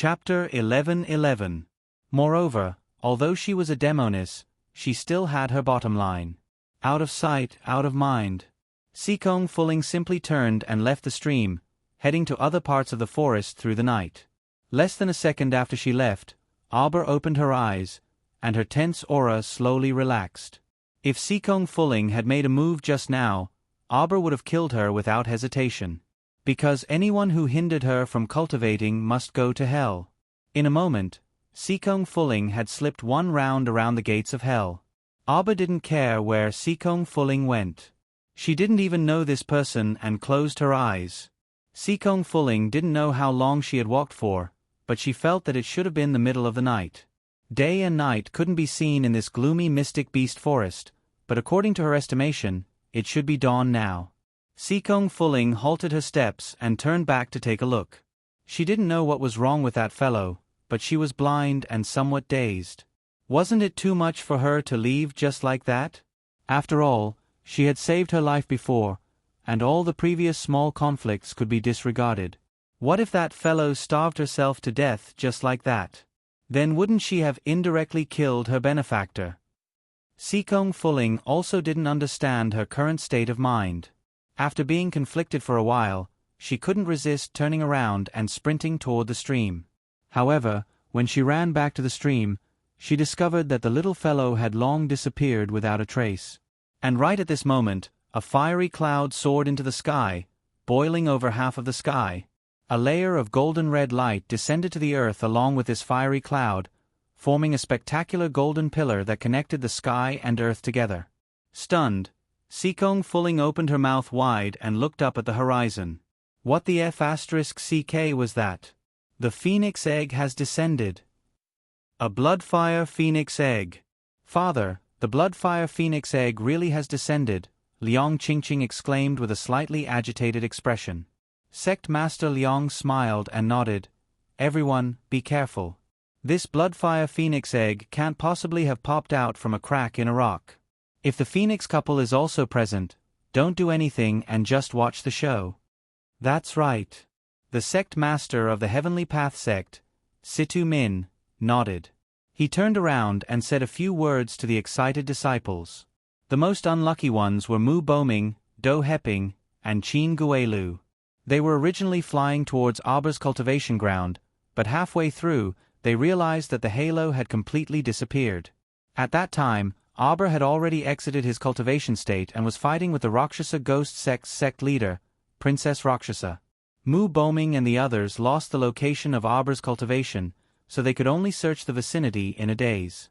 Chapter 11:11. Moreover, although she was a demoness, she still had her bottom line. Out of sight, out of mind. Seekong Fuling simply turned and left the stream, heading to other parts of the forest through the night. Less than a second after she left, Arbor opened her eyes, and her tense aura slowly relaxed. If Seekong Fuling had made a move just now, Arbor would have killed her without hesitation. Because anyone who hindered her from cultivating must go to hell. In a moment, Seekong Fuling had slipped one round around the gates of hell. Arbor didn't care where Seekong Fuling went. She didn't even know this person and closed her eyes. Seekong Fuling didn't know how long she had walked for, but she felt that it should have been the middle of the night. Day and night couldn't be seen in this gloomy mystic beast forest, but according to her estimation, it should be dawn now. Seekong Fuling halted her steps and turned back to take a look. She didn't know what was wrong with that fellow, but she was blind and somewhat dazed. Wasn't it too much for her to leave just like that? After all, she had saved her life before, and all the previous small conflicts could be disregarded. What if that fellow starved herself to death just like that? Then wouldn't she have indirectly killed her benefactor? Seekong Fuling also didn't understand her current state of mind. After being conflicted for a while, she couldn't resist turning around and sprinting toward the stream. However, when she ran back to the stream, she discovered that the little fellow had long disappeared without a trace. And right at this moment, a fiery cloud soared into the sky, boiling over half of the sky. A layer of golden red light descended to the earth along with this fiery cloud, forming a spectacular golden pillar that connected the sky and earth together. Stunned, Seekong Fuling opened her mouth wide and looked up at the horizon. What the F***ck was that? The phoenix egg has descended. A bloodfire phoenix egg. Father, the bloodfire phoenix egg really has descended, Liang Qingqing exclaimed with a slightly agitated expression. Sect Master Liang smiled and nodded. Everyone, be careful. This bloodfire phoenix egg can't possibly have popped out from a crack in a rock. If the phoenix couple is also present, don't do anything and just watch the show. That's right. The sect master of the Heavenly Path sect, Situ Min, nodded. He turned around and said a few words to the excited disciples. The most unlucky ones were Mu Boming, Do Heping, and Qin Guelu. They were originally flying towards Arbor's cultivation ground, but halfway through, they realized that the halo had completely disappeared. At that time, Arbor had already exited his cultivation state and was fighting with the Rakshasa Ghost Sect's sect leader, Princess Rakshasa. Mu Boming and the others lost the location of Arbor's cultivation, so they could only search the vicinity in a daze.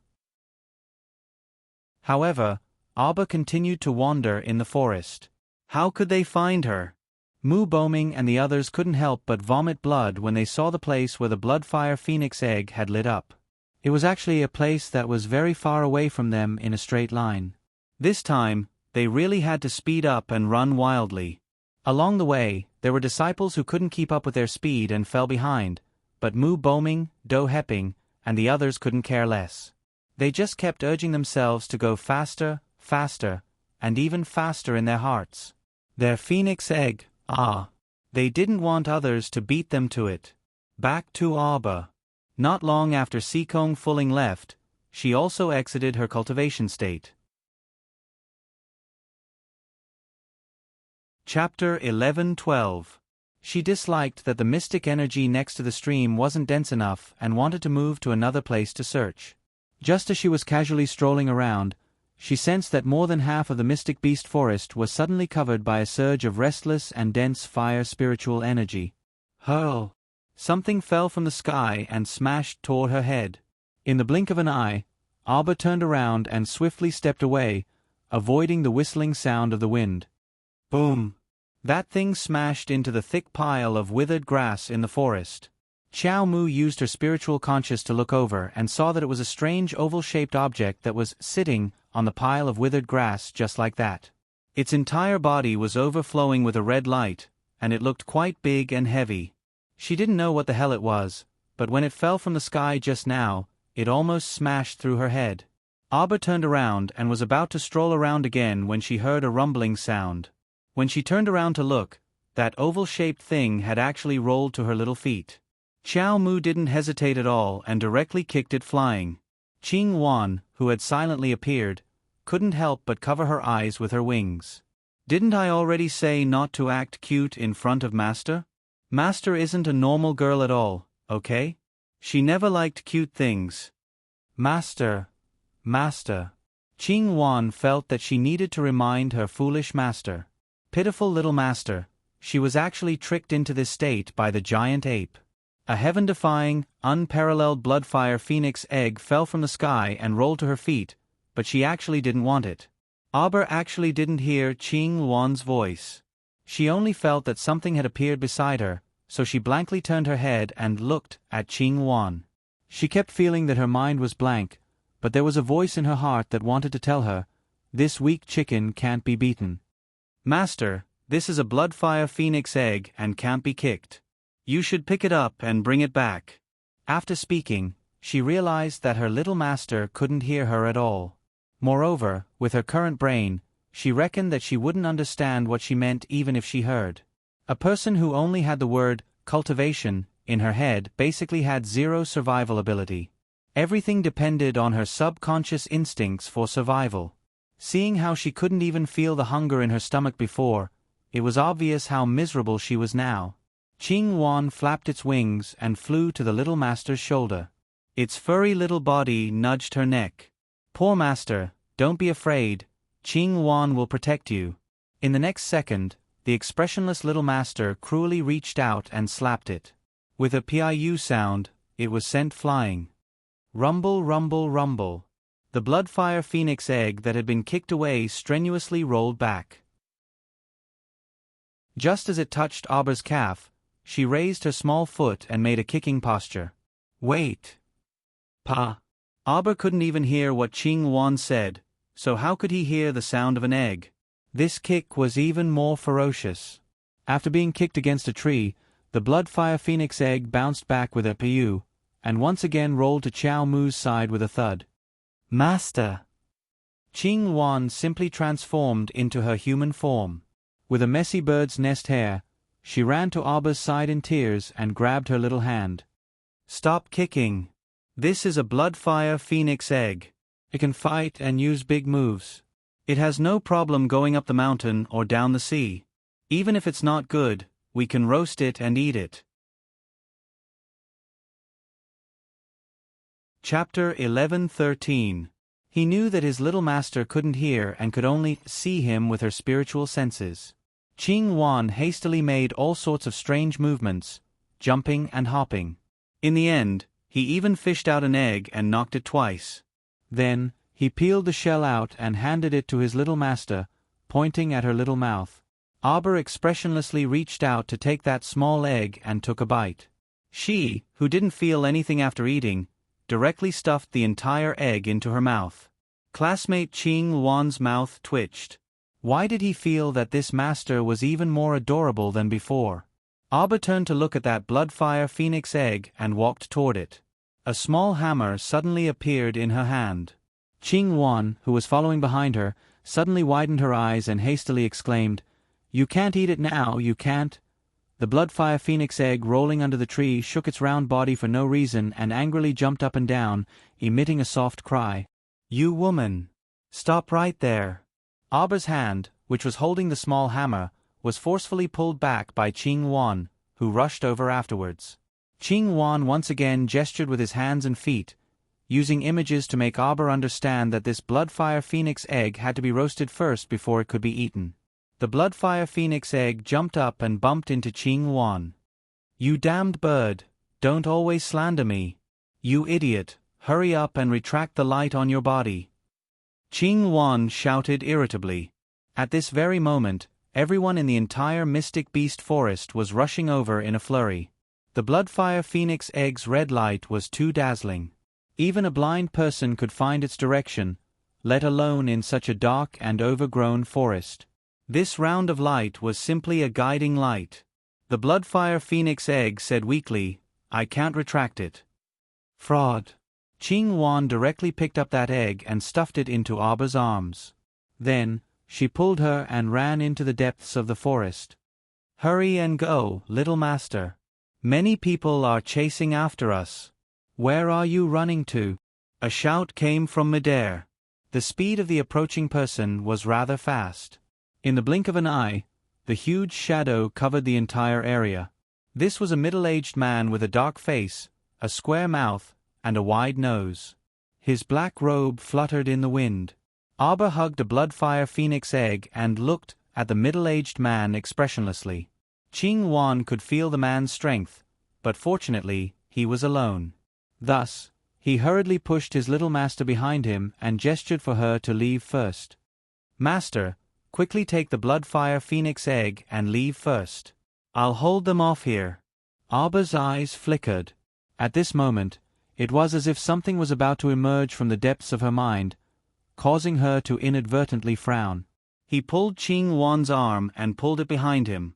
However, Arbor continued to wander in the forest. How could they find her? Mu Boming and the others couldn't help but vomit blood when they saw the place where the bloodfire phoenix egg had lit up. It was actually a place that was very far away from them in a straight line. This time, they really had to speed up and run wildly. Along the way, there were disciples who couldn't keep up with their speed and fell behind, but Mu Boming, Do Heping, and the others couldn't care less. They just kept urging themselves to go faster, faster, and even faster in their hearts. Their phoenix egg, they didn't want others to beat them to it. Back to Arbor. Not long after Seekong Fuling left, she also exited her cultivation state. Chapter 11:12. She disliked that the mystic energy next to the stream wasn't dense enough and wanted to move to another place to search. Just as she was casually strolling around, she sensed that more than half of the mystic beast forest was suddenly covered by a surge of restless and dense fire spiritual energy. Hurl! Something fell from the sky and smashed toward her head. In the blink of an eye, Arbor turned around and swiftly stepped away, avoiding the whistling sound of the wind. Boom! That thing smashed into the thick pile of withered grass in the forest. Xiao Mu used her spiritual conscience to look over and saw that it was a strange oval-shaped object that was sitting on the pile of withered grass just like that. Its entire body was overflowing with a red light, and it looked quite big and heavy. She didn't know what the hell it was, but when it fell from the sky just now, it almost smashed through her head. Arbor turned around and was about to stroll around again when she heard a rumbling sound. When she turned around to look, that oval-shaped thing had actually rolled to her little feet. Xiao Mu didn't hesitate at all and directly kicked it flying. Qing Wan, who had silently appeared, couldn't help but cover her eyes with her wings. Didn't I already say not to act cute in front of Master? Master isn't a normal girl at all, okay? She never liked cute things. Master. Qing Wan felt that she needed to remind her foolish master. Pitiful little master, she was actually tricked into this state by the giant ape. A heaven-defying, unparalleled bloodfire phoenix egg fell from the sky and rolled to her feet, but she actually didn't want it. Aber actually didn't hear Qing Wan's voice. She only felt that something had appeared beside her, so she blankly turned her head and looked at Qing Wan. She kept feeling that her mind was blank, but there was a voice in her heart that wanted to tell her, "This weak chicken can't be beaten. Master, this is a bloodfire phoenix egg and can't be kicked. You should pick it up and bring it back." After speaking, she realized that her little master couldn't hear her at all. Moreover, with her current brain, she reckoned that she wouldn't understand what she meant even if she heard. A person who only had the word cultivation in her head basically had zero survival ability. Everything depended on her subconscious instincts for survival. Seeing how she couldn't even feel the hunger in her stomach before, it was obvious how miserable she was now. Qing Wan flapped its wings and flew to the little master's shoulder. Its furry little body nudged her neck. "Poor master, don't be afraid, Qing Wan will protect you." In the next second, the expressionless little master cruelly reached out and slapped it. With a piu sound, it was sent flying. Rumble, rumble, rumble. The bloodfire phoenix egg that had been kicked away strenuously rolled back. Just as it touched Aber's calf, she raised her small foot and made a kicking posture. "Wait." "Pa." Aber couldn't even hear what Qing Wan said, so how could he hear the sound of an egg? This kick was even more ferocious. After being kicked against a tree, the bloodfire phoenix egg bounced back with a piu, and once again rolled to Xiao Mu's side with a thud. "Master!" Qing Wan simply transformed into her human form. With a messy bird's nest hair, she ran to Aber's side in tears and grabbed her little hand. "Stop kicking. This is a bloodfire phoenix egg. It can fight and use big moves. It has no problem going up the mountain or down the sea. Even if it's not good, we can roast it and eat it." Chapter 11:13. He knew that his little master couldn't hear and could only see him with her spiritual senses. Qing Wan hastily made all sorts of strange movements, jumping and hopping. In the end, he even fished out an egg and knocked it twice. Then, he peeled the shell out and handed it to his little master, pointing at her little mouth. Aber expressionlessly reached out to take that small egg and took a bite. She, who didn't feel anything after eating, directly stuffed the entire egg into her mouth. Classmate Qing Wan's mouth twitched. Why did he feel that this master was even more adorable than before? Aber turned to look at that bloodfire phoenix egg and walked toward it. A small hammer suddenly appeared in her hand. Qing Wan, who was following behind her, suddenly widened her eyes and hastily exclaimed, "You can't eat it now, you can't." The bloodfire phoenix egg rolling under the tree shook its round body for no reason and angrily jumped up and down, emitting a soft cry. "You woman! Stop right there!" Aber's hand, which was holding the small hammer, was forcefully pulled back by Qing Wan, who rushed over afterwards. Qing Wan once again gestured with his hands and feet, using images to make Aber understand that this bloodfire phoenix egg had to be roasted first before it could be eaten. The bloodfire phoenix egg jumped up and bumped into Qing Wan. "You damned bird, don't always slander me. You idiot, hurry up and retract the light on your body." Qing Wan shouted irritably. At this very moment, everyone in the entire Mystic Beast Forest was rushing over in a flurry. The bloodfire phoenix egg's red light was too dazzling. Even a blind person could find its direction, let alone in such a dark and overgrown forest. This round of light was simply a guiding light. The bloodfire phoenix egg said weakly, "I can't retract it." Fraud. Qing Wan directly picked up that egg and stuffed it into Aber's arms. Then, she pulled her and ran into the depths of the forest. "Hurry and go, little master. Many people are chasing after us. Where are you running to? A shout came from midair. The speed of the approaching person was rather fast. In the blink of an eye, the huge shadow covered the entire area. This was a middle-aged man with a dark face, a square mouth, and a wide nose. His black robe fluttered in the wind. Arbor hugged a bloodfire phoenix egg and looked at the middle-aged man expressionlessly. Qing Wan could feel the man's strength, but fortunately, he was alone. Thus, he hurriedly pushed his little master behind him and gestured for her to leave first. Master, quickly take the bloodfire phoenix egg and leave first. I'll hold them off here. Arbor's eyes flickered. At this moment, it was as if something was about to emerge from the depths of her mind, causing her to inadvertently frown. He pulled Qing Wan's arm and pulled it behind him.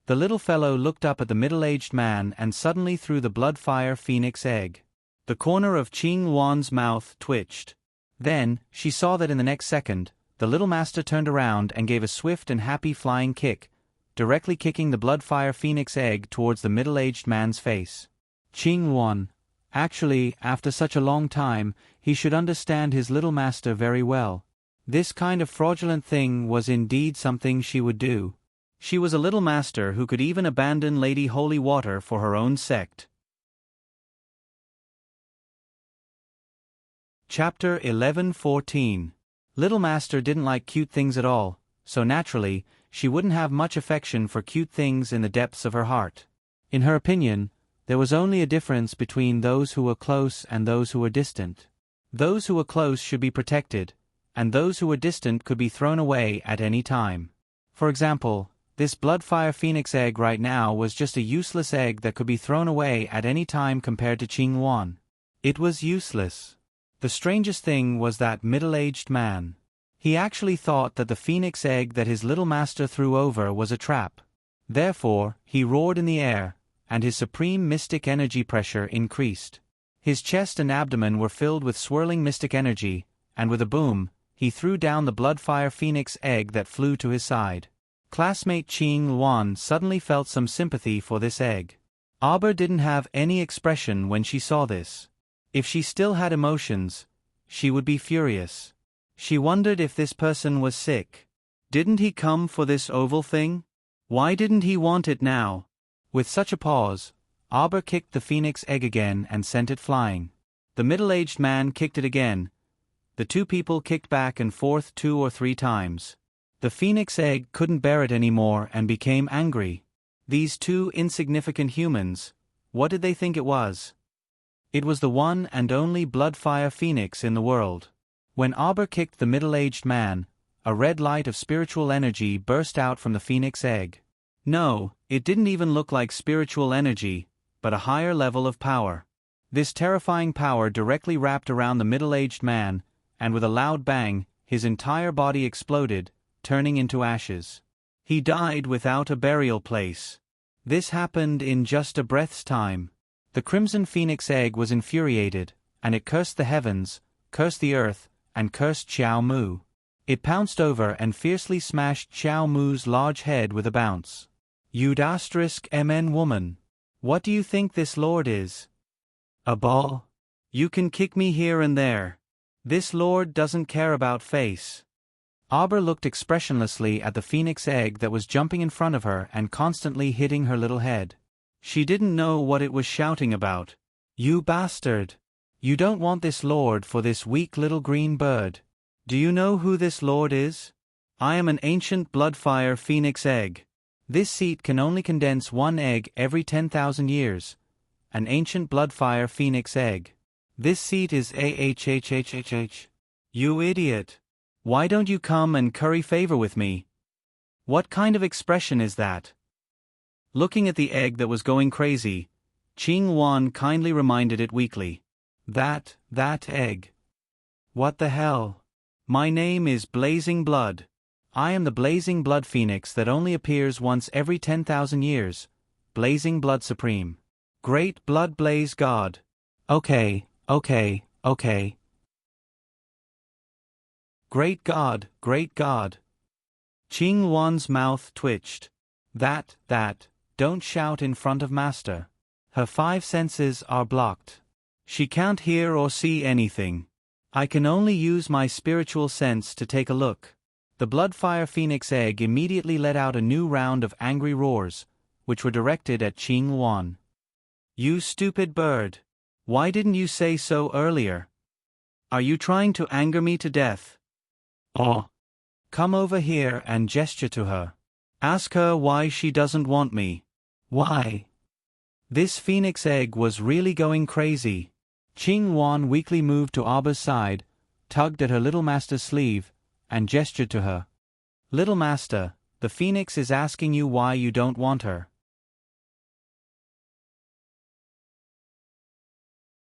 The little fellow looked up at the middle-aged man and suddenly threw the bloodfire phoenix egg. The corner of Qing Wan's mouth twitched. Then, she saw that in the next second, the little master turned around and gave a swift and happy flying kick, directly kicking the bloodfire phoenix egg towards the middle-aged man's face. Qing Wan. Actually, after such a long time, he should understand his little master very well. This kind of fraudulent thing was indeed something she would do. She was a little master who could even abandon Lady Holy Water for her own sect. Chapter 11:14. Little Master didn't like cute things at all, so naturally, she wouldn't have much affection for cute things in the depths of her heart. In her opinion, there was only a difference between those who were close and those who were distant. Those who were close should be protected, and those who were distant could be thrown away at any time. For example, this bloodfire phoenix egg right now was just a useless egg that could be thrown away at any time compared to Qing Wan. It was useless. The strangest thing was that middle-aged man. He actually thought that the phoenix egg that his little master threw over was a trap. Therefore, he roared in the air, and his supreme mystic energy pressure increased. His chest and abdomen were filled with swirling mystic energy, and with a boom, he threw down the bloodfire phoenix egg that flew to his side. Classmate Qing Wan suddenly felt some sympathy for this egg. Arbor didn't have any expression when she saw this. If she still had emotions, she would be furious. She wondered if this person was sick. Didn't he come for this oval thing? Why didn't he want it now? With such a pause, Arbor kicked the phoenix egg again and sent it flying. The middle-aged man kicked it again. The two people kicked back and forth 2 or 3 times. The phoenix egg couldn't bear it anymore and became angry. These two insignificant humans, what did they think it was? It was the one and only bloodfire phoenix in the world. When Arbor kicked the middle-aged man, a red light of spiritual energy burst out from the phoenix egg. No, it didn't even look like spiritual energy, but a higher level of power. This terrifying power directly wrapped around the middle-aged man, and with a loud bang, his entire body exploded, turning into ashes. He died without a burial place. This happened in just a breath's time. The crimson phoenix egg was infuriated, and it cursed the heavens, cursed the earth, and cursed Xiao Mu. It pounced over and fiercely smashed Xiao Mu's large head with a bounce. "You'd mn woman. What do you think this lord is? A ball? You can kick me here and there. This lord doesn't care about face." Arbor looked expressionlessly at the phoenix egg that was jumping in front of her and constantly hitting her little head. She didn't know what it was shouting about. "You bastard! You don't want this lord for this weak little green bird. Do you know who this lord is? I am an ancient bloodfire phoenix egg. This seat can only condense 1 egg every 10,000 years. An ancient bloodfire phoenix egg. This seat is AHHHHH. You idiot! Why don't you come and curry favor with me? What kind of expression is that?" Looking at the egg that was going crazy, Qing Wan kindly reminded it weakly. That egg. What the hell? My name is Blazing Blood. I am the Blazing Blood Phoenix that only appears once every 10,000 years. Blazing Blood Supreme. Great Blood Blaze God. Okay. Great God, great God. Qing Wan's mouth twitched. That, don't shout in front of Master. Her 5 senses are blocked. She can't hear or see anything. I can only use my spiritual sense to take a look." The Bloodfire Phoenix Egg immediately let out a new round of angry roars, which were directed at Qing Yuan. "You stupid bird! Why didn't you say so earlier? Are you trying to anger me to death? Oh! Come over here and gesture to her. Ask her why she doesn't want me. Why?" This Phoenix Egg was really going crazy. Qing Yuan weakly moved to Aba's side, tugged at her little master's sleeve, and gestured to her. "Little master, the Phoenix is asking you why you don't want her."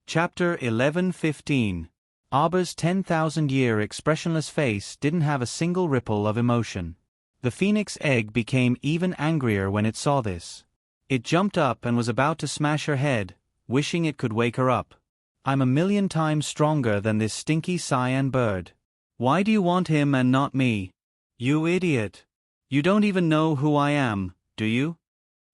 Chapter 11:15. Aba's 10,000-year expressionless face didn't have a single ripple of emotion. The Phoenix Egg became even angrier when it saw this. It jumped up and was about to smash her head, wishing it could wake her up. "I'm a million times stronger than this stinky cyan bird. Why do you want him and not me? You idiot! You don't even know who I am, do you?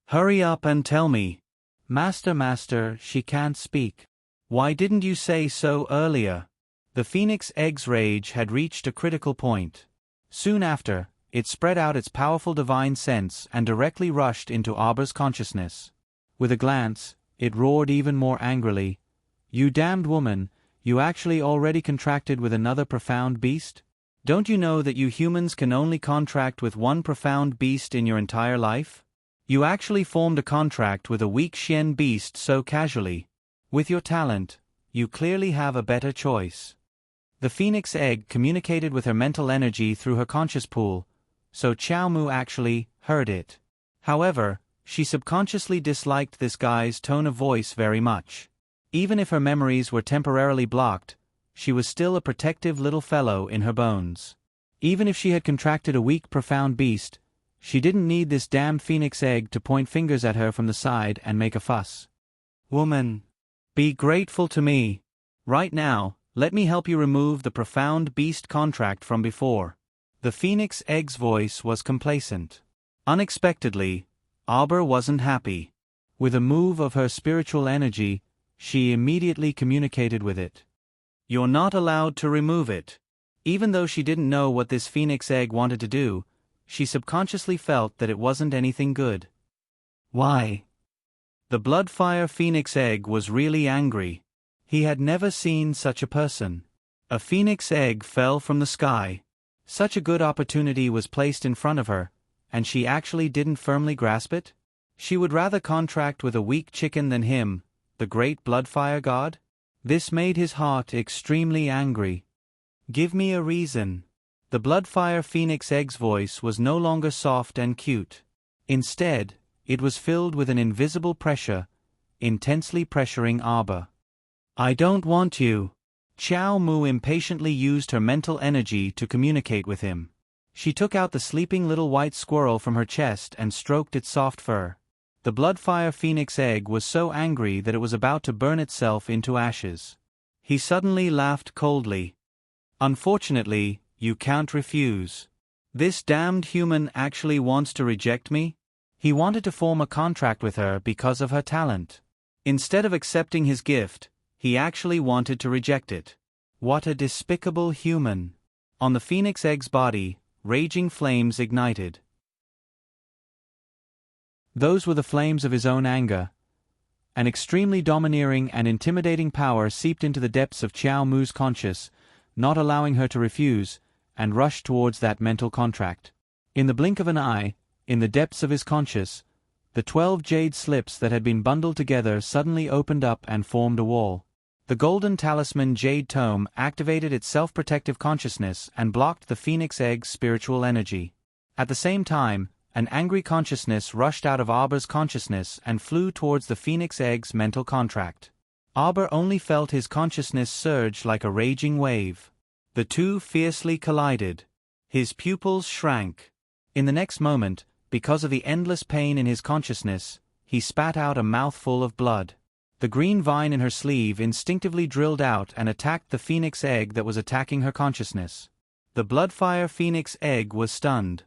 Hurry up and tell me." Master, she can't speak. "Why didn't you say so earlier?" The Phoenix Egg's rage had reached a critical point. Soon after, it spread out its powerful divine sense and directly rushed into Aba's consciousness. With a glance, it roared even more angrily. "You damned woman, you actually already contracted with another profound beast? Don't you know that you humans can only contract with one profound beast in your entire life? You actually formed a contract with a weak Xian beast so casually. With your talent, you clearly have a better choice." The Phoenix Egg communicated with her mental energy through her conscious pool, so Qiao Mu actually heard it. However, she subconsciously disliked this guy's tone of voice very much. Even if her memories were temporarily blocked, she was still a protective little fellow in her bones. Even if she had contracted a weak, profound beast, she didn't need this damned Phoenix Egg to point fingers at her from the side and make a fuss. "Woman, be grateful to me. Right now, let me help you remove the profound beast contract from before." The Phoenix Egg's voice was complacent. Unexpectedly, Aba wasn't happy. With a move of her spiritual energy, she immediately communicated with it. "You're not allowed to remove it." Even though she didn't know what this Phoenix Egg wanted to do, she subconsciously felt that it wasn't anything good. "Why?" The Bloodfire Phoenix Egg was really angry. He had never seen such a person. A Phoenix Egg fell from the sky. Such a good opportunity was placed in front of her, and she actually didn't firmly grasp it? She would rather contract with a weak chicken than him, the great Bloodfire God? This made his heart extremely angry. "Give me a reason." The Bloodfire Phoenix Egg's voice was no longer soft and cute. Instead, it was filled with an invisible pressure, intensely pressuring Aba. "I don't want you." Qiao Mu impatiently used her mental energy to communicate with him. She took out the sleeping little white squirrel from her chest and stroked its soft fur. The Bloodfire Phoenix Egg was so angry that it was about to burn itself into ashes. He suddenly laughed coldly. "Unfortunately, you can't refuse. This damned human actually wants to reject me?" He wanted to form a contract with her because of her talent. Instead of accepting his gift, he actually wanted to reject it. What a despicable human. On the Phoenix Egg's body, raging flames ignited. Those were the flames of his own anger. An extremely domineering and intimidating power seeped into the depths of Qiao Mu's conscious, not allowing her to refuse, and rushed towards that mental contract. In the blink of an eye, in the depths of his conscious, the 12 jade slips that had been bundled together suddenly opened up and formed a wall. The golden talisman Jade Tome activated its self-protective consciousness and blocked the Phoenix Egg's spiritual energy. At the same time, an angry consciousness rushed out of Aba's consciousness and flew towards the Phoenix Egg's mental contract. Aba only felt his consciousness surge like a raging wave. The two fiercely collided. His pupils shrank. In the next moment, because of the endless pain in his consciousness, he spat out a mouthful of blood. The green vine in her sleeve instinctively drilled out and attacked the Phoenix Egg that was attacking her consciousness. The Bloodfire Phoenix Egg was stunned.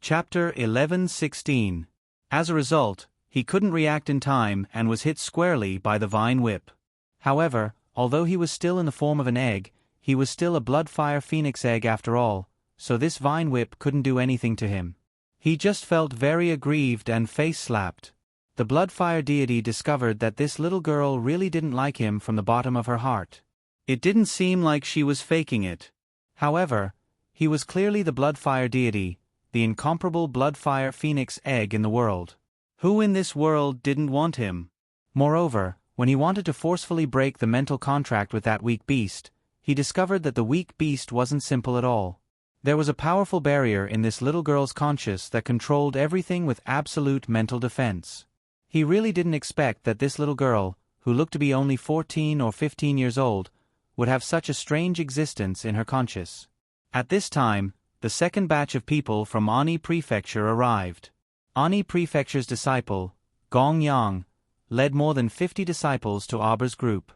Chapter 11:16. As a result, he couldn't react in time and was hit squarely by the vine whip. However, although he was still in the form of an egg, he was still a Bloodfire Phoenix egg after all, so this vine whip couldn't do anything to him. He just felt very aggrieved and face-slapped. The Bloodfire deity discovered that this little girl really didn't like him from the bottom of her heart. It didn't seem like she was faking it. However, he was clearly the Bloodfire deity, the incomparable Bloodfire Phoenix egg in the world. Who in this world didn't want him? Moreover, when he wanted to forcefully break the mental contract with that weak beast, he discovered that the weak beast wasn't simple at all. There was a powerful barrier in this little girl's conscience that controlled everything with absolute mental defense. He really didn't expect that this little girl, who looked to be only 14 or 15 years old, would have such a strange existence in her conscience. At this time, the second batch of people from Ani Prefecture arrived. Ani Prefecture's disciple, Gong Yang, led more than 50 disciples to Aber's group.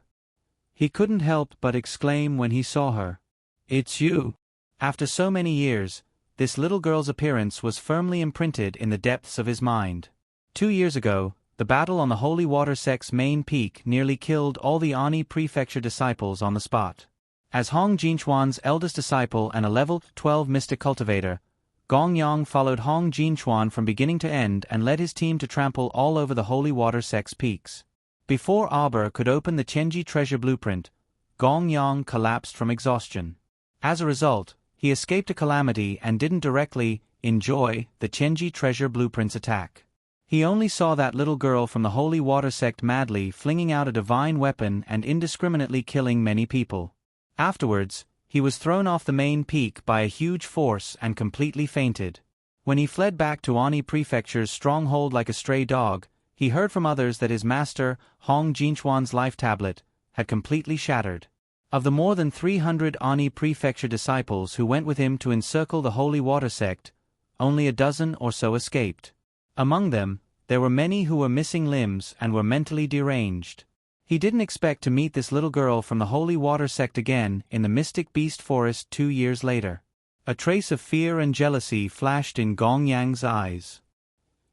He couldn't help but exclaim when he saw her. "It's you!" After so many years, this little girl's appearance was firmly imprinted in the depths of his mind. 2 years ago, the battle on the Holy Water Sect's main peak nearly killed all the Ani Prefecture disciples on the spot. As Hong Jinchuan's eldest disciple and a level 12 mystic cultivator, Gong Yang followed Hong Jinchuan from beginning to end and led his team to trample all over the Holy Water Sect's peaks. Before Aber could open the Chenji treasure blueprint, Gong Yang collapsed from exhaustion. As a result, he escaped a calamity and didn't directly enjoy the Chenji treasure blueprint's attack. He only saw that little girl from the Holy Water Sect madly flinging out a divine weapon and indiscriminately killing many people. Afterwards, he was thrown off the main peak by a huge force and completely fainted. When he fled back to Ani Prefecture's stronghold like a stray dog, he heard from others that his master, Hong Jinchuan's life tablet, had completely shattered. Of the more than 300 Ani Prefecture disciples who went with him to encircle the Holy Water Sect, only a dozen or so escaped. Among them, there were many who were missing limbs and were mentally deranged. He didn't expect to meet this little girl from the Holy Water Sect again in the Mystic Beast Forest 2 years later. A trace of fear and jealousy flashed in Gong Yang's eyes.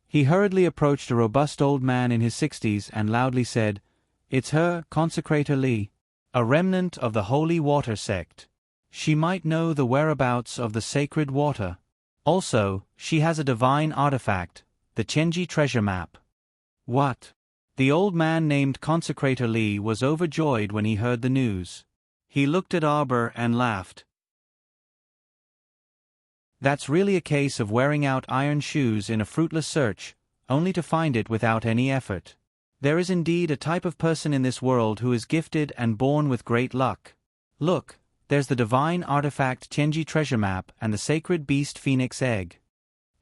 He hurriedly approached a robust old man in his 60s and loudly said, "It's her, Consecrator Li, a remnant of the Holy Water Sect. She might know the whereabouts of the sacred water. Also, she has a divine artifact, the Chenji treasure map." "What?" The old man named Consecrator Li was overjoyed when he heard the news. He looked at Aber and laughed. "That's really a case of wearing out iron shoes in a fruitless search, only to find it without any effort. There is indeed a type of person in this world who is gifted and born with great luck. Look, there's the divine artifact Chenji treasure map and the sacred beast phoenix egg."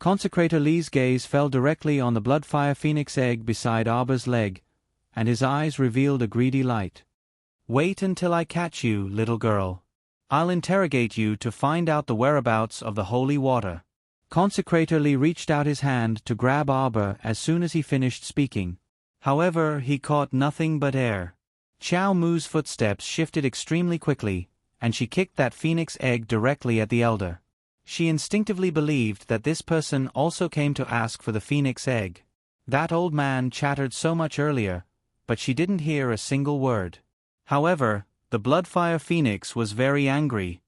Consecrator Li's gaze fell directly on the Bloodfire Phoenix egg beside Aber's leg, and his eyes revealed a greedy light. "Wait until I catch you, little girl. I'll interrogate you to find out the whereabouts of the holy water." Consecrator Li reached out his hand to grab Aber as soon as he finished speaking. However, he caught nothing but air. Qiao Mu's footsteps shifted extremely quickly, and she kicked that phoenix egg directly at the elder. She instinctively believed that this person also came to ask for the phoenix egg. That old man chattered so much earlier, but she didn't hear a single word. However, the Bloodfire Phoenix was very angry.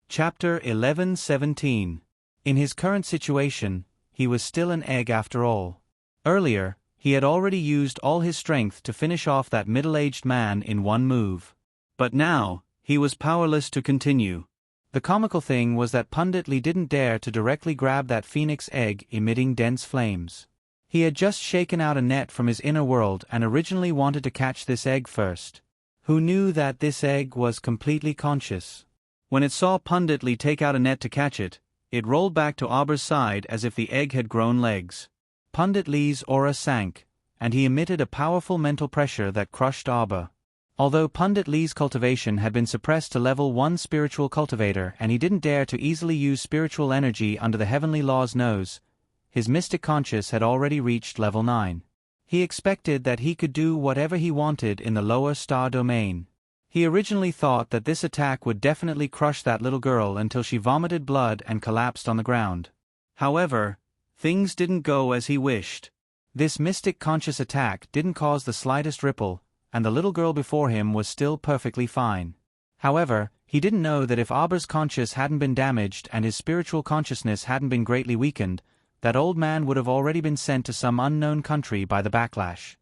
Chapter 11:17. In his current situation, he was still an egg after all. Earlier, he had already used all his strength to finish off that middle-aged man in one move. But now, he was powerless to continue. The comical thing was that Pundit Li didn't dare to directly grab that phoenix egg emitting dense flames. He had just shaken out a net from his inner world and originally wanted to catch this egg first. Who knew that this egg was completely conscious? When it saw Pundit Li take out a net to catch it, it rolled back to Aber's side as if the egg had grown legs. Pundit Li's aura sank, and he emitted a powerful mental pressure that crushed Aber. Although Pundit Li's cultivation had been suppressed to level 1 spiritual cultivator and he didn't dare to easily use spiritual energy under the heavenly law's nose, his mystic conscious had already reached level 9. He expected that he could do whatever he wanted in the lower star domain. He originally thought that this attack would definitely crush that little girl until she vomited blood and collapsed on the ground. However, things didn't go as he wished. This mystic conscious attack didn't cause the slightest ripple, and the little girl before him was still perfectly fine. However, he didn't know that if Aber's conscience hadn't been damaged and his spiritual consciousness hadn't been greatly weakened, that old man would have already been sent to some unknown country by the backlash.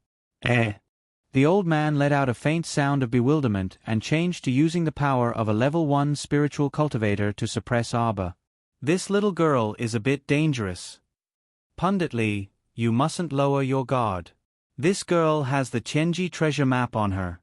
The old man let out a faint sound of bewilderment and changed to using the power of a level 1 spiritual cultivator to suppress Aber. This little girl is a bit dangerous. Punditly, you mustn't lower your guard. This girl has the Chenji treasure map on her.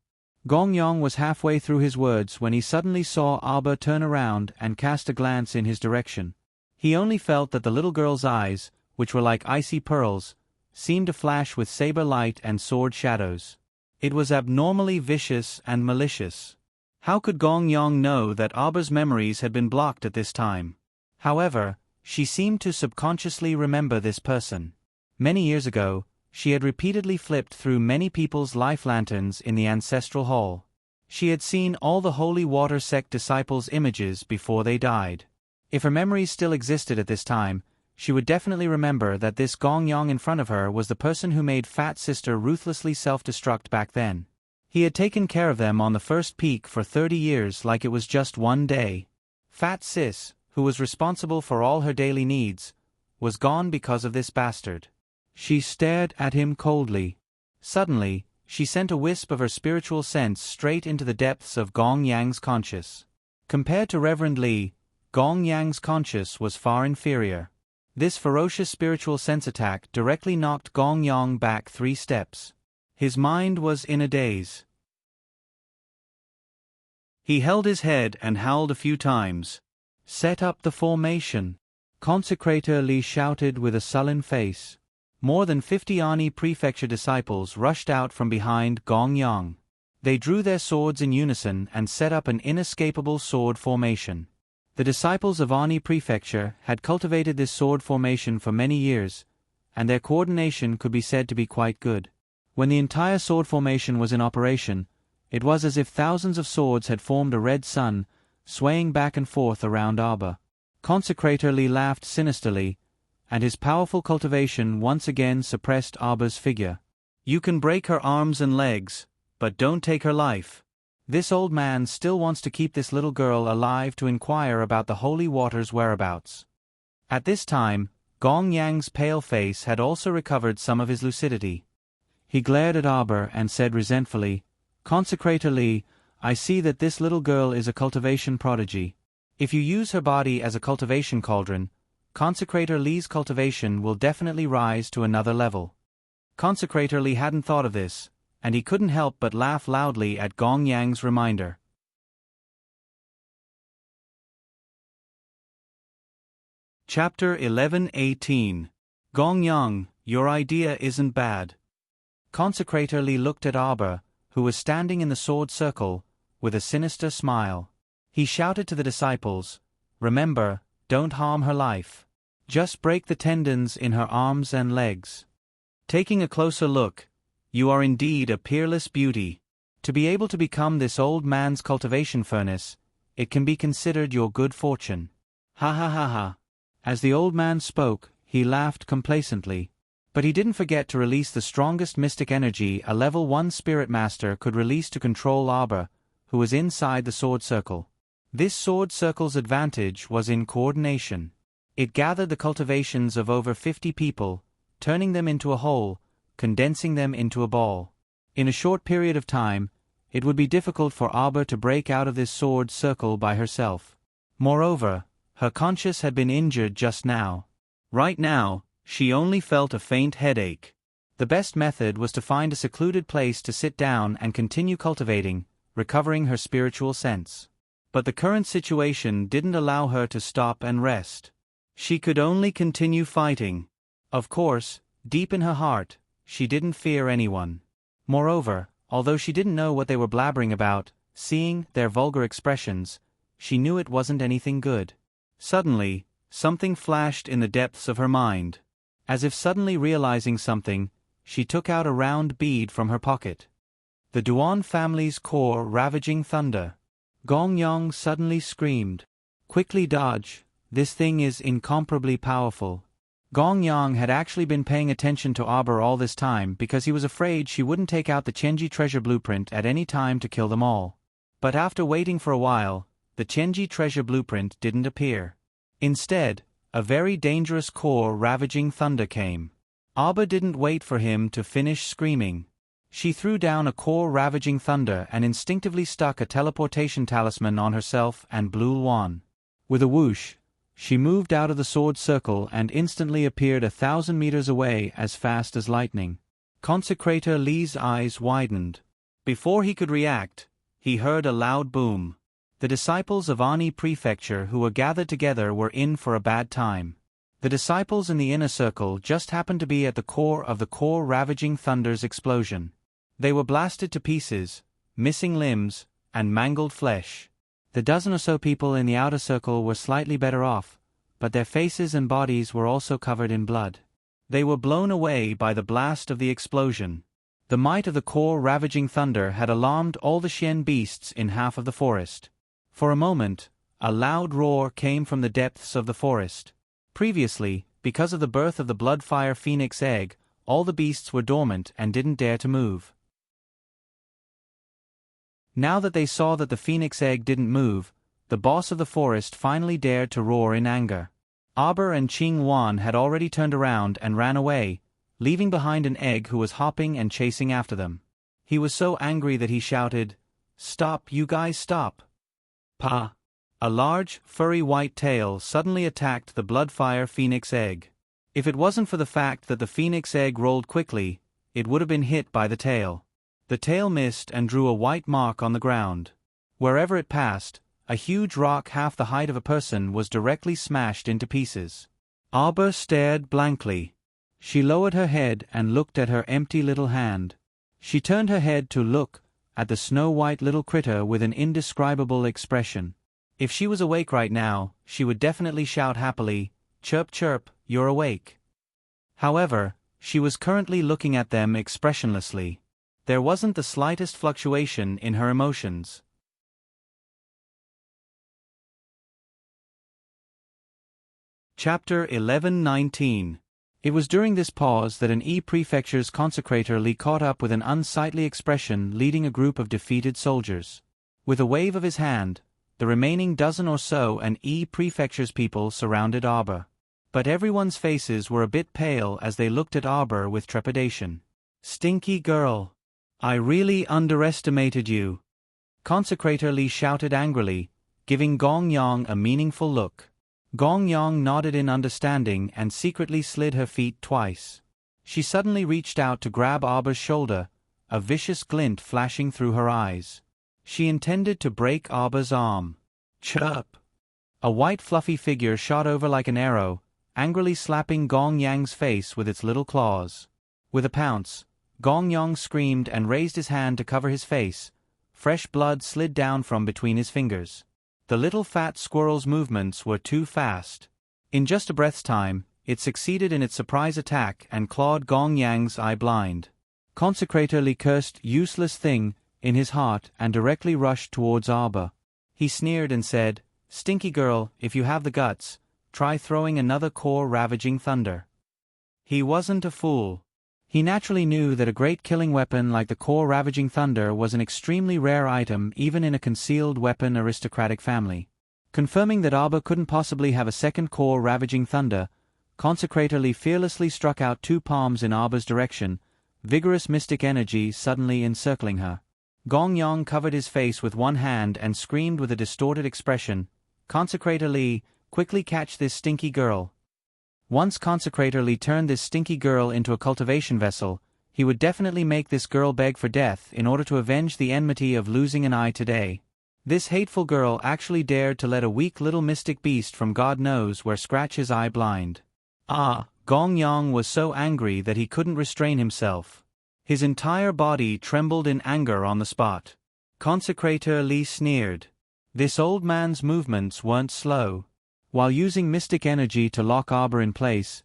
Gongyang was halfway through his words when he suddenly saw Aber turn around and cast a glance in his direction. He only felt that the little girl's eyes, which were like icy pearls, seemed to flash with saber light and sword shadows. It was abnormally vicious and malicious. How could Gongyang know that Aber's memories had been blocked at this time? However, she seemed to subconsciously remember this person. Many years ago, she had repeatedly flipped through many people's life lanterns in the ancestral hall. She had seen all the holy water sect disciples' images before they died. If her memories still existed at this time, she would definitely remember that this Gongyang in front of her was the person who made Fat Sister ruthlessly self-destruct back then. He had taken care of them on the first peak for 30 years like it was just one day. Fat Sis, who was responsible for all her daily needs, was gone because of this bastard. She stared at him coldly. Suddenly, she sent a wisp of her spiritual sense straight into the depths of Gongyang's conscience. Compared to Reverend Li, Gongyang's conscience was far inferior. This ferocious spiritual sense attack directly knocked Gongyang back 3 steps. His mind was in a daze. He held his head and howled a few times. "Set up the formation," Consecrator Li shouted with a sullen face. More than 50 Ani Prefecture disciples rushed out from behind Gongyang. They drew their swords in unison and set up an inescapable sword formation. The disciples of Ani Prefecture had cultivated this sword formation for many years, and their coordination could be said to be quite good. When the entire sword formation was in operation, it was as if thousands of swords had formed a red sun, swaying back and forth around Aber. Consecrator Li laughed sinisterly, and his powerful cultivation once again suppressed Aber's figure. "You can break her arms and legs, but don't take her life. This old man still wants to keep this little girl alive to inquire about the holy water's whereabouts." At this time, Gongyang's pale face had also recovered some of his lucidity. He glared at Aber and said resentfully, "Consecrator Li, I see that this little girl is a cultivation prodigy. If you use her body as a cultivation cauldron, Consecrator Li's cultivation will definitely rise to another level." Consecrator Li hadn't thought of this, and he couldn't help but laugh loudly at Gongyang's reminder. Chapter 11:18. Gongyang, your idea isn't bad. Consecrator Li looked at Aber, who was standing in the sword circle, with a sinister smile. He shouted to the disciples, "Remember, don't harm her life. Just break the tendons in her arms and legs." Taking a closer look, "You are indeed a peerless beauty. To be able to become this old man's cultivation furnace, it can be considered your good fortune." Ha ha ha ha. As the old man spoke, he laughed complacently. But he didn't forget to release the strongest mystic energy a level 1 spirit master could release to control Aber, who was inside the sword circle. This sword circle's advantage was in coordination. It gathered the cultivations of over 50 people, turning them into a whole, condensing them into a ball. In a short period of time, it would be difficult for Aber to break out of this sword circle by herself. Moreover, her conscience had been injured just now. Right now, she only felt a faint headache. The best method was to find a secluded place to sit down and continue cultivating, recovering her spiritual sense. But the current situation didn't allow her to stop and rest. She could only continue fighting. Of course, deep in her heart, she didn't fear anyone. Moreover, although she didn't know what they were blabbering about, seeing their vulgar expressions, she knew it wasn't anything good. Suddenly, something flashed in the depths of her mind. As if suddenly realizing something, she took out a round bead from her pocket. The Duan family's core ravaging thunder. Gong Yang suddenly screamed. Quickly dodge, this thing is incomparably powerful. Gong Yang had actually been paying attention to Arbor all this time because he was afraid she wouldn't take out the Chenji treasure blueprint at any time to kill them all. But after waiting for a while, the Chenji treasure blueprint didn't appear. Instead, a very dangerous core ravaging thunder came. Arbor didn't wait for him to finish screaming. She threw down a core ravaging thunder and instinctively stuck a teleportation talisman on herself and Blue Luan. With a whoosh, she moved out of the sword circle and instantly appeared 1,000 meters away as fast as lightning. Consecrator Li's eyes widened. Before he could react, he heard a loud boom. The disciples of Ani Prefecture who were gathered together were in for a bad time. The disciples in the inner circle just happened to be at the core of the core ravaging thunder's explosion. They were blasted to pieces, missing limbs, and mangled flesh. The dozen or so people in the outer circle were slightly better off, but their faces and bodies were also covered in blood. They were blown away by the blast of the explosion. The might of the core ravaging thunder had alarmed all the Xian beasts in half of the forest. For a moment, a loud roar came from the depths of the forest. Previously, because of the birth of the Bloodfire Phoenix egg, all the beasts were dormant and didn't dare to move. Now that they saw that the phoenix egg didn't move, the boss of the forest finally dared to roar in anger. Arbor and Qing Wan had already turned around and ran away, leaving behind an egg who was hopping and chasing after them. He was so angry that he shouted, "Stop, you guys, stop!" Pa! A large, furry white tail suddenly attacked the Bloodfire Phoenix egg. If it wasn't for the fact that the phoenix egg rolled quickly, it would have been hit by the tail. The tail missed and drew a white mark on the ground. Wherever it passed, a huge rock half the height of a person was directly smashed into pieces. Arbor stared blankly. She lowered her head and looked at her empty little hand. She turned her head to look at the snow-white little critter with an indescribable expression. If she was awake right now, she would definitely shout happily, "Chirp chirp, you're awake." However, she was currently looking at them expressionlessly. There wasn't the slightest fluctuation in her emotions. Chapter 11-19. It was during this pause that an E-Prefecture's consecrator Li caught up with an unsightly expression leading a group of defeated soldiers. With a wave of his hand, the remaining dozen or so an E-Prefecture's people surrounded Arbor. But everyone's faces were a bit pale as they looked at Arbor with trepidation. "Stinky girl! I really underestimated you," Consecrator Li shouted angrily, giving Gong Yang a meaningful look. Gong Yang nodded in understanding and secretly slid her feet twice. She suddenly reached out to grab Arbor's shoulder, a vicious glint flashing through her eyes. She intended to break Arbor's arm. Chirp! A white fluffy figure shot over like an arrow, angrily slapping Gong Yang's face with its little claws. With a pounce, Gong Yang screamed and raised his hand to cover his face. Fresh blood slid down from between his fingers. The little fat squirrel's movements were too fast. In just a breath's time, it succeeded in its surprise attack and clawed Gong Yang's eye blind. Consecrator Li cursed "useless thing" in his heart and directly rushed towards Arbor. He sneered and said, "Stinky girl, if you have the guts, try throwing another core ravaging thunder." He wasn't a fool. He naturally knew that a great killing weapon like the core ravaging thunder was an extremely rare item even in a concealed weapon aristocratic family. Confirming that Arbor couldn't possibly have a second core ravaging thunder, Consecrator Li fearlessly struck out 2 palms in Arbor's direction, vigorous mystic energy suddenly encircling her. Gong Yang covered his face with one hand and screamed with a distorted expression, "Consecrator Li, quickly catch this stinky girl." Once Consecrator Li turned this stinky girl into a cultivation vessel, he would definitely make this girl beg for death in order to avenge the enmity of losing an eye today. This hateful girl actually dared to let a weak little mystic beast from God knows where scratch his eye blind. Gong Yang was so angry that he couldn't restrain himself. His entire body trembled in anger on the spot. Consecrator Li sneered. This old man's movements weren't slow. While using mystic energy to lock Arbor in place,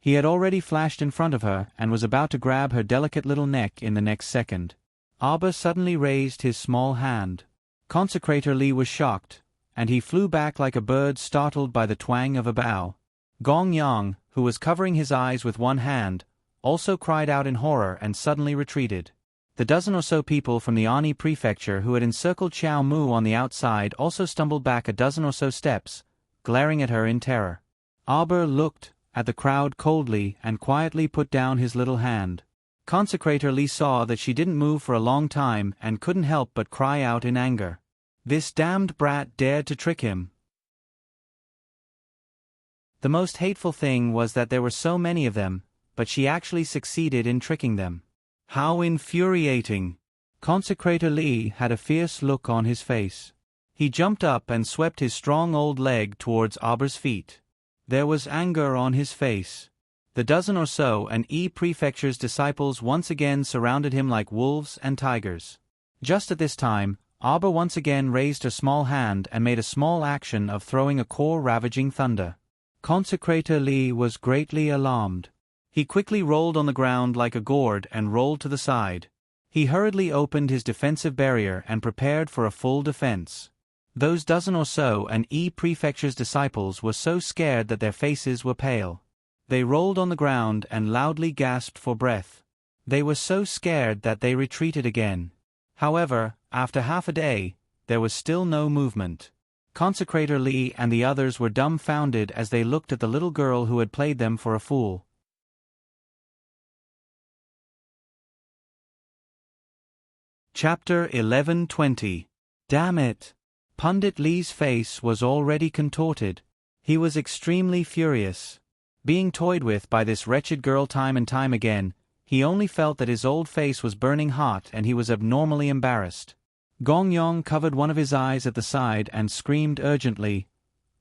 he had already flashed in front of her and was about to grab her delicate little neck in the next second. Abba suddenly raised his small hand. Consecrator Li was shocked, and he flew back like a bird startled by the twang of a bow. Gong Yang, who was covering his eyes with one hand, also cried out in horror and suddenly retreated. The dozen or so people from the Ani prefecture who had encircled Xiao Mu on the outside also stumbled back a dozen or so steps, glaring at her in terror. Abba looked at the crowd coldly and quietly put down his little hand. Consecrator Li saw that she didn't move for a long time and couldn't help but cry out in anger. This damned brat dared to trick him. The most hateful thing was that there were so many of them, but she actually succeeded in tricking them. How infuriating! Consecrator Li had a fierce look on his face. He jumped up and swept his strong old leg towards Abba's feet. There was anger on his face. The dozen or so and prefecture's disciples once again surrounded him like wolves and tigers. Just at this time, Abba once again raised her small hand and made a small action of throwing a core-ravaging thunder. Consecrator Li was greatly alarmed. He quickly rolled on the ground like a gourd and rolled to the side. He hurriedly opened his defensive barrier and prepared for a full defense. Those dozen or so and prefecture's disciples were so scared that their faces were pale. They rolled on the ground and loudly gasped for breath. They were so scared that they retreated again. However, after half a day, there was still no movement. Consecrator Li and the others were dumbfounded as they looked at the little girl who had played them for a fool. Chapter 11:20. Damn it! Pundit Li's face was already contorted. He was extremely furious. Being toyed with by this wretched girl time and time again, he only felt that his old face was burning hot and he was abnormally embarrassed. Gong Yang covered one of his eyes at the side and screamed urgently,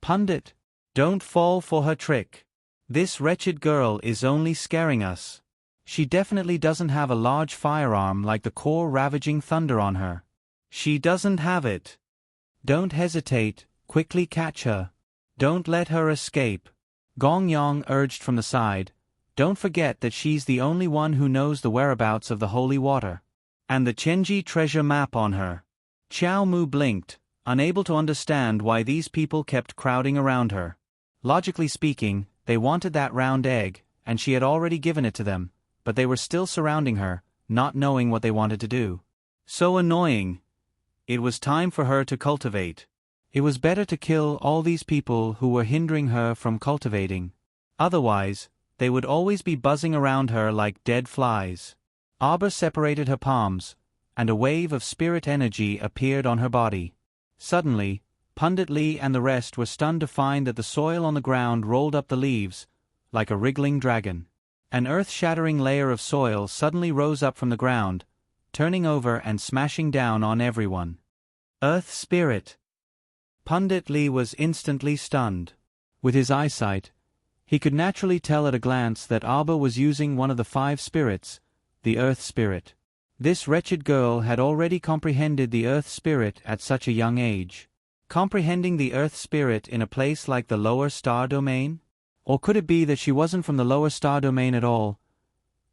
"Pundit, don't fall for her trick. This wretched girl is only scaring us. She definitely doesn't have a large firearm like the core-ravaging thunder on her. She doesn't have it. Don't hesitate, quickly catch her. Don't let her escape." Gong Yang urged from the side, "Don't forget that she's the only one who knows the whereabouts of the holy water. And the Chenji treasure map on her." Xiao Mu blinked, unable to understand why these people kept crowding around her. Logically speaking, they wanted that round egg, and she had already given it to them, but they were still surrounding her, not knowing what they wanted to do. So annoying. It was time for her to cultivate. It was better to kill all these people who were hindering her from cultivating. Otherwise, they would always be buzzing around her like dead flies. Abba separated her palms, and a wave of spirit energy appeared on her body. Suddenly, Pundit Li and the rest were stunned to find that the soil on the ground rolled up the leaves, like a wriggling dragon. An earth-shattering layer of soil suddenly rose up from the ground, turning over and smashing down on everyone. Earth Spirit! Pundit Li was instantly stunned. With his eyesight, he could naturally tell at a glance that Abba was using one of the 5 spirits, the Earth Spirit. This wretched girl had already comprehended the Earth Spirit at such a young age. Comprehending the Earth Spirit in a place like the lower star domain? Or could it be that she wasn't from the lower star domain at all?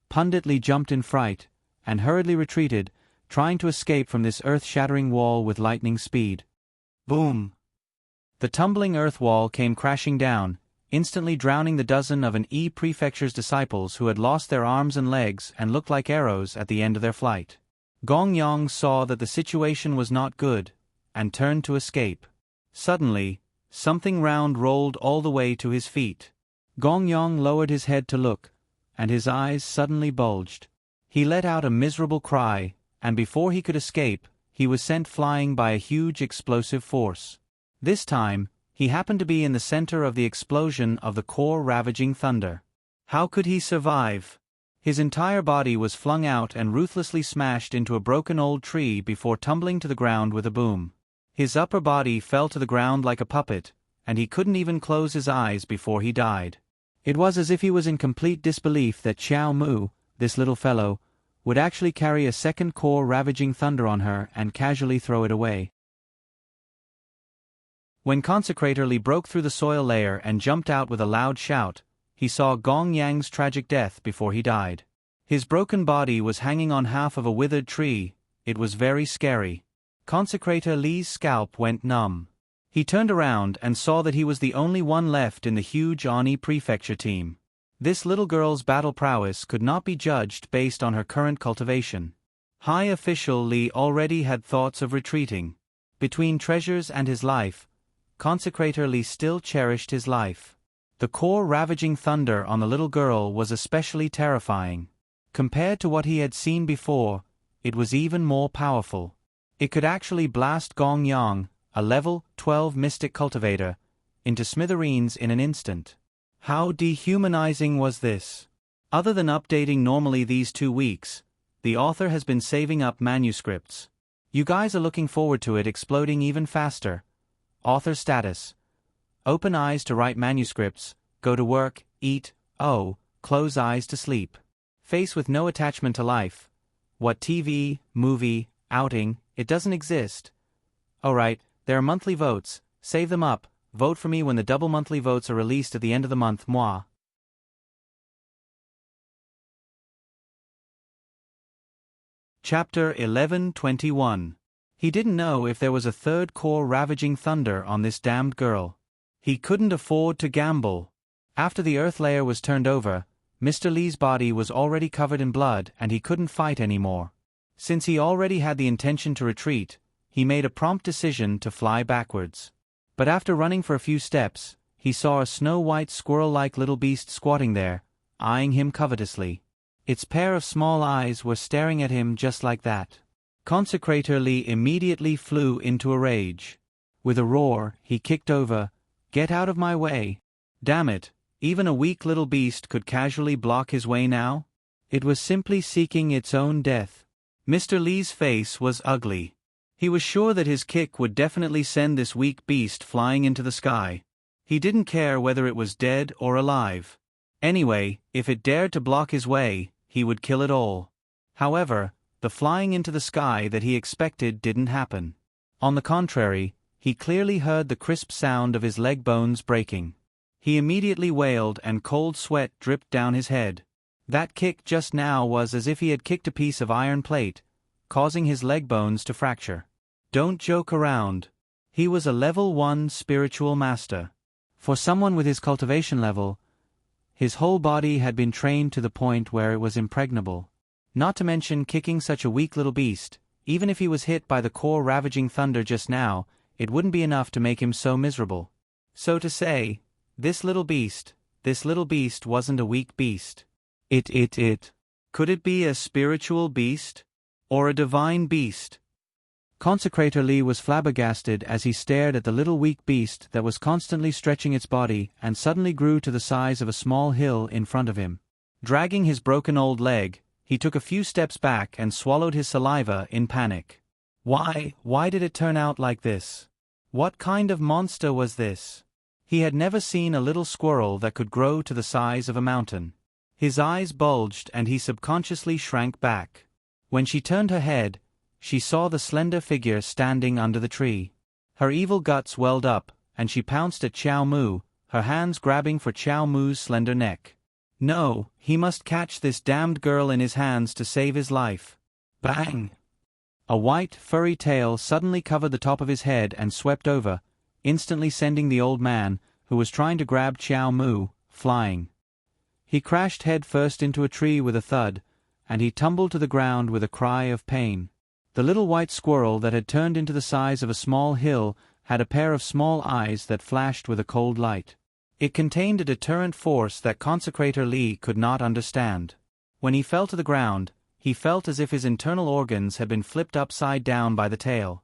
Pundit Li jumped in fright, and hurriedly retreated, trying to escape from this earth-shattering wall with lightning speed. Boom! The tumbling earth wall came crashing down, instantly drowning the dozen of an prefecture's disciples who had lost their arms and legs and looked like arrows at the end of their flight. Gong Yang saw that the situation was not good, and turned to escape. Suddenly, something round rolled all the way to his feet. Gong Yang lowered his head to look, and his eyes suddenly bulged. He let out a miserable cry, and before he could escape, he was sent flying by a huge explosive force. This time, he happened to be in the center of the explosion of the core-ravaging thunder. How could he survive? His entire body was flung out and ruthlessly smashed into a broken old tree before tumbling to the ground with a boom. His upper body fell to the ground like a puppet, and he couldn't even close his eyes before he died. It was as if he was in complete disbelief that Xiao Mu, this little fellow, would actually carry a second core-ravaging thunder on her and casually throw it away. When Consecrator Li broke through the soil layer and jumped out with a loud shout, he saw Gong Yang's tragic death before he died. His broken body was hanging on half of a withered tree, it was very scary. Consecrator Lee's scalp went numb. He turned around and saw that he was the only one left in the huge Ani prefecture team. This little girl's battle prowess could not be judged based on her current cultivation. High official Lee already had thoughts of retreating. Between treasures and his life, Consecrator Lee still cherished his life. The core ravaging thunder on the little girl was especially terrifying. Compared to what he had seen before, it was even more powerful. It could actually blast Gong Yang, a level 12 mystic cultivator, into smithereens in an instant. How dehumanizing was this? Other than updating normally these 2 weeks, the author has been saving up manuscripts. You guys are looking forward to it exploding even faster. Author status. Open eyes to write manuscripts, go to work, eat, close eyes to sleep. Face with no attachment to life. What TV, movie, outing, it doesn't exist. Alright, there are monthly votes, save them up, vote for me when the double monthly votes are released at the end of the month, moi. Chapter 11:21. He didn't know if there was a third core ravaging thunder on this damned girl. He couldn't afford to gamble. After the earth layer was turned over, Mr. Lee's body was already covered in blood and he couldn't fight anymore. Since he already had the intention to retreat, he made a prompt decision to fly backwards. But after running for a few steps, he saw a snow-white squirrel-like little beast squatting there, eyeing him covetously. Its pair of small eyes were staring at him just like that. Consecrator Lee immediately flew into a rage. With a roar, he kicked over, "Get out of my way! Damn it, even a weak little beast could casually block his way now?" It was simply seeking its own death. Mr. Lee's face was ugly. He was sure that his kick would definitely send this weak beast flying into the sky. He didn't care whether it was dead or alive. Anyway, if it dared to block his way, he would kill it all. However, the flying into the sky that he expected didn't happen. On the contrary, he clearly heard the crisp sound of his leg bones breaking. He immediately wailed and cold sweat dripped down his head. That kick just now was as if he had kicked a piece of iron plate, causing his leg bones to fracture. Don't joke around. He was a level 1 spiritual master. For someone with his cultivation level, his whole body had been trained to the point where it was impregnable. Not to mention kicking such a weak little beast, even if he was hit by the core ravaging thunder just now, it wouldn't be enough to make him so miserable. So to say, this little beast wasn't a weak beast. Could it be a spiritual beast? Or a divine beast? Consecrator Lee was flabbergasted as he stared at the little weak beast that was constantly stretching its body and suddenly grew to the size of a small hill in front of him. Dragging his broken old leg, he took a few steps back and swallowed his saliva in panic. Why did it turn out like this? What kind of monster was this? He had never seen a little squirrel that could grow to the size of a mountain. His eyes bulged and he subconsciously shrank back. When she turned her head, she saw the slender figure standing under the tree. Her evil guts welled up, and she pounced at Xiao Mu, her hands grabbing for Xiao Mu's slender neck. No, he must catch this damned girl in his hands to save his life. Bang! A white, furry tail suddenly covered the top of his head and swept over, instantly sending the old man, who was trying to grab Xiao Mu, flying. He crashed head first into a tree with a thud, and he tumbled to the ground with a cry of pain. The little white squirrel that had turned into the size of a small hill had a pair of small eyes that flashed with a cold light. It contained a deterrent force that Consecrator Lee could not understand. When he fell to the ground, he felt as if his internal organs had been flipped upside down by the tail.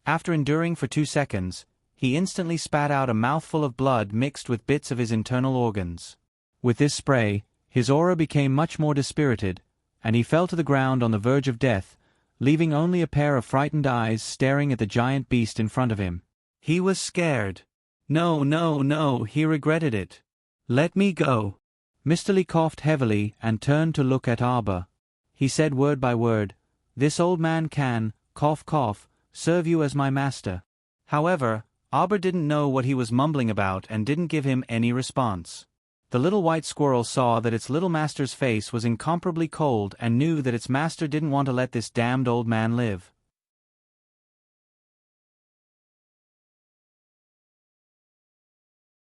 After enduring for 2 seconds, he instantly spat out a mouthful of blood mixed with bits of his internal organs. With this spray, his aura became much more dispirited, and he fell to the ground on the verge of death, leaving only a pair of frightened eyes staring at the giant beast in front of him. He was scared. No, he regretted it. Let me go. Mr. Lee coughed heavily and turned to look at Arbor. He said word by word, "This old man can, cough cough, serve you as my master." However, Arbor didn't know what he was mumbling about and didn't give him any response. The little white squirrel saw that its little master's face was incomparably cold and knew that its master didn't want to let this damned old man live.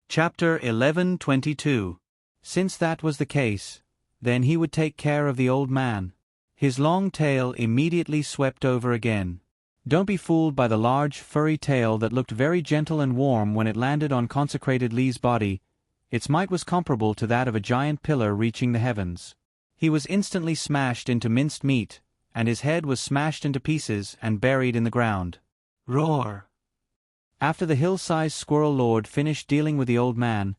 Chapter 11:22. Since that was the case, then he would take care of the old man. His long tail immediately swept over again. Don't be fooled by the large, furry tail that looked very gentle and warm when it landed on consecrated Lee's body. Its might was comparable to that of a giant pillar reaching the heavens. He was instantly smashed into minced meat, and his head was smashed into pieces and buried in the ground. Roar! After the hill-sized squirrel lord finished dealing with the old man,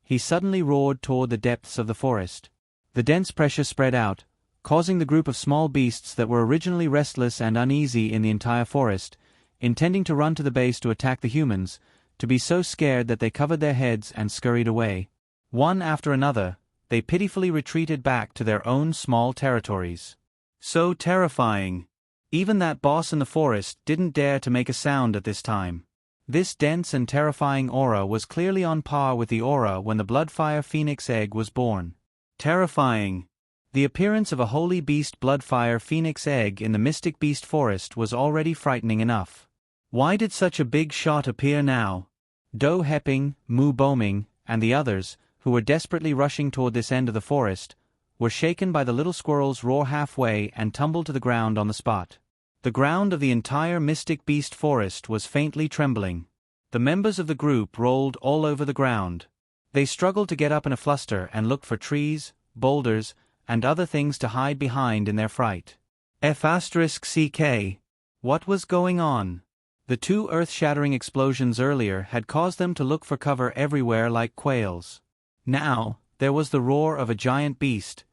he suddenly roared toward the depths of the forest. The dense pressure spread out, causing the group of small beasts that were originally restless and uneasy in the entire forest, intending to run to the base to attack the humans, to be so scared that they covered their heads and scurried away. One after another, they pitifully retreated back to their own small territories. So terrifying! Even that boss in the forest didn't dare to make a sound at this time. This dense and terrifying aura was clearly on par with the aura when the Bloodfire Phoenix egg was born. Terrifying! The appearance of a holy beast Bloodfire Phoenix egg in the Mystic Beast Forest was already frightening enough. Why did such a big shot appear now? Do Hepping, Moo Booming, and the others, who were desperately rushing toward this end of the forest, were shaken by the little squirrel's roar halfway and tumbled to the ground on the spot. The ground of the entire Mystic Beast Forest was faintly trembling. The members of the group rolled all over the ground. They struggled to get up in a fluster and looked for trees, boulders, and other things to hide behind in their fright. F***CK. What was going on? The two earth-shattering explosions earlier had caused them to look for cover everywhere like quails. Now, there was the roar of a giant beast.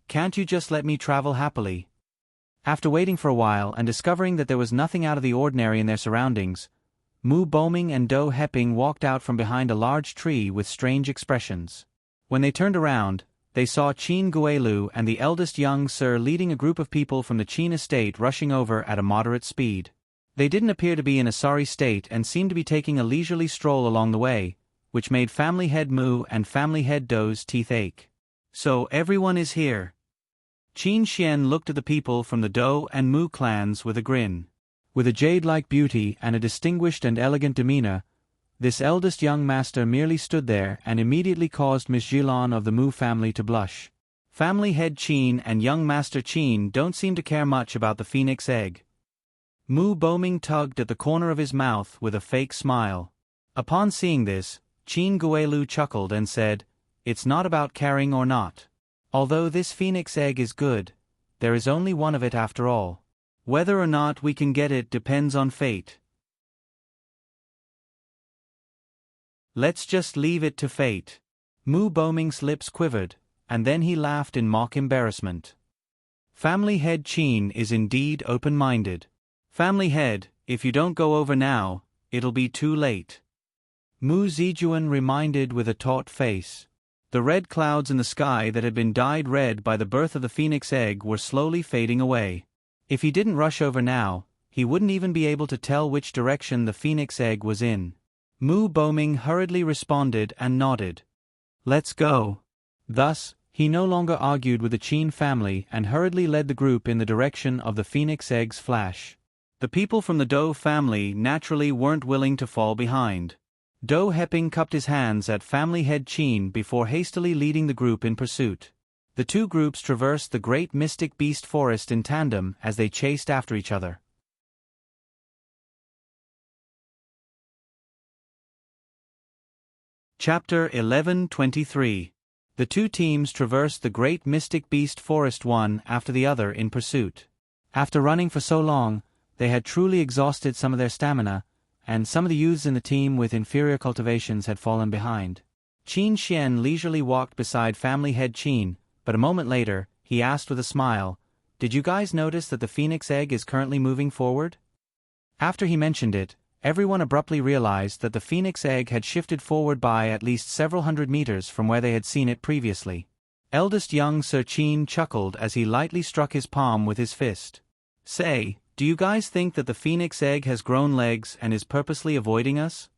Can't you just let me travel happily? After waiting for a while and discovering that there was nothing out of the ordinary in their surroundings, Moo Booming and Do Hepping walked out from behind a large tree with strange expressions. When they turned around, they saw Chin Guelu and the eldest young sir leading a group of people from the Chin estate rushing over at a moderate speed. They didn't appear to be in a sorry state and seemed to be taking a leisurely stroll along the way, which made Family Head Moo and Family Head Do's teeth ache. So everyone is here. Qin Xian looked at the people from the Do and Moo clans with a grin. With a jade-like beauty and a distinguished and elegant demeanor, this eldest young master merely stood there and immediately caused Miss Jilin of the Moo family to blush. Family Head Qin and young Master Qin don't seem to care much about the phoenix egg. Moo Booming tugged at the corner of his mouth with a fake smile. Upon seeing this, Chin Guelu chuckled and said, "It's not about caring or not. Although this phoenix egg is good, there is only one of it after all. Whether or not we can get it depends on fate. Let's just leave it to fate." Moo Booming's lips quivered, and then he laughed in mock embarrassment. Family Head Qin is indeed open-minded. Family Head, if you don't go over now, it'll be too late. Moo Zijuan reminded with a taut face. The red clouds in the sky that had been dyed red by the birth of the phoenix egg were slowly fading away. If he didn't rush over now, he wouldn't even be able to tell which direction the phoenix egg was in. Moo Booming hurriedly responded and nodded. "Let's go." Thus, he no longer argued with the Qin family and hurriedly led the group in the direction of the phoenix egg's flash. The people from the Do family naturally weren't willing to fall behind. Do Hepping cupped his hands at Family Head Qin before hastily leading the group in pursuit. The two groups traversed the great Mystic Beast Forest in tandem as they chased after each other. Chapter 11:23. The two teams traversed the great Mystic Beast Forest one after the other in pursuit. After running for so long, they had truly exhausted some of their stamina, and some of the youths in the team with inferior cultivations had fallen behind. Qin Xian leisurely walked beside Family Head Qin, but a moment later, he asked with a smile, "Did you guys notice that the phoenix egg is currently moving forward?" After he mentioned it, everyone abruptly realized that the phoenix egg had shifted forward by at least several hundred meters from where they had seen it previously. Eldest young Sir Qin chuckled as he lightly struck his palm with his fist. "Say, do you guys think that the phoenix egg has grown legs and is purposely avoiding us?"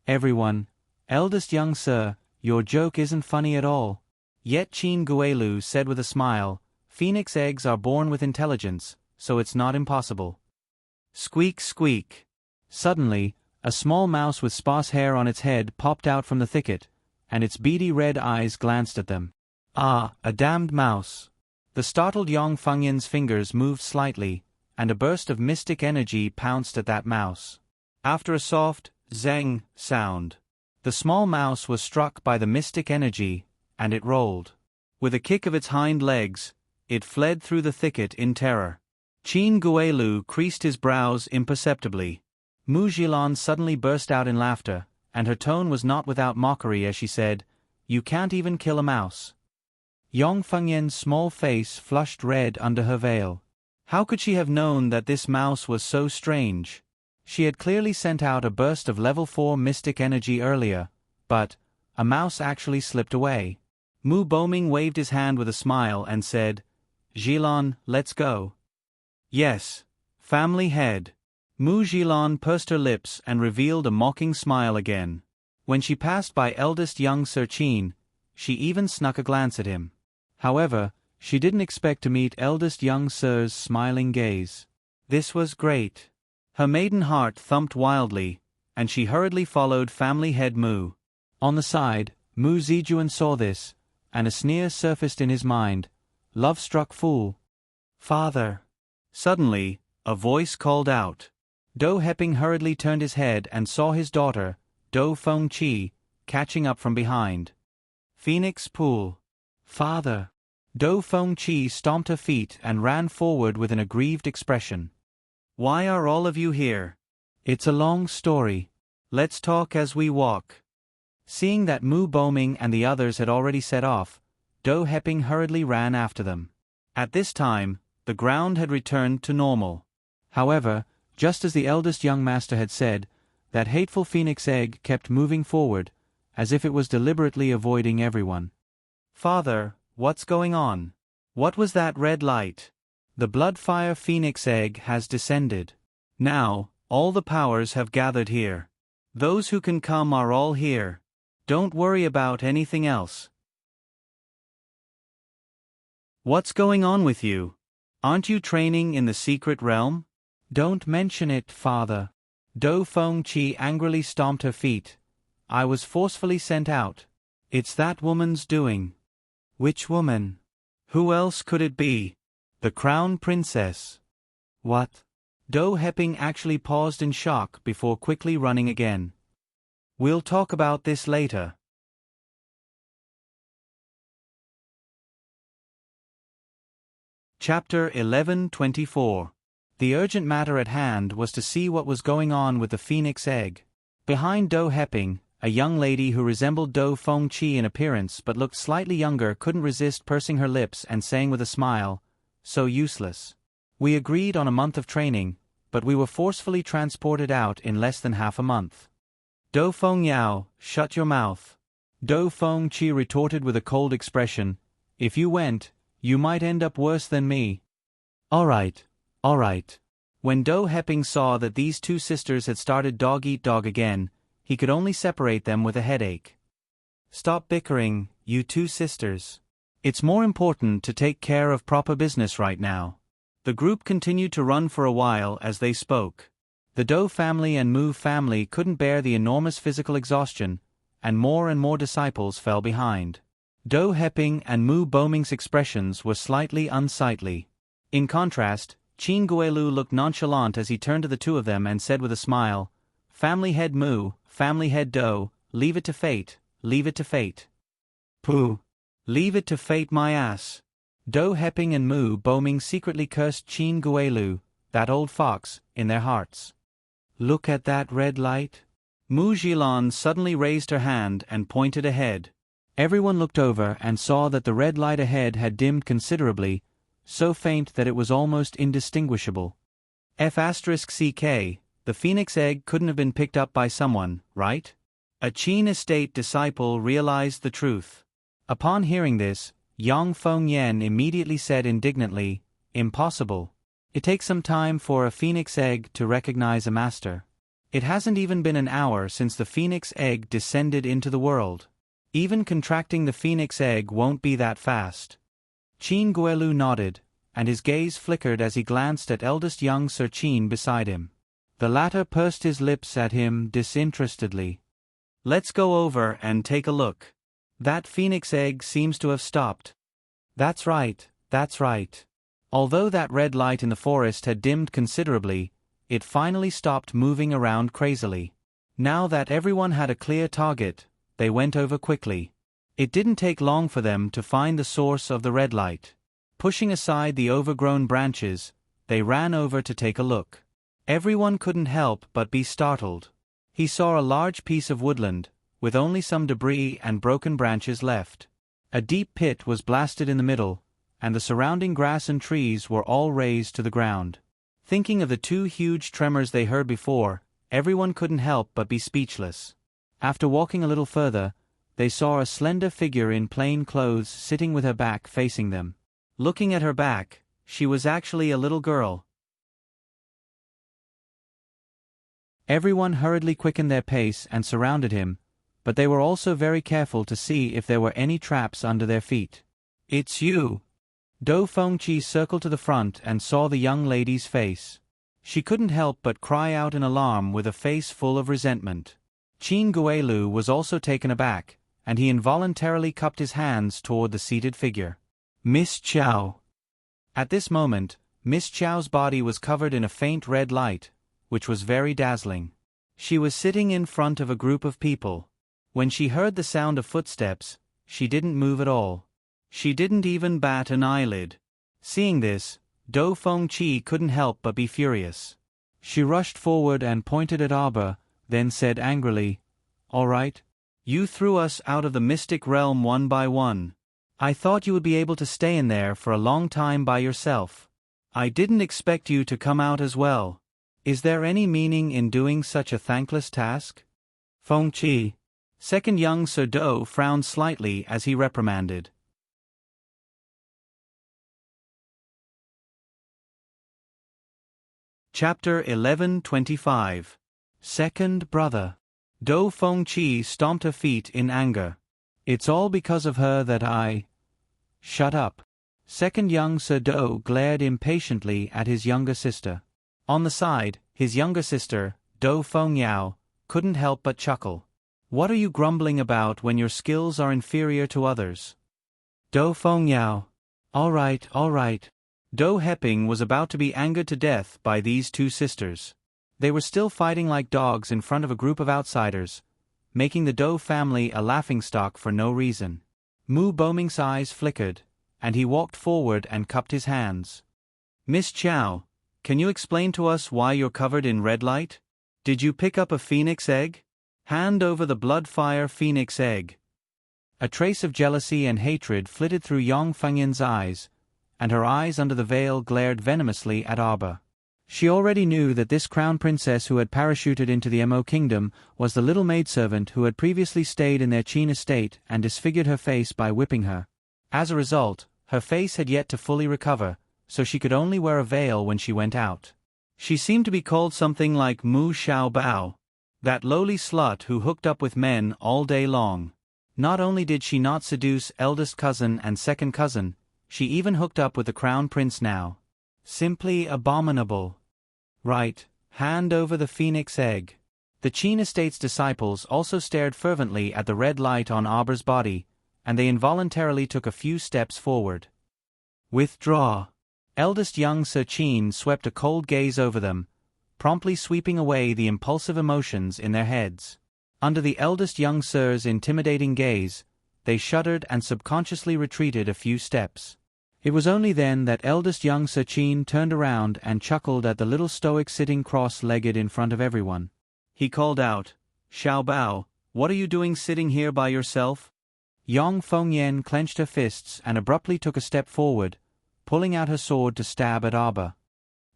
Everyone, "Eldest young sir, your joke isn't funny at all. Yet Chin Guelu said with a smile, phoenix eggs are born with intelligence, so it's not impossible. Squeak squeak. Suddenly, a small mouse with sparse hair on its head popped out from the thicket, and its beady red eyes glanced at them. Ah, a damned mouse. The startled Yang Fengyan's fingers moved slightly, and a burst of mystic energy pounced at that mouse. After a soft, zeng sound, the small mouse was struck by the mystic energy, and it rolled. With a kick of its hind legs, it fled through the thicket in terror. Chin Guelu creased his brows imperceptibly. Mu Jilan suddenly burst out in laughter, and her tone was not without mockery as she said, "You can't even kill a mouse." Yang Fengyan's small face flushed red under her veil. How could she have known that this mouse was so strange? She had clearly sent out a burst of level 4 mystic energy earlier, but a mouse actually slipped away. Mu Boming waved his hand with a smile and said, "Jilan, let's go." "Yes, family head." Mu Jilan pursed her lips and revealed a mocking smile again. When she passed by eldest young Sir Chin, she even snuck a glance at him. However, she didn't expect to meet eldest young Sir's smiling gaze. This was great. Her maiden heart thumped wildly, and she hurriedly followed family head Mu. On the side, Mu Zijuan saw this, and a sneer surfaced in his mind. Love-struck fool. "Father." Suddenly, a voice called out. Do Heping hurriedly turned his head and saw his daughter, Do Feng Chi, catching up from behind. "Phoenix Pool." "Father." Do Feng Chi stomped her feet and ran forward with an aggrieved expression. "Why are all of you here?" "It's a long story. Let's talk as we walk." Seeing that Mu Boming and the others had already set off, Do Heping hurriedly ran after them. At this time, the ground had returned to normal. However, just as the eldest young master had said, that hateful phoenix egg kept moving forward, as if it was deliberately avoiding everyone. "Father, what's going on? What was that red light?" "The Bloodfire Phoenix Egg has descended. Now, all the powers have gathered here. Those who can come are all here. Don't worry about anything else." "What's going on with you? Aren't you training in the secret realm?" "Don't mention it, father." Do Feng Chi angrily stomped her feet. "I was forcefully sent out. It's that woman's doing." "Which woman?" "Who else could it be? The Crown Princess." "What?" Do Heping actually paused in shock before quickly running again. "We'll talk about this later." Chapter 11:24. The urgent matter at hand was to see what was going on with the phoenix egg. Behind Do Heping, a young lady who resembled Do Feng Chi in appearance but looked slightly younger couldn't resist pursing her lips and saying with a smile, "So useless. We agreed on a month of training, but we were forcefully transported out in less than half a month." "Do Feng Yao, shut your mouth." Do Feng Chi retorted with a cold expression, "If you went, you might end up worse than me." All right. When Do Heping saw that these two sisters had started dog-eat-dog again, he could only separate them with a headache. "Stop bickering, you two sisters. It's more important to take care of proper business right now." The group continued to run for a while as they spoke. The Do family and Mu family couldn't bear the enormous physical exhaustion, and more disciples fell behind. Do Heping and Mu Boming's expressions were slightly unsightly. In contrast, Chin Guelu looked nonchalant as he turned to the two of them and said with a smile, "Family head Mu, family head Do, leave it to fate, leave it to fate." "Pooh. Leave it to fate my ass." Do Heping and Mu Boming secretly cursed Chin Guelu, that old fox, in their hearts. "Look at that red light." Mu Jilan suddenly raised her hand and pointed ahead. Everyone looked over and saw that the red light ahead had dimmed considerably, so faint that it was almost indistinguishable. F*CK, the phoenix egg couldn't have been picked up by someone, right? A Qin estate disciple realized the truth. Upon hearing this, Yang Fengyan immediately said indignantly, "Impossible. It takes some time for a phoenix egg to recognize a master. It hasn't even been an hour since the phoenix egg descended into the world. Even contracting the phoenix egg won't be that fast. Qin Guelu nodded, and his gaze flickered as he glanced at eldest young Sir Qin beside him. The latter pursed his lips at him disinterestedly. Let's go over and take a look. That phoenix egg seems to have stopped. That's right, that's right. Although that red light in the forest had dimmed considerably, it finally stopped moving around crazily. Now that everyone had a clear target, they went over quickly. It didn't take long for them to find the source of the red light. Pushing aside the overgrown branches, they ran over to take a look. Everyone couldn't help but be startled. He saw a large piece of woodland, with only some debris and broken branches left. A deep pit was blasted in the middle, and the surrounding grass and trees were all razed to the ground. Thinking of the two huge tremors they heard before, everyone couldn't help but be speechless. After walking a little further, they saw a slender figure in plain clothes sitting with her back facing them. Looking at her back, she was actually a little girl. Everyone hurriedly quickened their pace and surrounded him, but they were also very careful to see if there were any traps under their feet. "It's you!" Dou Fengqi circled to the front and saw the young lady's face. She couldn't help but cry out in alarm with a face full of resentment. Qin Guelu was also taken aback, and he involuntarily cupped his hands toward the seated figure. "Miss Qiao." At this moment, Miss Qiao's body was covered in a faint red light, which was very dazzling. She was sitting in front of a group of people. When she heard the sound of footsteps, she didn't move at all. She didn't even bat an eyelid. Seeing this, Dou Fengqi couldn't help but be furious. She rushed forward and pointed at Arbor, then said angrily, "All right. You threw us out of the mystic realm one by one. I thought you would be able to stay in there for a long time by yourself. I didn't expect you to come out as well. Is there any meaning in doing such a thankless task?" Fengqi. Second young Sir Dou frowned slightly as he reprimanded. Chapter 11:25. Second Brother. Dou Fengqi stomped her feet in anger. "It's all because of her that I—" "Shut up." Second young Sir Dou glared impatiently at his younger sister. On the side, his younger sister, Dou Fengyao, couldn't help but chuckle. "What are you grumbling about when your skills are inferior to others?" Dou Fengyao. All right, all right." Dou Heping was about to be angered to death by these two sisters. They were still fighting like dogs in front of a group of outsiders, making the Dou family a laughingstock for no reason. Mu Boming's eyes flickered, and he walked forward and cupped his hands. "Miss Qiao, can you explain to us why you're covered in red light? Did you pick up a phoenix egg? Hand over the blood-fire phoenix egg." A trace of jealousy and hatred flitted through Yong Fengyin's eyes, and her eyes under the veil glared venomously at Arba. She already knew that this crown princess who had parachuted into the Mo kingdom was the little maidservant who had previously stayed in their Qin estate and disfigured her face by whipping her. As a result, her face had yet to fully recover, so she could only wear a veil when she went out. She seemed to be called something like Mu Xiaobao, that lowly slut who hooked up with men all day long. Not only did she not seduce eldest cousin and second cousin, she even hooked up with the crown prince now. Simply abominable. Right, hand over the phoenix egg. The Qin estate's disciples also stared fervently at the red light on Arber's body, and they involuntarily took a few steps forward. "Withdraw." Eldest young Sir Qin swept a cold gaze over them, promptly sweeping away the impulsive emotions in their heads. Under the eldest young Sir's intimidating gaze, they shuddered and subconsciously retreated a few steps. It was only then that eldest young Sir Qin turned around and chuckled at the little stoic sitting cross-legged in front of everyone. He called out, "Xiaobao, what are you doing sitting here by yourself?" Yong Fengyan clenched her fists and abruptly took a step forward, pulling out her sword to stab at Arba.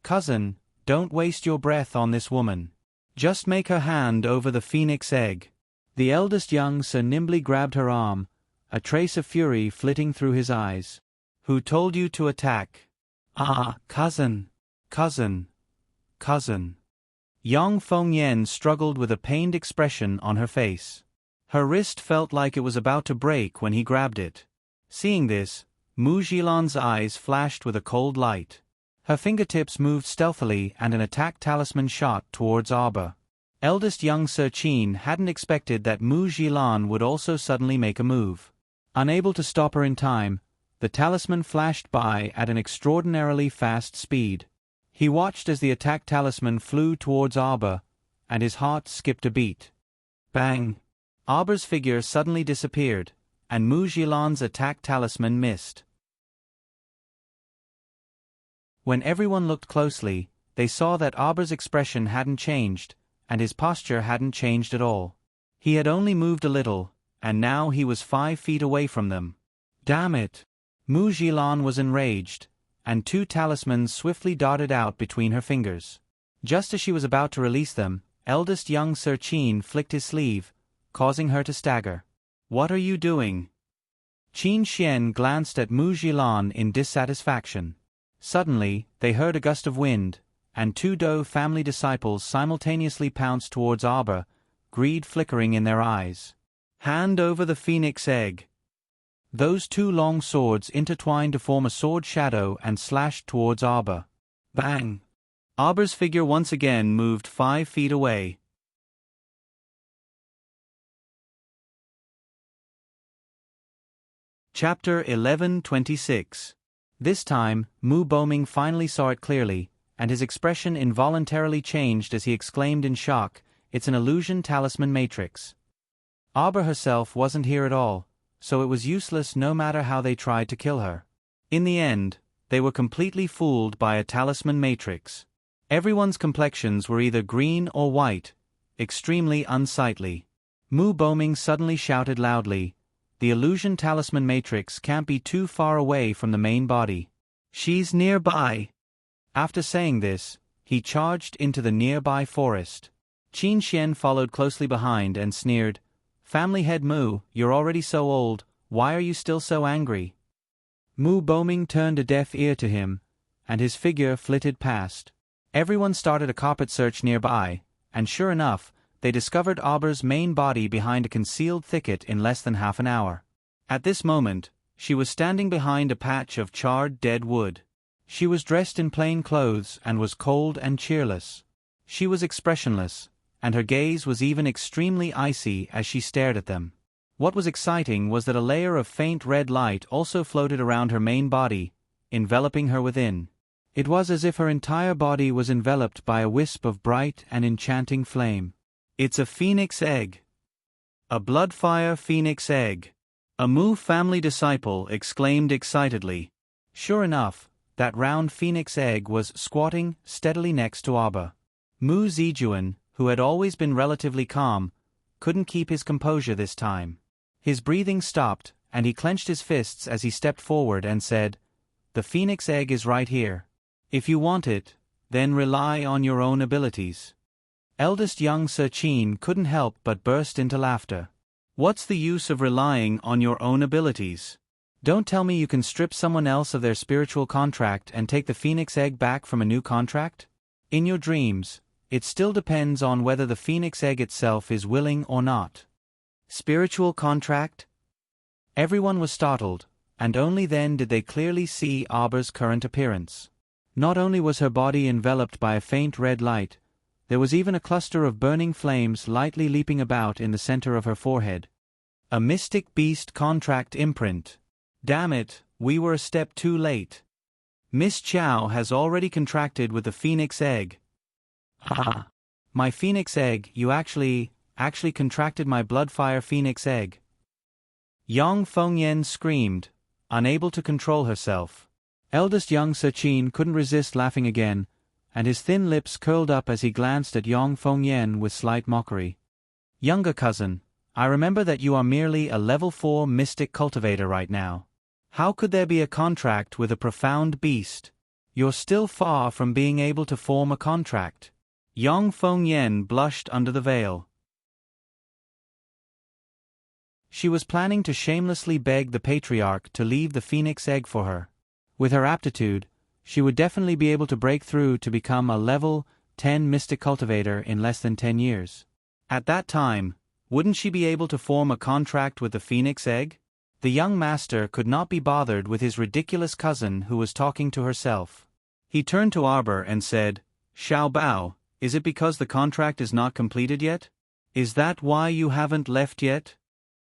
"Cousin, don't waste your breath on this woman. Just make her hand over the phoenix egg." The eldest young Sir nimbly grabbed her arm, a trace of fury flitting through his eyes. "Who told you to attack?" "Ah, cousin, cousin, cousin." Yong Fengyan struggled with a pained expression on her face. Her wrist felt like it was about to break when he grabbed it. Seeing this, Mu Jilan's eyes flashed with a cold light. Her fingertips moved stealthily and an attack talisman shot towards Arbor. Eldest young Sir Qin hadn't expected that Mu Jilan would also suddenly make a move. Unable to stop her in time, the talisman flashed by at an extraordinarily fast speed. He watched as the attack talisman flew towards Arbor, and his heart skipped a beat. Bang! Arbor's figure suddenly disappeared, and Mu Jilan's attack talisman missed. When everyone looked closely, they saw that Arbor's expression hadn't changed, and his posture hadn't changed at all. He had only moved a little, and now he was 5 feet away from them. Damn it! Mu Jilan was enraged, and 2 talismans swiftly darted out between her fingers. Just as she was about to release them, eldest young Sir Qin flicked his sleeve, causing her to stagger. What are you doing? Qin Xian glanced at Mu Jilan in dissatisfaction. Suddenly, they heard a gust of wind, and 2 Dou family disciples simultaneously pounced towards Arbor, greed flickering in their eyes. Hand over the phoenix egg. Those 2 long swords intertwined to form a sword shadow and slashed towards Arbor. Bang! Arbor's figure once again moved 5 feet away. Chapter 11:26. This time, Mu Boming finally saw it clearly, and his expression involuntarily changed as he exclaimed in shock, "It's an illusion talisman matrix." Arbor herself wasn't here at all, so it was useless no matter how they tried to kill her. In the end, they were completely fooled by a talisman matrix. Everyone's complexions were either green or white, extremely unsightly. Mu Boming suddenly shouted loudly, "The illusion talisman matrix can't be too far away from the main body. She's nearby." After saying this, he charged into the nearby forest. Qin Xian followed closely behind and sneered, "Family head Mu, you're already so old, why are you still so angry?" Mu Boming turned a deaf ear to him, and his figure flitted past. Everyone started a carpet search nearby, and sure enough, they discovered Arbor's main body behind a concealed thicket in less than half an hour. At this moment, she was standing behind a patch of charred dead wood. She was dressed in plain clothes and was cold and cheerless. She was expressionless, and her gaze was even extremely icy as she stared at them. What was exciting was that a layer of faint red light also floated around her main body, enveloping her within. It was as if her entire body was enveloped by a wisp of bright and enchanting flame. "It's a phoenix egg. A bloodfire phoenix egg," a Mu family disciple exclaimed excitedly. Sure enough, that round phoenix egg was squatting steadily next to Arbor. Mu Zijuan, who had always been relatively calm, couldn't keep his composure this time. His breathing stopped, and he clenched his fists as he stepped forward and said, "The phoenix egg is right here. If you want it, then rely on your own abilities." Eldest young Sir Qin couldn't help but burst into laughter. "What's the use of relying on your own abilities? Don't tell me you can strip someone else of their spiritual contract and take the phoenix egg back from a new contract? In your dreams, it still depends on whether the phoenix egg itself is willing or not." Spiritual contract? Everyone was startled, and only then did they clearly see Arbor's current appearance. Not only was her body enveloped by a faint red light, there was even a cluster of burning flames lightly leaping about in the center of her forehead. A mystic beast contract imprint. Damn it, we were a step too late. Miss Chow has already contracted with the phoenix egg. Ha! My phoenix egg, you actually contracted my bloodfire phoenix egg. Yang Fengyan screamed, unable to control herself. Eldest young Sir Qin couldn't resist laughing again, and his thin lips curled up as he glanced at Yang Fengyan with slight mockery. "Younger cousin, I remember that you are merely a level 4 mystic cultivator right now. How could there be a contract with a profound beast? You're still far from being able to form a contract." Yang Fengyan blushed under the veil. She was planning to shamelessly beg the patriarch to leave the phoenix egg for her. With her aptitude, she would definitely be able to break through to become a level 10 mystic cultivator in less than 10 years. At that time, Wouldn't she be able to form a contract with the phoenix egg? The young master could not be bothered with his ridiculous cousin who was talking to herself. He turned to Arbor and said, "Xiao Bao, is it because the contract is not completed yet? Is that why you haven't left yet?"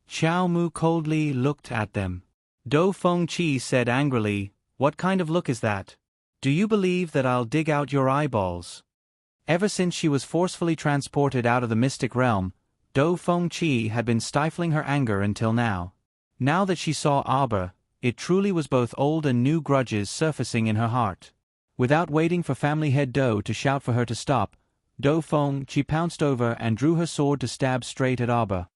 Xiao Mu coldly looked at them. Dou Fengqi said angrily, "What kind of look is that? Do you believe that I'll dig out your eyeballs?" Ever since she was forcefully transported out of the mystic realm, Dou Fengqi had been stifling her anger until now. Now that she saw Arbor, it truly was both old and new grudges surfacing in her heart. Without waiting for family head Dou to shout for her to stop, Dou Fengqi pounced over and drew her sword to stab straight at Arbor.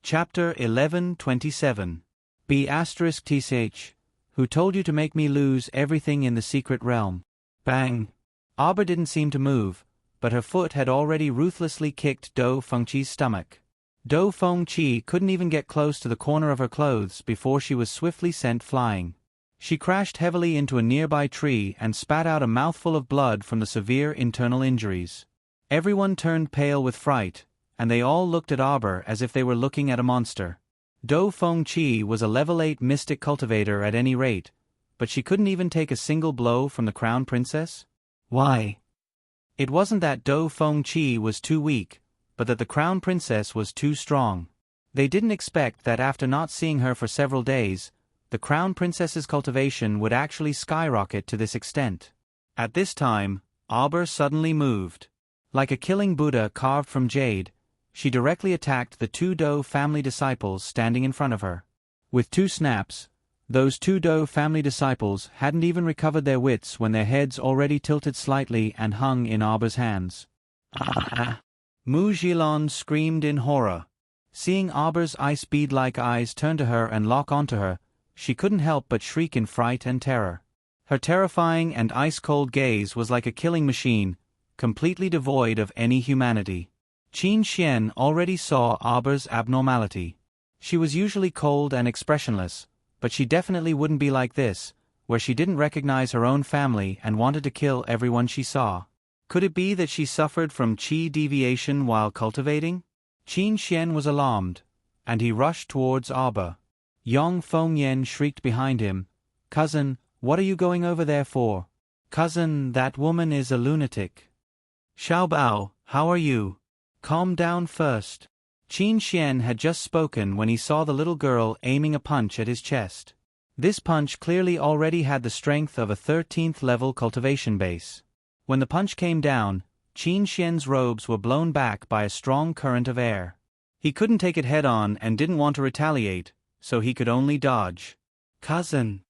Chapter 11:27. B*TSH. Who told you to make me lose everything in the secret realm? Bang! Arbor didn't seem to move, but her foot had already ruthlessly kicked Dou Fengqi's stomach. Dou Fengqi couldn't even get close to the corner of her clothes before she was swiftly sent flying. She crashed heavily into a nearby tree and spat out a mouthful of blood from the severe internal injuries. Everyone turned pale with fright, and they all looked at Arbor as if they were looking at a monster. Dou Fengqi was a level 8 mystic cultivator at any rate, but she couldn't even take a single blow from the crown princess? Why? It wasn't that Dou Fengqi was too weak, but that the crown princess was too strong. They didn't expect that after not seeing her for several days, the crown princess's cultivation would actually skyrocket to this extent. At this time, Arbor suddenly moved. Like a killing Buddha carved from jade, she directly attacked the 2 Dou family disciples standing in front of her. With 2 snaps, those 2 Dou family disciples hadn't even recovered their wits when their heads already tilted slightly and hung in Arbor's hands. Ah! Mu Jilon screamed in horror. Seeing Arbor's ice bead-like eyes turn to her and lock onto her, she couldn't help but shriek in fright and terror. Her terrifying and ice-cold gaze was like a killing machine, completely devoid of any humanity. Qin Xian already saw Arbor's abnormality. She was usually cold and expressionless, but she definitely wouldn't be like this, where she didn't recognize her own family and wanted to kill everyone she saw. Could it be that she suffered from qi deviation while cultivating? Qin Xian was alarmed, and he rushed towards Arbor. Yong Fengyan shrieked behind him, "Cousin, what are you going over there for?" "Cousin, that woman is a lunatic." "Xiao Bao, how are you? Calm down first." Qin Xian had just spoken when he saw the little girl aiming a punch at his chest. This punch clearly already had the strength of a 13th level cultivation base. When the punch came down, Qin Xian's robes were blown back by a strong current of air. He couldn't take it head-on and didn't want to retaliate, so he could only dodge. "Cousin!"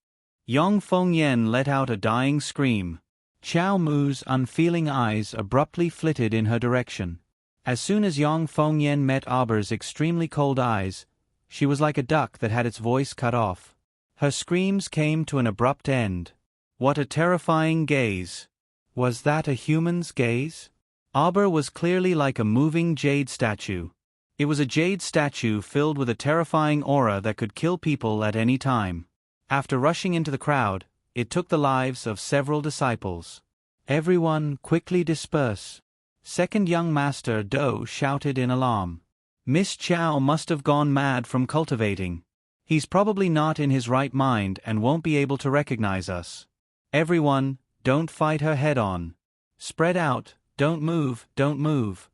Yong Fengyan let out a dying scream. Xiao Mu's unfeeling eyes abruptly flitted in her direction. As soon as Yong Fengyan met Arbor's extremely cold eyes, she was like a duck that had its voice cut off. Her screams came to an abrupt end. What a terrifying gaze! Was that a human's gaze? Arbor was clearly like a moving jade statue. It was a jade statue filled with a terrifying aura that could kill people at any time. After rushing into the crowd, it took the lives of several disciples. "Everyone quickly disperse." Second young master Dou shouted in alarm. "Miss Chow must have gone mad from cultivating. He's probably not in his right mind and won't be able to recognize us. Everyone, don't fight her head-on. Spread out, don't move, don't move."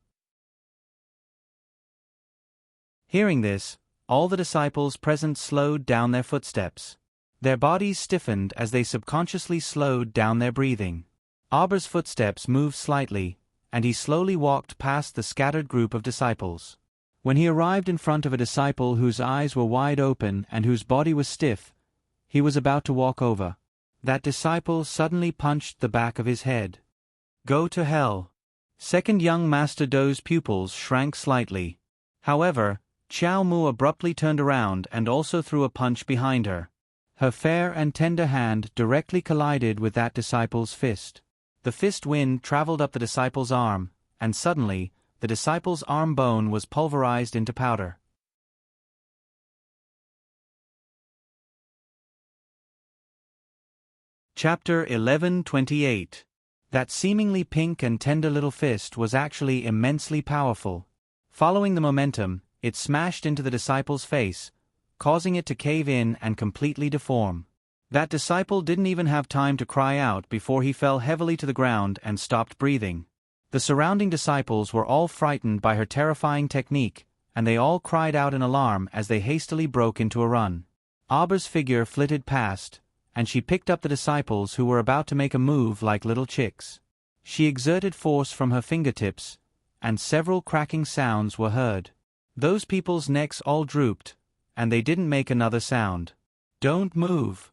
Hearing this, all the disciples present slowed down their footsteps. Their bodies stiffened as they subconsciously slowed down their breathing. Arbor's footsteps moved slightly, and he slowly walked past the scattered group of disciples. When he arrived in front of a disciple whose eyes were wide open and whose body was stiff, he was about to walk over. That disciple suddenly punched the back of his head. "Go to hell." Second young Master Dou's pupils shrank slightly. However, Xiao Mu abruptly turned around and also threw a punch behind her. Her fair and tender hand directly collided with that disciple's fist. The fist wind traveled up the disciple's arm, and suddenly, the disciple's arm bone was pulverized into powder. Chapter 11:28. That seemingly pink and tender little fist was actually immensely powerful. Following the momentum, it smashed into the disciple's face, causing it to cave in and completely deform. That disciple didn't even have time to cry out before he fell heavily to the ground and stopped breathing. The surrounding disciples were all frightened by her terrifying technique, and they all cried out in alarm as they hastily broke into a run. Auber's figure flitted past, and she picked up the disciples who were about to make a move like little chicks. She exerted force from her fingertips, and several cracking sounds were heard. Those people's necks all drooped, and they didn't make another sound. "Don't move."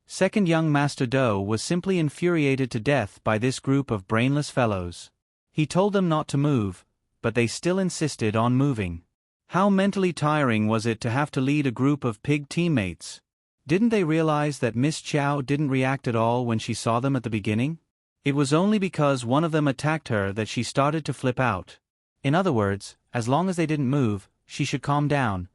Second young Master Do was simply infuriated to death by this group of brainless fellows. He told them not to move, but they still insisted on moving. How mentally tiring was it to have to lead a group of pig teammates? Didn't they realize that Miss Chow didn't react at all when she saw them at the beginning? It was only because one of them attacked her that she started to flip out. In other words, as long as they didn't move, she should calm down.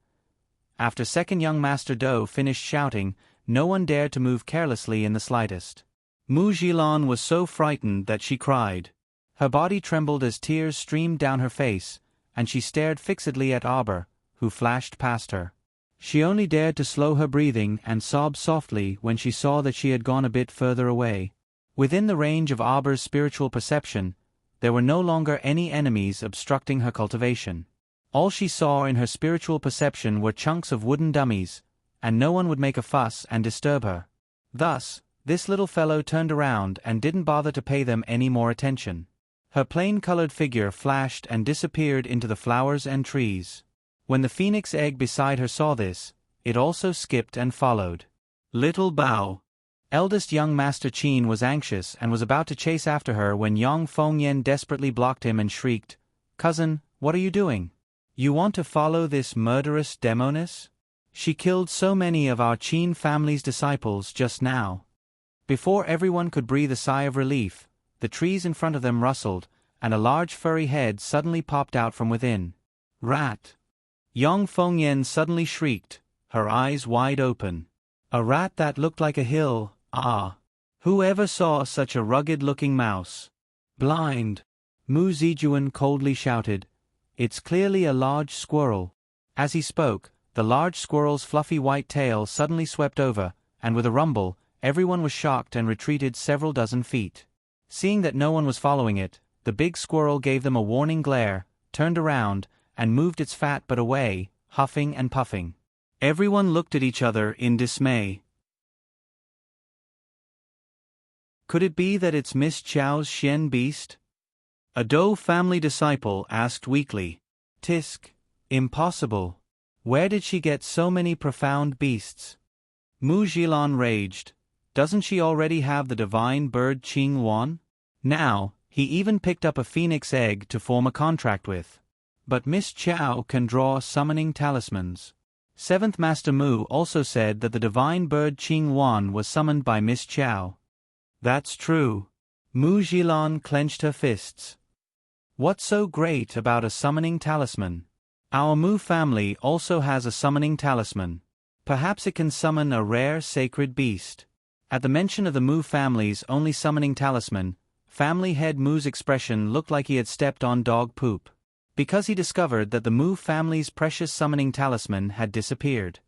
After second young Master Do finished shouting, no one dared to move carelessly in the slightest. Mu Jilin was so frightened that she cried. Her body trembled as tears streamed down her face, and she stared fixedly at Auber, who flashed past her. She only dared to slow her breathing and sob softly when she saw that she had gone a bit further away. Within the range of Auber's spiritual perception, there were no longer any enemies obstructing her cultivation. All she saw in her spiritual perception were chunks of wooden dummies, and no one would make a fuss and disturb her. Thus, this little fellow turned around and didn't bother to pay them any more attention. Her plain-colored figure flashed and disappeared into the flowers and trees. When the phoenix egg beside her saw this, it also skipped and followed. Little Bao. Eldest young Master Qin was anxious and was about to chase after her when Yang Fengyan desperately blocked him and shrieked, "Cousin, what are you doing? You want to follow this murderous demoness? She killed so many of our Qin family's disciples just now." Before everyone could breathe a sigh of relief, the trees in front of them rustled, and a large furry head suddenly popped out from within. "Rat!" Yang Fengyan suddenly shrieked, her eyes wide open. A rat that looked like a hill, ah! Who ever saw such a rugged-looking mouse? "Blind!" Mu Zijuan coldly shouted. "It's clearly a large squirrel." As he spoke, the large squirrel's fluffy white tail suddenly swept over, and with a rumble, everyone was shocked and retreated several dozen feet. Seeing that no one was following it, the big squirrel gave them a warning glare, turned around, and moved its fat butt away, huffing and puffing. Everyone looked at each other in dismay. Could it be that it's Miss Chow's Shen beast? A Do family disciple asked weakly. Tisk. Impossible. Where did she get so many profound beasts? Mu Jilin raged. Doesn't she already have the divine bird Qing Wan? Now, he even picked up a phoenix egg to form a contract with. But Miss Chow can draw summoning talismans. Seventh Master Mu also said that the divine bird Qing Wan was summoned by Miss Chow. That's true. Mu Jilin clenched her fists. What's so great about a summoning talisman? Our Mu family also has a summoning talisman. Perhaps it can summon a rare sacred beast. At the mention of the Mu family's only summoning talisman, family head Mu's expression looked like he had stepped on dog poop. Because he discovered that the Mu family's precious summoning talisman had disappeared.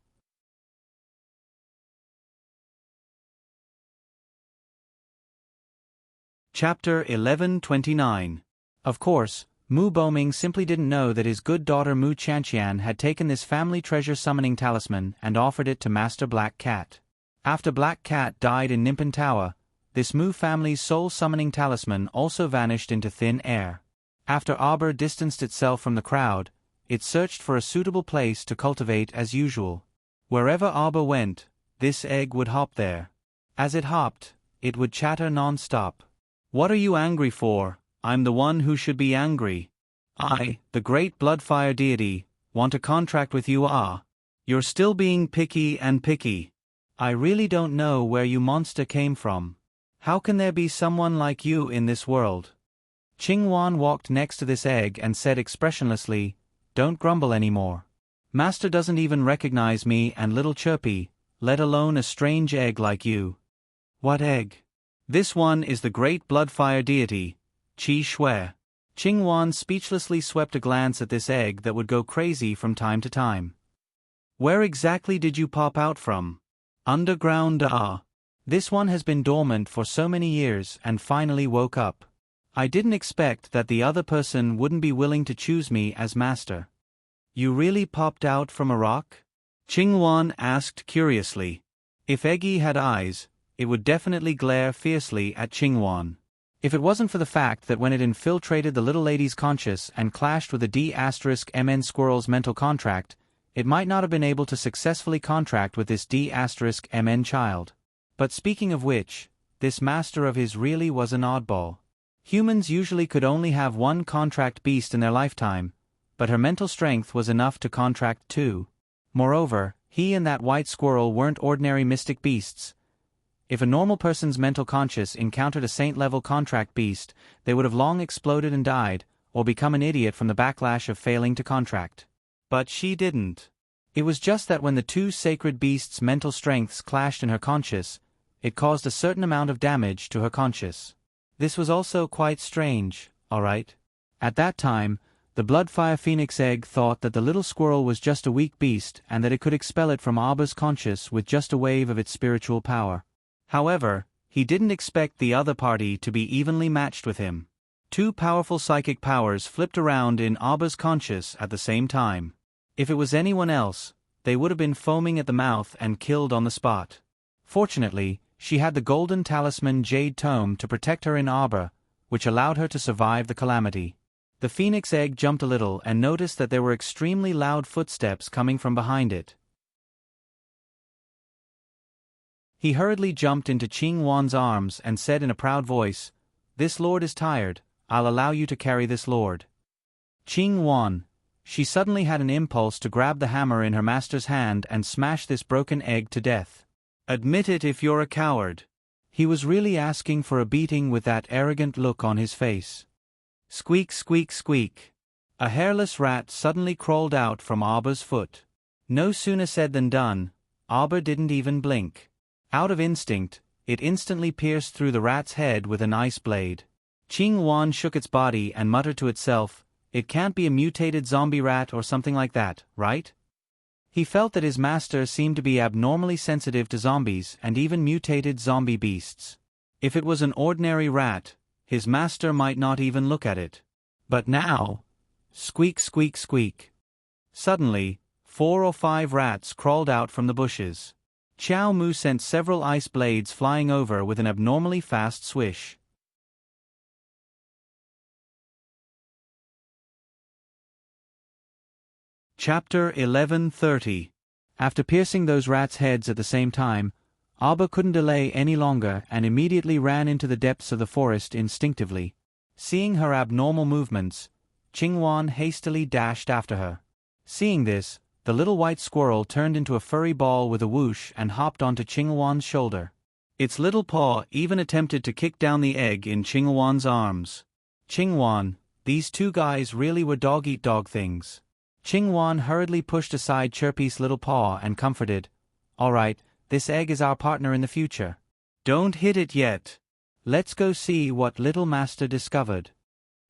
Chapter 1129. Of course, Mu Boming simply didn't know that his good daughter Mu Chanqian had taken this family treasure summoning talisman and offered it to Master Black Cat. After Black Cat died in Nimpan Tower, this Mu family's soul summoning talisman also vanished into thin air. After Auber distanced itself from the crowd, it searched for a suitable place to cultivate as usual. Wherever Auber went, this egg would hop there. As it hopped, it would chatter non-stop. What are you angry for? I'm the one who should be angry. I, the great Bloodfire deity, want a contract with you. You're still being picky and picky. I really don't know where you monster came from. How can there be someone like you in this world? Qing Wan walked next to this egg and said expressionlessly, "Don't grumble anymore. Master doesn't even recognize me and little Chirpy, let alone a strange egg like you." "What egg?" This one is the great blood-fire deity, Qi Shui. Qingwan speechlessly swept a glance at this egg that would go crazy from time to time. Where exactly did you pop out from? Underground. This one has been dormant for so many years and finally woke up. I didn't expect that the other person wouldn't be willing to choose me as master. You really popped out from a rock? Qingwan asked curiously. If Eggy had eyes, it would definitely glare fiercely at Qingwan. If it wasn't for the fact that when it infiltrated the little lady's conscious and clashed with the D*MN squirrel's mental contract, it might not have been able to successfully contract with this D*MN child. But speaking of which, this master of his really was an oddball. Humans usually could only have one contract beast in their lifetime, but her mental strength was enough to contract two. Moreover, he and that white squirrel weren't ordinary mystic beasts. If a normal person's mental conscious encountered a saint-level contract beast, they would have long exploded and died, or become an idiot from the backlash of failing to contract. But she didn't. It was just that when the two sacred beasts' mental strengths clashed in her conscious, it caused a certain amount of damage to her conscious. This was also quite strange, alright? At that time, the Bloodfire Phoenix egg thought that the little squirrel was just a weak beast and that it could expel it from Aba's conscious with just a wave of its spiritual power. However, he didn't expect the other party to be evenly matched with him. Two powerful psychic powers flipped around in Aba's conscious at the same time. If it was anyone else, they would have been foaming at the mouth and killed on the spot. Fortunately, she had the golden talisman Jade Tome to protect her in Aba, which allowed her to survive the calamity. The phoenix egg jumped a little and noticed that there were extremely loud footsteps coming from behind it. He hurriedly jumped into Qingwan's arms and said in a proud voice, "This lord is tired, I'll allow you to carry this lord." Qingwan. She suddenly had an impulse to grab the hammer in her master's hand and smash this broken egg to death. Admit it if you're a coward. He was really asking for a beating with that arrogant look on his face. Squeak, squeak, squeak. A hairless rat suddenly crawled out from Aba's foot. No sooner said than done, Aba didn't even blink. Out of instinct, it instantly pierced through the rat's head with an ice blade. Qingwan shook its body and muttered to itself, "It can't be a mutated zombie rat or something like that, right?" He felt that his master seemed to be abnormally sensitive to zombies and even mutated zombie beasts. If it was an ordinary rat, his master might not even look at it. But now... Squeak, squeak, squeak. Suddenly, 4 or 5 rats crawled out from the bushes. Xiao Mu sent several ice blades flying over with an abnormally fast swish. Chapter 11:30. After piercing those rats' heads at the same time, Aba couldn't delay any longer and immediately ran into the depths of the forest instinctively. Seeing her abnormal movements, Qingwan hastily dashed after her. Seeing this, the little white squirrel turned into a furry ball with a whoosh and hopped onto Qingwan's shoulder. Its little paw even attempted to kick down the egg in Qingwan's arms. Qingwan, these two guys really were dog-eat-dog things. Qingwan hurriedly pushed aside Chirpy's little paw and comforted, "All right, this egg is our partner in the future. Don't hit it yet. Let's go see what Little Master discovered."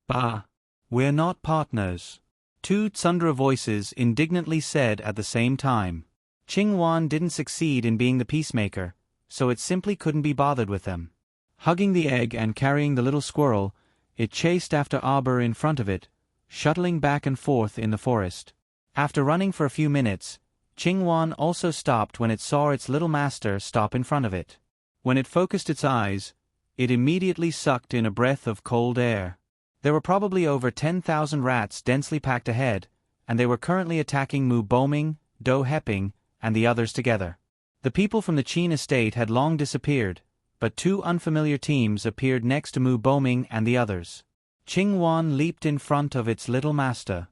"Bah! We're not partners," two Tsundra voices indignantly said at the same time. Qingwan didn't succeed in being the peacemaker, so it simply couldn't be bothered with them. Hugging the egg and carrying the little squirrel, it chased after Aba in front of it, shuttling back and forth in the forest. After running for a few minutes, Qingwan also stopped when it saw its little master stop in front of it. When it focused its eyes, it immediately sucked in a breath of cold air. There were probably over 10,000 rats densely packed ahead, and they were currently attacking Mu Boming, Do Heping, and the others together. The people from the Qin estate had long disappeared, but 2 unfamiliar teams appeared next to Mu Boming and the others. Qingwan leaped in front of its little master.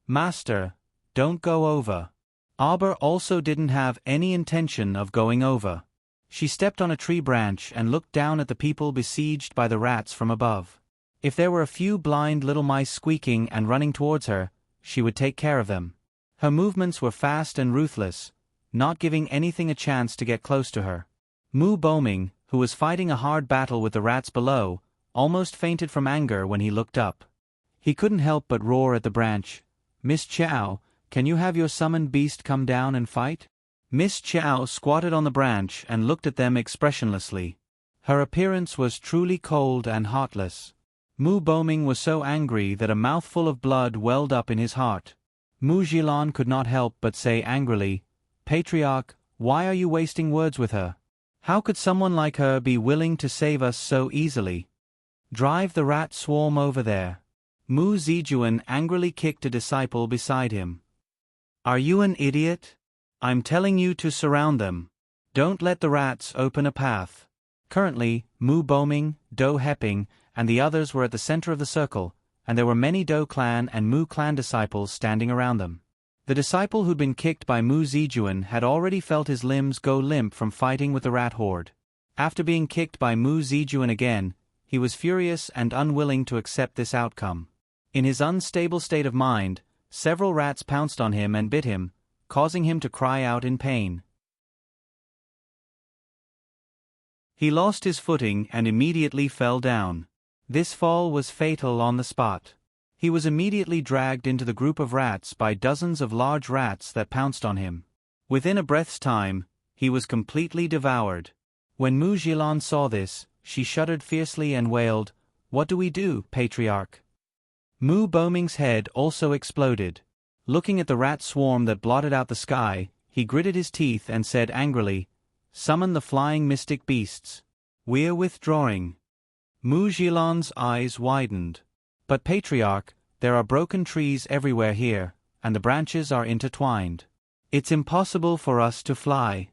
"Master, don't go over." Aba also didn't have any intention of going over. She stepped on a tree branch and looked down at the people besieged by the rats from above. If there were a few blind little mice squeaking and running towards her, she would take care of them. Her movements were fast and ruthless, not giving anything a chance to get close to her. Mu Boming, who was fighting a hard battle with the rats below, almost fainted from anger when he looked up. He couldn't help but roar at the branch, "Miss Chow, can you have your summoned beast come down and fight?" Miss Chow squatted on the branch and looked at them expressionlessly. Her appearance was truly cold and heartless. Mu Boming was so angry that a mouthful of blood welled up in his heart. Mu Zhilan could not help but say angrily, "Patriarch, why are you wasting words with her? How could someone like her be willing to save us so easily? Drive the rat swarm over there." Mu Zijuan angrily kicked a disciple beside him. "Are you an idiot? I'm telling you to surround them. Don't let the rats open a path." Currently, Mu Boming, Do Heping, and the others were at the center of the circle, and there were many Do clan and Mu clan disciples standing around them. The disciple who'd been kicked by Mu Zijuan had already felt his limbs go limp from fighting with the rat horde. After being kicked by Mu Zijuan again, he was furious and unwilling to accept this outcome. In his unstable state of mind, several rats pounced on him and bit him, causing him to cry out in pain. He lost his footing and immediately fell down. This fall was fatal on the spot. He was immediately dragged into the group of rats by dozens of large rats that pounced on him. Within a breath's time, he was completely devoured. When Mu Zhilan saw this, she shuddered fiercely and wailed, "What do we do, Patriarch?" Mu Boming's head also exploded. Looking at the rat swarm that blotted out the sky, he gritted his teeth and said angrily, "Summon the flying mystic beasts. We're withdrawing." Mu Zhilan's eyes widened. "But Patriarch, there are broken trees everywhere here, and the branches are intertwined. It's impossible for us to fly."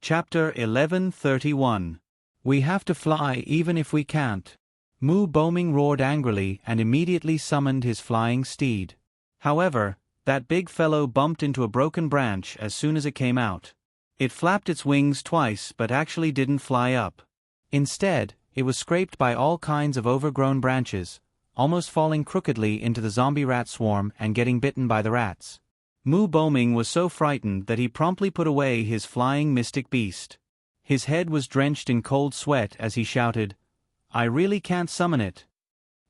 Chapter 11:31. We have to fly even if we can't. Mu Boming roared angrily and immediately summoned his flying steed. However, that big fellow bumped into a broken branch as soon as it came out. It flapped its wings twice but actually didn't fly up. Instead, it was scraped by all kinds of overgrown branches, almost falling crookedly into the zombie rat swarm and getting bitten by the rats. Mu Boming was so frightened that he promptly put away his flying mystic beast. His head was drenched in cold sweat as he shouted, "I really can't summon it.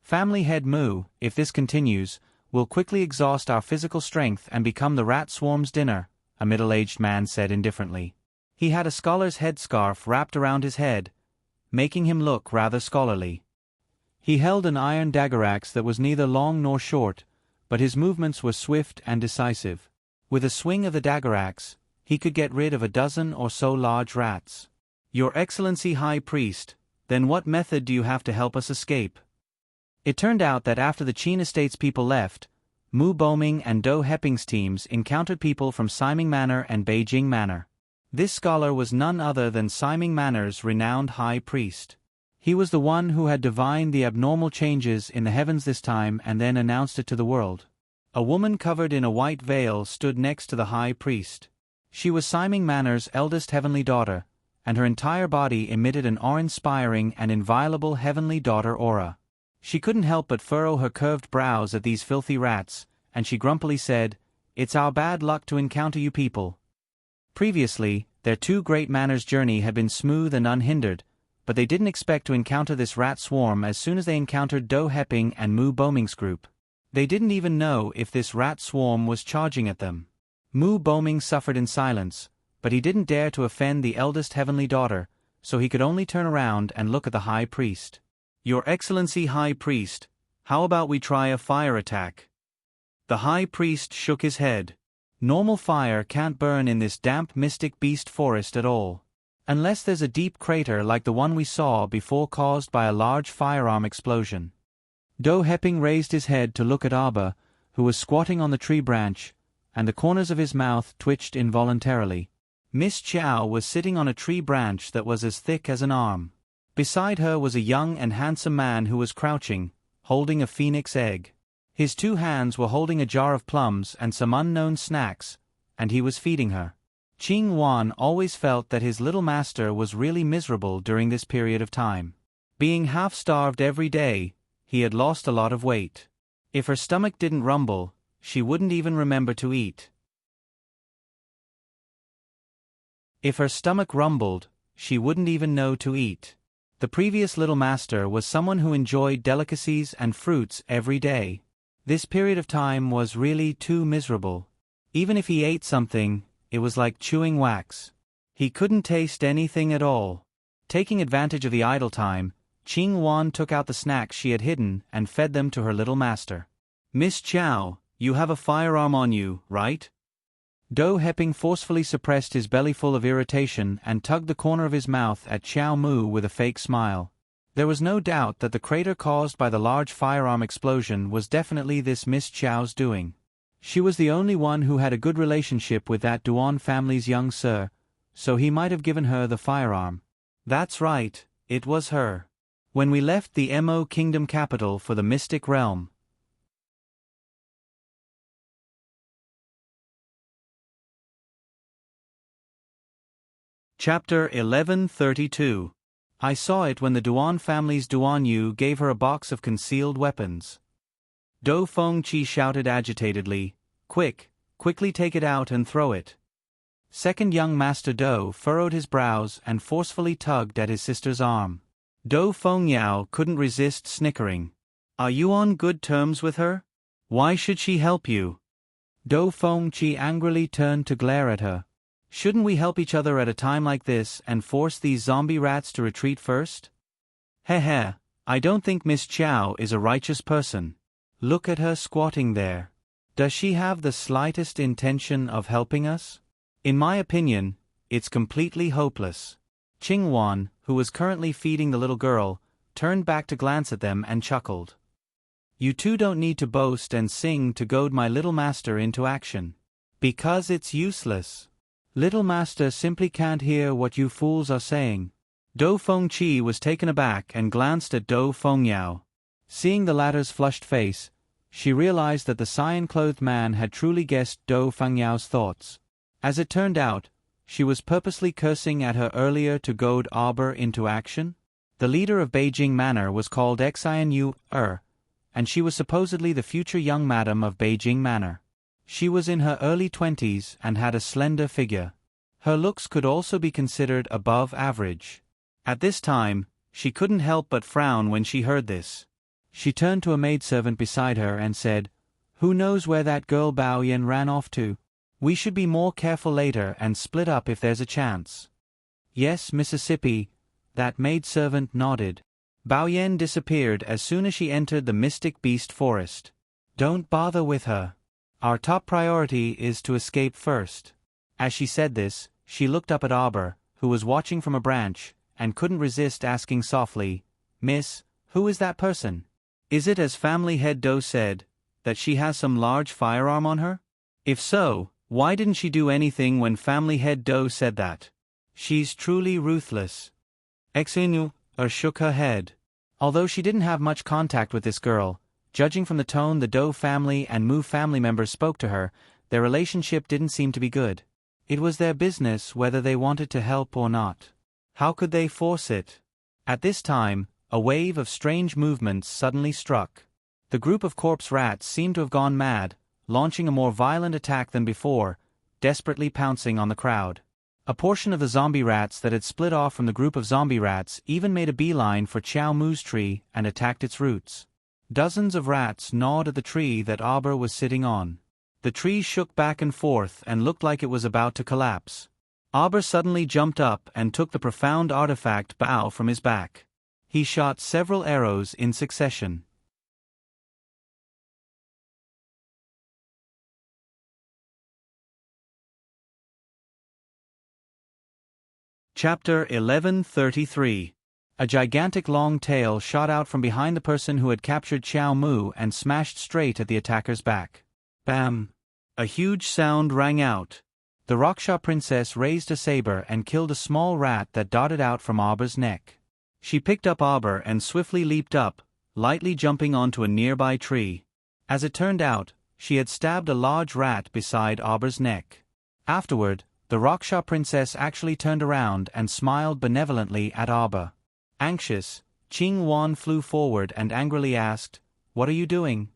Family head Mu, if this continues, will quickly exhaust our physical strength and become the rat swarm's dinner," a middle-aged man said indifferently. He had a scholar's headscarf wrapped around his head, making him look rather scholarly. He held an iron dagger axe that was neither long nor short, but his movements were swift and decisive. With a swing of the dagger axe, he could get rid of a dozen or so large rats. "Your Excellency High Priest, then what method do you have to help us escape?" It turned out that after the Qin Estates people left, Mu Boming and Do Heping's teams encountered people from Siming Manor and Beijing Manor. This scholar was none other than Siming Manor's renowned High Priest. He was the one who had divined the abnormal changes in the heavens this time and then announced it to the world. A woman covered in a white veil stood next to the High Priest. She was Siming Manor's eldest heavenly daughter, and her entire body emitted an awe-inspiring and inviolable heavenly daughter aura. She couldn't help but furrow her curved brows at these filthy rats, and she grumpily said, "It's our bad luck to encounter you people." Previously, their two great manors' journey had been smooth and unhindered, but they didn't expect to encounter this rat swarm as soon as they encountered Do Heping and Mu Boming's group. They didn't even know if this rat swarm was charging at them. Mu Boming suffered in silence, but he didn't dare to offend the eldest heavenly daughter, so he could only turn around and look at the High Priest. "Your Excellency High Priest, how about we try a fire attack?" The High Priest shook his head. "Normal fire can't burn in this damp mystic beast forest at all. Unless there's a deep crater like the one we saw before caused by a large firearm explosion." Do Heping raised his head to look at Abba, who was squatting on the tree branch, and the corners of his mouth twitched involuntarily. Miss Chow was sitting on a tree branch that was as thick as an arm. Beside her was a young and handsome man who was crouching, holding a phoenix egg. His two hands were holding a jar of plums and some unknown snacks, and he was feeding her. Qing Wan always felt that his little master was really miserable during this period of time. Being half-starved every day, he had lost a lot of weight. If her stomach didn't rumble, she wouldn't even remember to eat. If her stomach rumbled, she wouldn't even know to eat. The previous little master was someone who enjoyed delicacies and fruits every day. This period of time was really too miserable. Even if he ate something, it was like chewing wax. He couldn't taste anything at all. Taking advantage of the idle time, Qing Wan took out the snacks she had hidden and fed them to her little master. "Miss Chow, you have a firearm on you, right?" Do Heping forcefully suppressed his bellyful of irritation and tugged the corner of his mouth at Chow Mu with a fake smile. There was no doubt that the crater caused by the large firearm explosion was definitely this Miss Chow's doing. She was the only one who had a good relationship with that Duan family's young sir, so he might have given her the firearm. That's right, it was her. When we left the Mo Kingdom capital for the Mystic Realm. Chapter 1132. I saw it when the Duan family's Duan Yu gave her a box of concealed weapons. Do Feng Qi shouted agitatedly, quickly take it out and throw it." Second young Master Do furrowed his brows and forcefully tugged at his sister's arm. Do Feng Yao couldn't resist snickering. "Are you on good terms with her? Why should she help you?" Do Feng Qi angrily turned to glare at her. "Shouldn't we help each other at a time like this and force these zombie rats to retreat first?" Heh, I don't think Miss Chow is a righteous person. Look at her squatting there. Does she have the slightest intention of helping us? In my opinion, it's completely hopeless. Qing Wan, who was currently feeding the little girl, turned back to glance at them and chuckled. "You two don't need to boast and sing to goad my little master into action. Because it's useless. Little master simply can't hear what you fools are saying." Do Feng Qi was taken aback and glanced at Do Feng Yao. Seeing the latter's flushed face, she realized that the cyan-clothed man had truly guessed Do Feng Yao's thoughts. As it turned out, she was purposely cursing at her earlier to goad Arbor into action. The leader of Beijing Manor was called Xian and she was supposedly the future young madam of Beijing Manor. She was in her early 20s and had a slender figure. Her looks could also be considered above average. At this time, she couldn't help but frown when she heard this. She turned to a maidservant beside her and said, "Who knows where that girl Bao Yan ran off to? We should be more careful later and split up if there's a chance." "Yes, Mississippi," that maidservant nodded. Bao Yan disappeared as soon as she entered the Mystic Beast Forest. "Don't bother with her. Our top priority is to escape first." As she said this, she looked up at Arbor, who was watching from a branch, and couldn't resist asking softly, "Miss, who is that person? Is it as family head Do said, that she has some large firearm on her? If so, why didn't she do anything when family head Do said that? She's truly ruthless." Xinu shook her head. Although she didn't have much contact with this girl, judging from the tone the Do family and Mu family members spoke to her, their relationship didn't seem to be good. It was their business whether they wanted to help or not. How could they force it? At this time, a wave of strange movements suddenly struck. The group of corpse rats seemed to have gone mad, launching a more violent attack than before, desperately pouncing on the crowd. A portion of the zombie rats that had split off from the group of zombie rats even made a beeline for Chow Mu's tree and attacked its roots. Dozens of rats gnawed at the tree that Arbor was sitting on. The tree shook back and forth and looked like it was about to collapse. Arbor suddenly jumped up and took the profound artifact Bao from his back. He shot several arrows in succession. Chapter 1133. A gigantic long tail shot out from behind the person who had captured Chow Mu and smashed straight at the attacker's back. Bam! A huge sound rang out. The Raksha princess raised a saber and killed a small rat that darted out from Arbor's neck. She picked up Arbor and swiftly leaped up, lightly jumping onto a nearby tree. As it turned out, she had stabbed a large rat beside Arbor's neck. Afterward, the Raksha princess actually turned around and smiled benevolently at Arbor. Anxious, Qing Wan flew forward and angrily asked, "What are you doing?"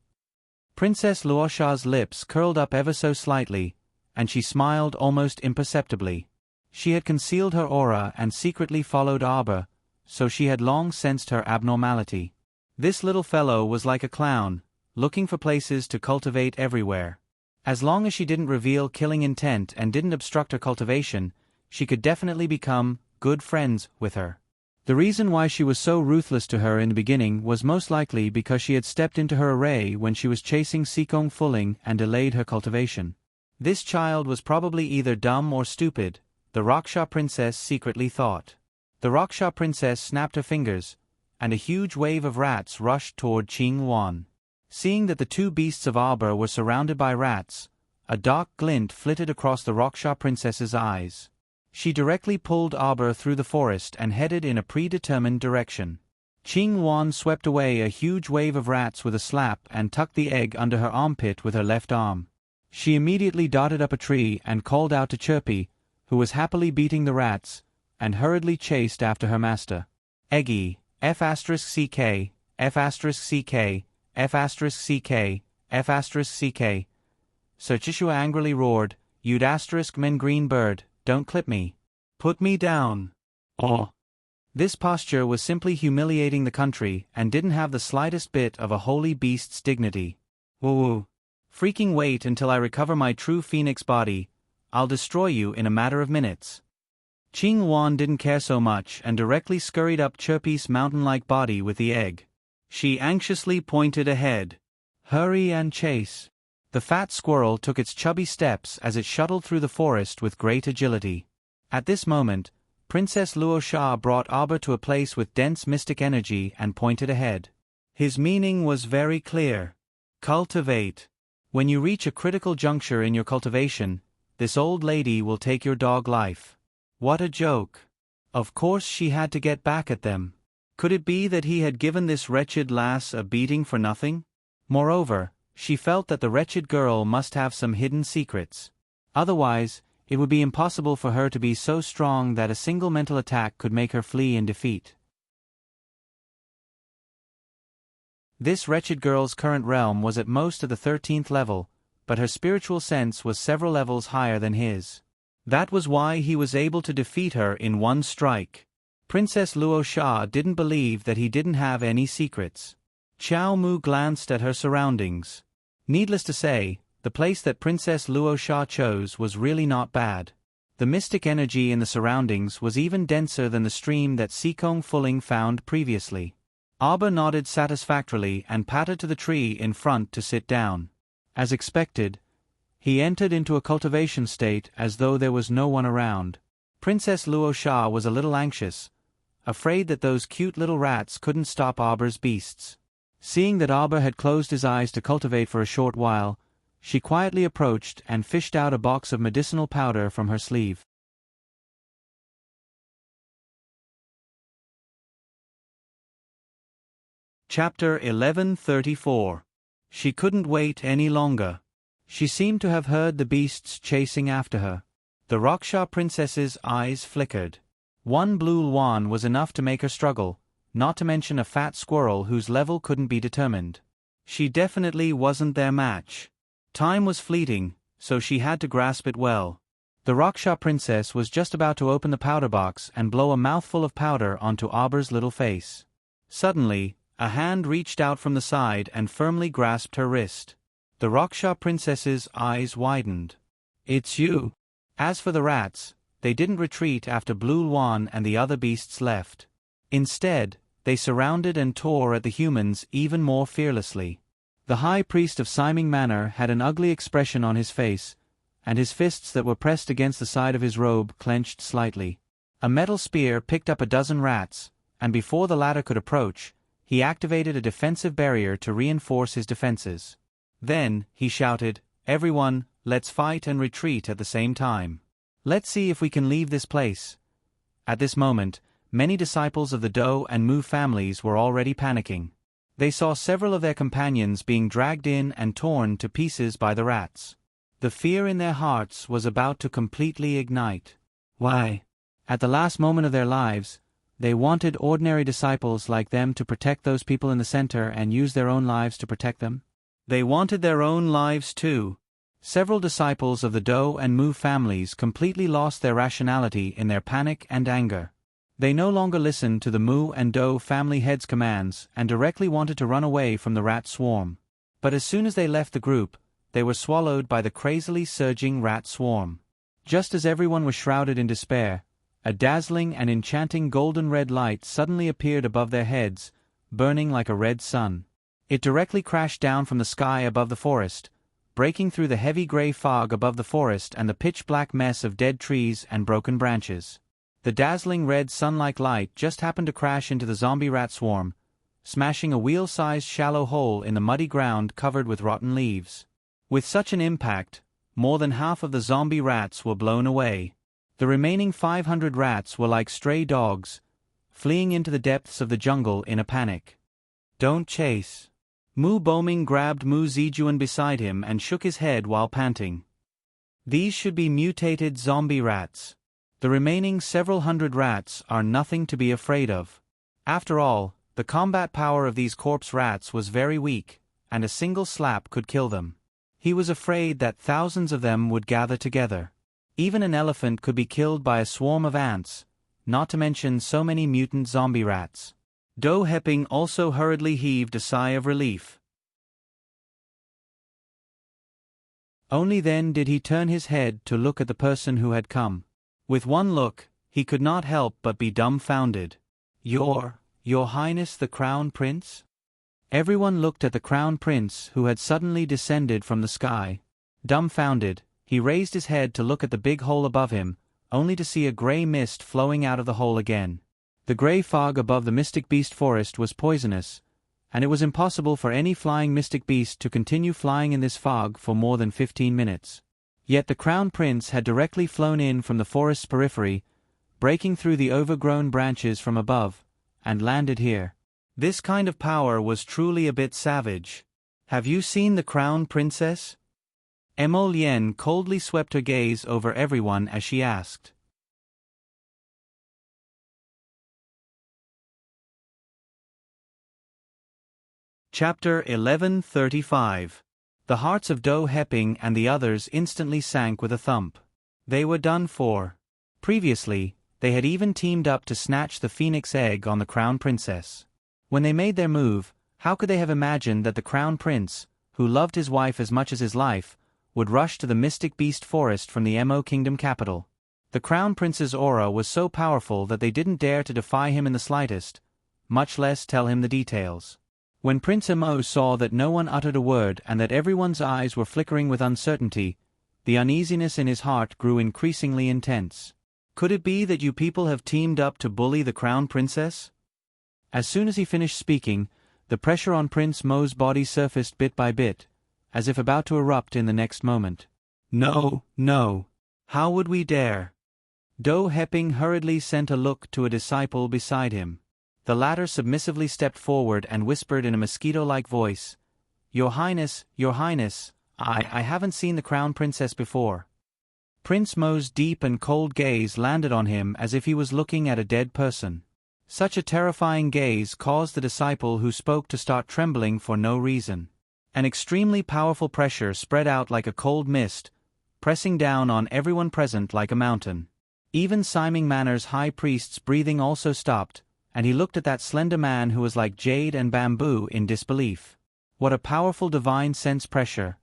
Princess Luosha's lips curled up ever so slightly, and she smiled almost imperceptibly. She had concealed her aura and secretly followed Arbor, so she had long sensed her abnormality. This little fellow was like a clown, looking for places to cultivate everywhere. As long as she didn't reveal killing intent and didn't obstruct her cultivation, she could definitely become good friends with her. The reason why she was so ruthless to her in the beginning was most likely because she had stepped into her array when she was chasing Sikong Fuling and delayed her cultivation. This child was probably either dumb or stupid, the Raksha princess secretly thought. The Raksha princess snapped her fingers, and a huge wave of rats rushed toward Qing Wan. Seeing that the two beasts of Arbor were surrounded by rats, a dark glint flitted across the Raksha princess's eyes. She directly pulled Arbor through the forest and headed in a predetermined direction. Qing Wan swept away a huge wave of rats with a slap and tucked the egg under her armpit with her left arm. She immediately darted up a tree and called out to Chirpy, who was happily beating the rats, and hurriedly chased after her master. Eggy, F***CK, F***CK, F***CK, F***CK. Sir Chishua angrily roared, "You'd asterisk men green bird, don't clip me. Put me down." Oh. This posture was simply humiliating the country and didn't have the slightest bit of a holy beast's dignity. Woo. Freaking wait until I recover my true phoenix body, I'll destroy you in a matter of minutes. Qing Wan didn't care so much and directly scurried up Chirpy's mountain-like body with the egg. She anxiously pointed ahead. Hurry and chase. The fat squirrel took its chubby steps as it shuttled through the forest with great agility. At this moment, Princess Luo Sha brought Arbor to a place with dense mystic energy and pointed ahead. His meaning was very clear. Cultivate. When you reach a critical juncture in your cultivation, this old lady will take your dog life. What a joke. Of course she had to get back at them. Could it be that he had given this wretched lass a beating for nothing? Moreover, she felt that the wretched girl must have some hidden secrets. Otherwise, it would be impossible for her to be so strong that a single mental attack could make her flee in defeat. This wretched girl's current realm was at most at the 13th level, but her spiritual sense was several levels higher than his. That was why he was able to defeat her in one strike. Princess Luo Sha didn't believe that he didn't have any secrets. Qiao Mu glanced at her surroundings. Needless to say, the place that Princess Luo Sha chose was really not bad. The mystic energy in the surroundings was even denser than the stream that Sikong Fuling found previously. Arbor nodded satisfactorily and pattered to the tree in front to sit down. As expected, he entered into a cultivation state as though there was no one around. Princess Luo Sha was a little anxious, afraid that those cute little rats couldn't stop Arbor's beasts. Seeing that Arbor had closed his eyes to cultivate for a short while, she quietly approached and fished out a box of medicinal powder from her sleeve. Chapter 1134. She couldn't wait any longer. She seemed to have heard the beasts chasing after her. The Raksha princess's eyes flickered. One blue luan was enough to make her struggle, not to mention a fat squirrel whose level couldn't be determined. She definitely wasn't their match. Time was fleeting, so she had to grasp it well. The Raksha princess was just about to open the powder box and blow a mouthful of powder onto Arbor's little face. Suddenly, a hand reached out from the side and firmly grasped her wrist. The Raksha princess's eyes widened. "It's you." As for the rats, they didn't retreat after Blue Luan and the other beasts left. Instead, they surrounded and tore at the humans even more fearlessly. The high priest of Siming Manor had an ugly expression on his face, and his fists that were pressed against the side of his robe clenched slightly. A metal spear picked up a dozen rats, and before the latter could approach, he activated a defensive barrier to reinforce his defenses. Then, he shouted, "Everyone, let's fight and retreat at the same time. Let's see if we can leave this place." At this moment, many disciples of the Dou and Mu families were already panicking. They saw several of their companions being dragged in and torn to pieces by the rats. The fear in their hearts was about to completely ignite. Why? At the last moment of their lives, they wanted ordinary disciples like them to protect those people in the center and use their own lives to protect them. They wanted their own lives too. Several disciples of the Do and Mu families completely lost their rationality in their panic and anger. They no longer listened to the Mu and Do family heads' commands and directly wanted to run away from the rat swarm. But as soon as they left the group, they were swallowed by the crazily surging rat swarm. Just as everyone was shrouded in despair, a dazzling and enchanting golden-red light suddenly appeared above their heads, burning like a red sun. It directly crashed down from the sky above the forest, breaking through the heavy gray fog above the forest and the pitch-black mess of dead trees and broken branches. The dazzling red sun-like light just happened to crash into the zombie rat swarm, smashing a wheel-sized shallow hole in the muddy ground covered with rotten leaves. With such an impact, more than half of the zombie rats were blown away. The remaining 500 rats were like stray dogs, fleeing into the depths of the jungle in a panic. "Don't chase." Mu Boming grabbed Mu Zijuan beside him and shook his head while panting. "These should be mutated zombie rats. The remaining several hundred rats are nothing to be afraid of. After all, the combat power of these corpse rats was very weak, and a single slap could kill them. He was afraid that thousands of them would gather together. Even an elephant could be killed by a swarm of ants, not to mention so many mutant zombie rats." Do Heping also hurriedly heaved a sigh of relief. Only then did he turn his head to look at the person who had come. With one look, he could not help but be dumbfounded. Your Highness the Crown Prince?" Everyone looked at the Crown Prince who had suddenly descended from the sky. Dumbfounded, he raised his head to look at the big hole above him, only to see a gray mist flowing out of the hole again. The gray fog above the mystic beast forest was poisonous, and it was impossible for any flying mystic beast to continue flying in this fog for more than 15 minutes. Yet the Crown Prince had directly flown in from the forest's periphery, breaking through the overgrown branches from above, and landed here. This kind of power was truly a bit savage. "Have you seen the Crown Princess?" Emo Lien coldly swept her gaze over everyone as she asked. Chapter 1135. The hearts of Do Heping and the others instantly sank with a thump. They were done for. Previously, they had even teamed up to snatch the phoenix egg on the Crown Princess. When they made their move, how could they have imagined that the Crown Prince, who loved his wife as much as his life, would rush to the mystic beast forest from the Mo Kingdom capital? The Crown Prince's aura was so powerful that they didn't dare to defy him in the slightest, much less tell him the details. When Prince Mo saw that no one uttered a word and that everyone's eyes were flickering with uncertainty, the uneasiness in his heart grew increasingly intense. "Could it be that you people have teamed up to bully the Crown Princess?" As soon as he finished speaking, the pressure on Prince Mo's body surfaced bit by bit, as if about to erupt in the next moment. "No, no. How would we dare?" Do Heping hurriedly sent a look to a disciple beside him. The latter submissively stepped forward and whispered in a mosquito-like voice, Your Highness, I haven't seen the Crown Princess before." Prince Mo's deep and cold gaze landed on him as if he was looking at a dead person. Such a terrifying gaze caused the disciple who spoke to start trembling for no reason. An extremely powerful pressure spread out like a cold mist, pressing down on everyone present like a mountain. Even Simon Manor's high priest's breathing also stopped, and he looked at that slender man who was like jade and bamboo in disbelief. What a powerful divine sense pressure.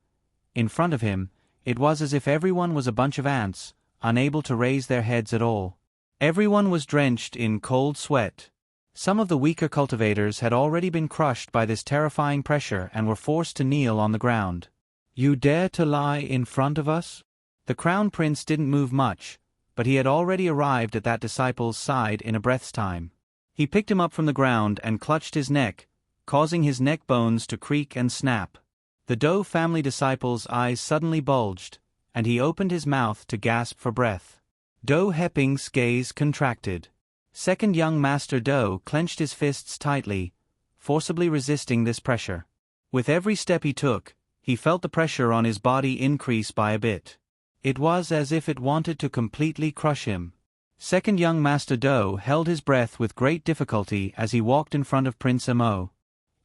In front of him, it was as if everyone was a bunch of ants, unable to raise their heads at all. Everyone was drenched in cold sweat. Some of the weaker cultivators had already been crushed by this terrifying pressure and were forced to kneel on the ground. "You dare to lie in front of us?" The Crown Prince didn't move much, but he had already arrived at that disciple's side in a breath's time. He picked him up from the ground and clutched his neck, causing his neck bones to creak and snap. The Do family disciple's eyes suddenly bulged, and he opened his mouth to gasp for breath. Do Heping's gaze contracted. Second young Master Do clenched his fists tightly, forcibly resisting this pressure. With every step he took, he felt the pressure on his body increase by a bit. It was as if it wanted to completely crush him. Second young Master Do held his breath with great difficulty as he walked in front of Prince Mo.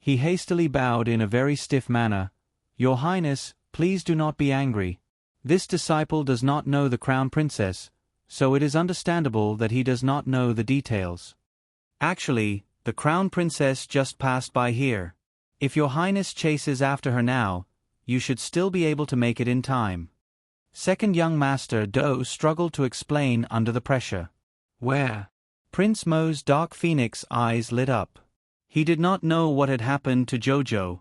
He hastily bowed in a very stiff manner. Your Highness, please do not be angry. This disciple does not know the crown princess, so it is understandable that he does not know the details. Actually, the crown princess just passed by here. If your highness chases after her now, you should still be able to make it in time. Second young master Do struggled to explain under the pressure. Where? Prince Mo's dark phoenix eyes lit up. He did not know what had happened to Jojo.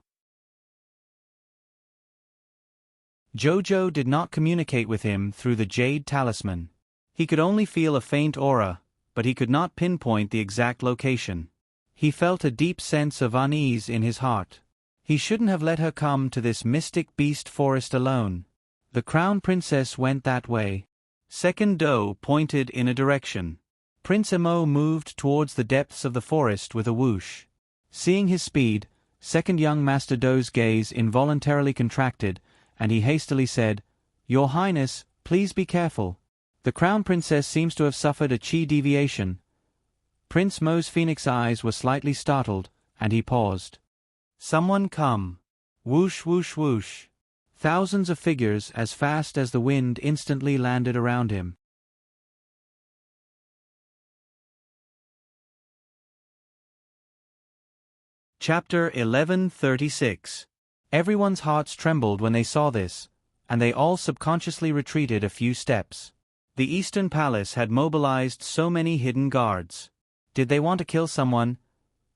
Jojo did not communicate with him through the jade talisman. He could only feel a faint aura, but he could not pinpoint the exact location. He felt a deep sense of unease in his heart. He shouldn't have let her come to this mystic beast forest alone. The crown princess went that way. Second Do pointed in a direction. Prince Mo moved towards the depths of the forest with a whoosh. Seeing his speed, second young master Do's gaze involuntarily contracted, and he hastily said, "Your Highness, please be careful. The crown princess seems to have suffered a chi deviation." Prince Mo's phoenix eyes were slightly startled, and he paused. "Someone come." Whoosh whoosh whoosh. Thousands of figures as fast as the wind instantly landed around him. Chapter 1136. Everyone's hearts trembled when they saw this, and they all subconsciously retreated a few steps. The Eastern Palace had mobilized so many hidden guards. Did they want to kill someone?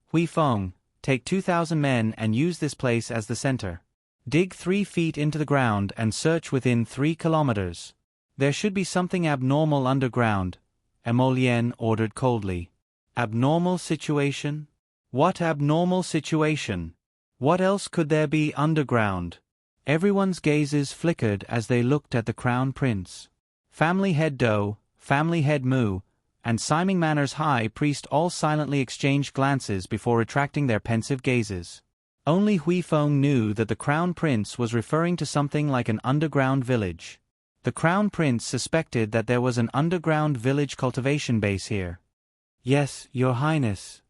Hui Feng, take 2,000 men and use this place as the center. Dig 3 feet into the ground and search within 3 kilometers. There should be something abnormal underground, Emolien ordered coldly. Abnormal situation? What abnormal situation? What else could there be underground? Everyone's gazes flickered as they looked at the crown prince. Family head Do, family head Mu, and Simon Manor's high priest all silently exchanged glances before retracting their pensive gazes. Only Hui Feng knew that the crown prince was referring to something like an underground village. The crown prince suspected that there was an underground village cultivation base here. "Yes, your highness."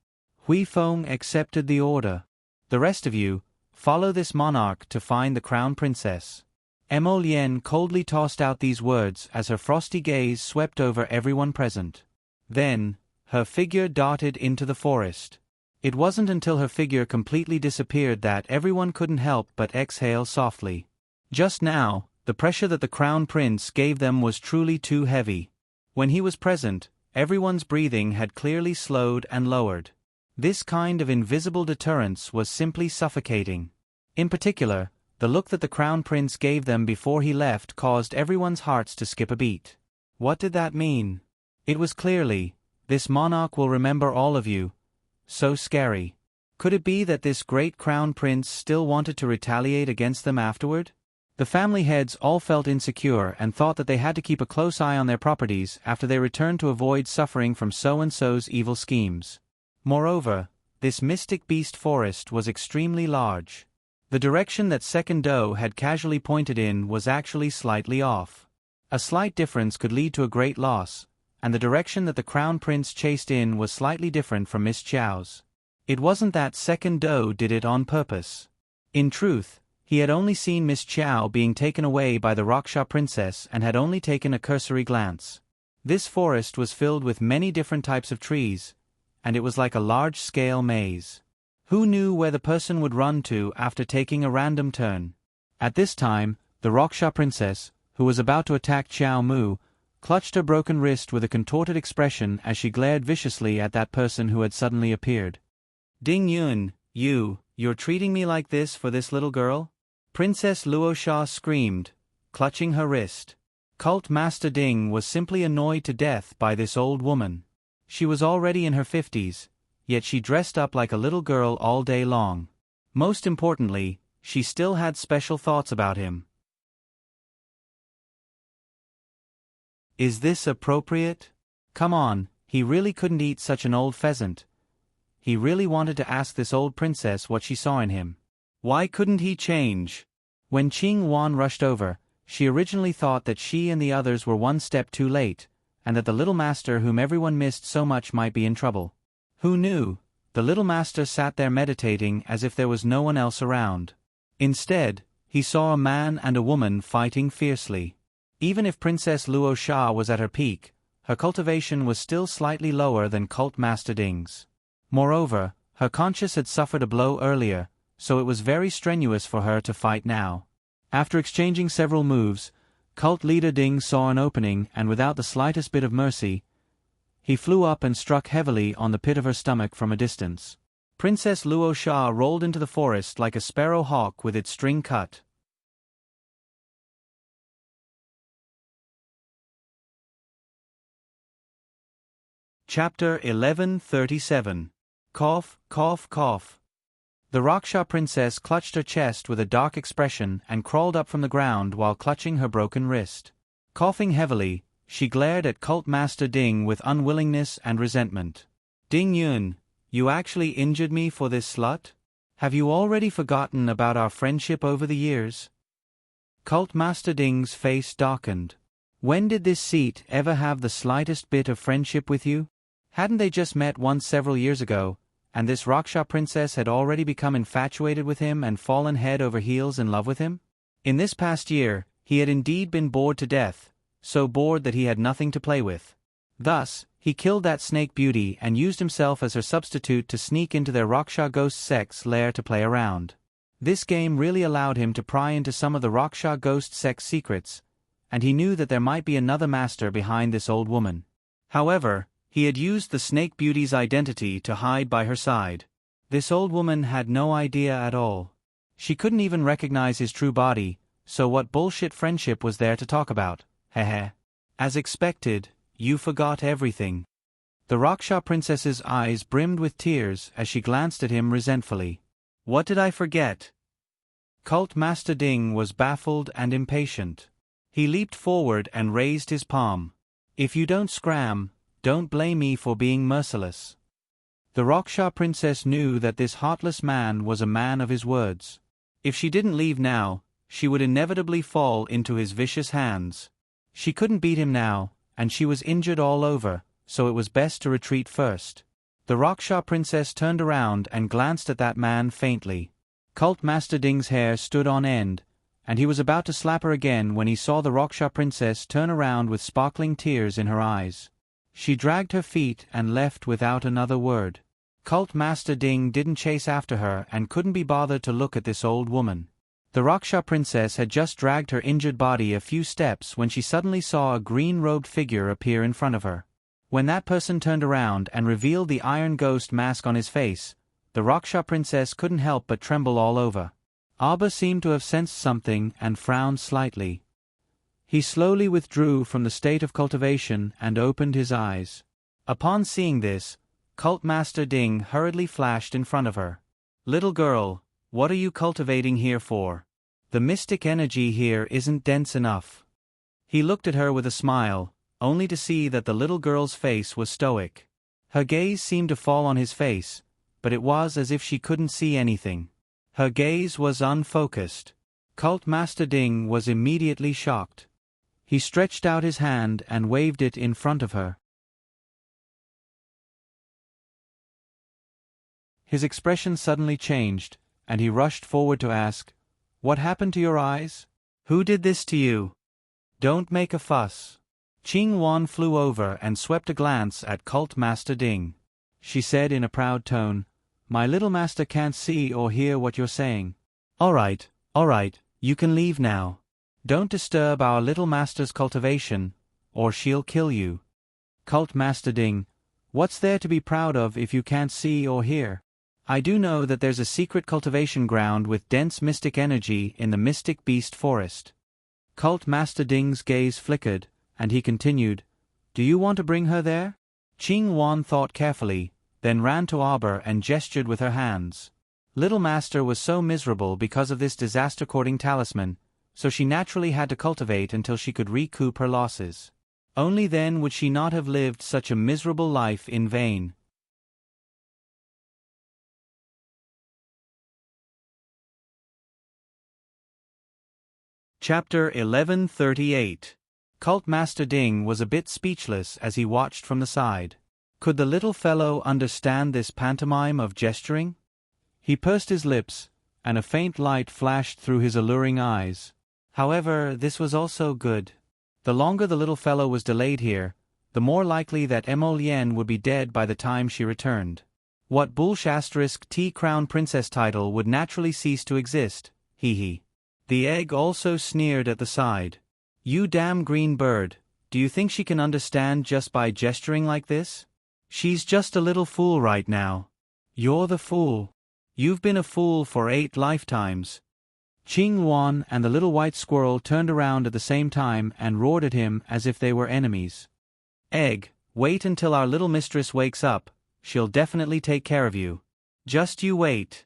Hui Feng accepted the order. "The rest of you, follow this monarch to find the crown princess." Emolien coldly tossed out these words as her frosty gaze swept over everyone present. Then, her figure darted into the forest. It wasn't until her figure completely disappeared that everyone couldn't help but exhale softly. Just now, the pressure that the crown prince gave them was truly too heavy. When he was present, everyone's breathing had clearly slowed and lowered. This kind of invisible deterrence was simply suffocating. In particular, the look that the crown prince gave them before he left caused everyone's hearts to skip a beat. What did that mean? It was clearly, "This monarch will remember all of you." So scary. Could it be that this great crown prince still wanted to retaliate against them afterward? The family heads all felt insecure and thought that they had to keep a close eye on their properties after they returned to avoid suffering from so-and-so's evil schemes. Moreover, this mystic beast forest was extremely large. The direction that Second Do had casually pointed in was actually slightly off. A slight difference could lead to a great loss, and the direction that the crown prince chased in was slightly different from Miss Chiao's. It wasn't that Second Do did it on purpose. In truth, he had only seen Miss Chiao being taken away by the Raksha princess and had only taken a cursory glance. This forest was filled with many different types of trees, and it was like a large-scale maze. Who knew where the person would run to after taking a random turn? At this time, the Raksha princess, who was about to attack Xiao Mu, clutched her broken wrist with a contorted expression as she glared viciously at that person who had suddenly appeared. "Ding Yun, you're treating me like this for this little girl?" Princess Luosha screamed, clutching her wrist. Cult Master Ding was simply annoyed to death by this old woman. She was already in her 50s, yet she dressed up like a little girl all day long. Most importantly, she still had special thoughts about him. Is this appropriate? Come on, he really couldn't eat such an old pheasant. He really wanted to ask this old princess what she saw in him. Why couldn't he change? When Qing Wan rushed over, she originally thought that she and the others were one step too late, and that the little master whom everyone missed so much might be in trouble. Who knew? The little master sat there meditating as if there was no one else around. Instead, he saw a man and a woman fighting fiercely. Even if Princess Luo Sha was at her peak, her cultivation was still slightly lower than Cult Master Ding's. Moreover, her conscience had suffered a blow earlier, so it was very strenuous for her to fight now. After exchanging several moves, Cult Leader Ding saw an opening and without the slightest bit of mercy, he flew up and struck heavily on the pit of her stomach from a distance. Princess Luo Sha rolled into the forest like a sparrow hawk with its string cut. Chapter 1137. Cough, cough, cough. The Raksha princess clutched her chest with a dark expression and crawled up from the ground while clutching her broken wrist. Coughing heavily, she glared at Cult Master Ding with unwillingness and resentment. Ding Yun, you actually injured me for this slut? Have you already forgotten about our friendship over the years? Cult Master Ding's face darkened. When did this seat ever have the slightest bit of friendship with you? Hadn't they just met once several years ago, and this Raksha princess had already become infatuated with him and fallen head over heels in love with him? In this past year, he had indeed been bored to death, so bored that he had nothing to play with. Thus, he killed that snake beauty and used himself as her substitute to sneak into their Raksha ghost sex lair to play around. This game really allowed him to pry into some of the Raksha ghost sex secrets, and he knew that there might be another master behind this old woman. However, he had used the snake beauty's identity to hide by her side. This old woman had no idea at all. She couldn't even recognize his true body, so what bullshit friendship was there to talk about? Heh. As expected, you forgot everything. The Raksha princess's eyes brimmed with tears as she glanced at him resentfully. What did I forget? Cult Master Ding was baffled and impatient. He leaped forward and raised his palm. If you don't scram, don't blame me for being merciless. The Raksha princess knew that this heartless man was a man of his words. If she didn't leave now, she would inevitably fall into his vicious hands. She couldn't beat him now, and she was injured all over, so it was best to retreat first. The Raksha princess turned around and glanced at that man faintly. Cult Master Ding's hair stood on end, and he was about to slap her again when he saw the Raksha princess turn around with sparkling tears in her eyes. She dragged her feet and left without another word. Cult Master Ding didn't chase after her and couldn't be bothered to look at this old woman. The Raksha princess had just dragged her injured body a few steps when she suddenly saw a green-robed figure appear in front of her. When that person turned around and revealed the iron ghost mask on his face, the Raksha princess couldn't help but tremble all over. Abba seemed to have sensed something and frowned slightly. He slowly withdrew from the state of cultivation and opened his eyes. Upon seeing this, Cult Master Ding hurriedly flashed in front of her. Little girl, what are you cultivating here for? The mystic energy here isn't dense enough. He looked at her with a smile, only to see that the little girl's face was stoic. Her gaze seemed to fall on his face, but it was as if she couldn't see anything. Her gaze was unfocused. Cult Master Ding was immediately shocked. He stretched out his hand and waved it in front of her. His expression suddenly changed, and he rushed forward to ask, "What happened to your eyes? Who did this to you? Don't make a fuss." Qing Wan flew over and swept a glance at Cult Master Ding. She said in a proud tone, "My little master can't see or hear what you're saying. All right, you can leave now. Don't disturb our little master's cultivation, or she'll kill you." Cult Master Ding, "What's there to be proud of if you can't see or hear? I do know that there's a secret cultivation ground with dense mystic energy in the Mystic Beast Forest." Cult Master Ding's gaze flickered, and he continued, "Do you want to bring her there?" Qing Wan thought carefully, then ran to Arbor and gestured with her hands. Little Master was so miserable because of this disaster-courting talisman, so she naturally had to cultivate until she could recoup her losses. Only then would she not have lived such a miserable life in vain. Chapter 1138. Cult Master Ding was a bit speechless as he watched from the side. Could the little fellow understand this pantomime of gesturing? He pursed his lips, and a faint light flashed through his alluring eyes. However, this was also good. The longer the little fellow was delayed here, the more likely that Emolienne would be dead by the time she returned. What *T crown princess title would naturally cease to exist, hee. The egg also sneered at the side. You damn green bird, do you think she can understand just by gesturing like this? She's just a little fool right now. You're the fool. You've been a fool for 8 lifetimes. Qing Wan and the little white squirrel turned around at the same time and roared at him as if they were enemies. Egg, wait until our little mistress wakes up, she'll definitely take care of you. Just you wait.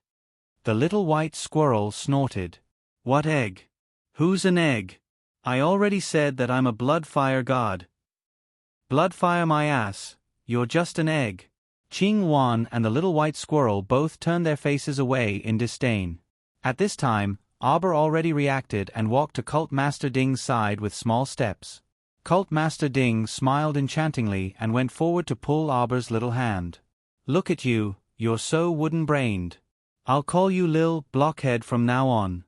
The little white squirrel snorted. What egg? Who's an egg? I already said that I'm a blood-fire god. Blood-fire my ass, you're just an egg. Qing Wan and the little white squirrel both turned their faces away in disdain. At this time, Arbor already reacted and walked to Cult Master Ding's side with small steps. Cult Master Ding smiled enchantingly and went forward to pull Arbor's little hand. Look at you, you're so wooden-brained. I'll call you Lil Blockhead from now on.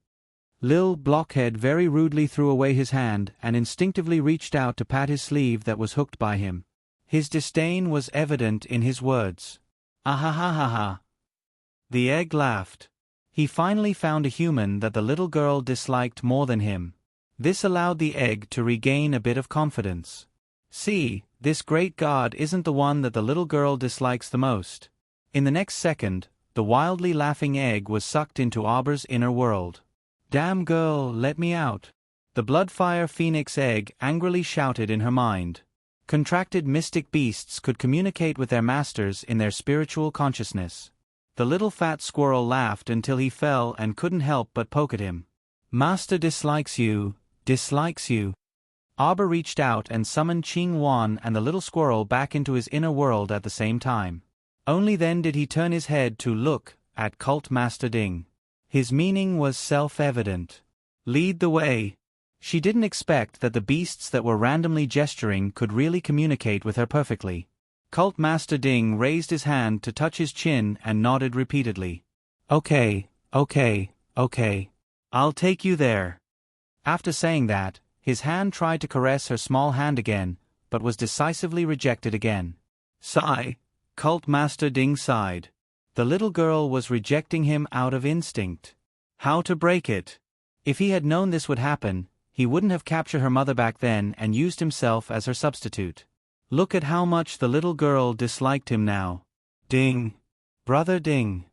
Lil Blockhead very rudely threw away his hand and instinctively reached out to pat his sleeve that was hooked by him. His disdain was evident in his words. Ahahaha. The egg laughed. He finally found a human that the little girl disliked more than him. This allowed the egg to regain a bit of confidence. See, this great god isn't the one that the little girl dislikes the most. In the next second, the wildly laughing egg was sucked into Arbor's inner world. Damn girl, let me out. The Bloodfire Phoenix egg angrily shouted in her mind. Contracted mystic beasts could communicate with their masters in their spiritual consciousness. The little fat squirrel laughed until he fell and couldn't help but poke at him. Master dislikes you, dislikes you. Arbor reached out and summoned Qing Wan and the little squirrel back into his inner world at the same time. Only then did he turn his head to look at Cult Master Ding. His meaning was self-evident. Lead the way. She didn't expect that the beasts that were randomly gesturing could really communicate with her perfectly. Cult Master Ding raised his hand to touch his chin and nodded repeatedly. Okay. I'll take you there. After saying that, his hand tried to caress her small hand again, but was decisively rejected again. Sigh. Cult Master Ding sighed. The little girl was rejecting him out of instinct. How to break it? If he had known this would happen, he wouldn't have captured her mother back then and used himself as her substitute. Look at how much the little girl disliked him now. Ding. Brother Ding.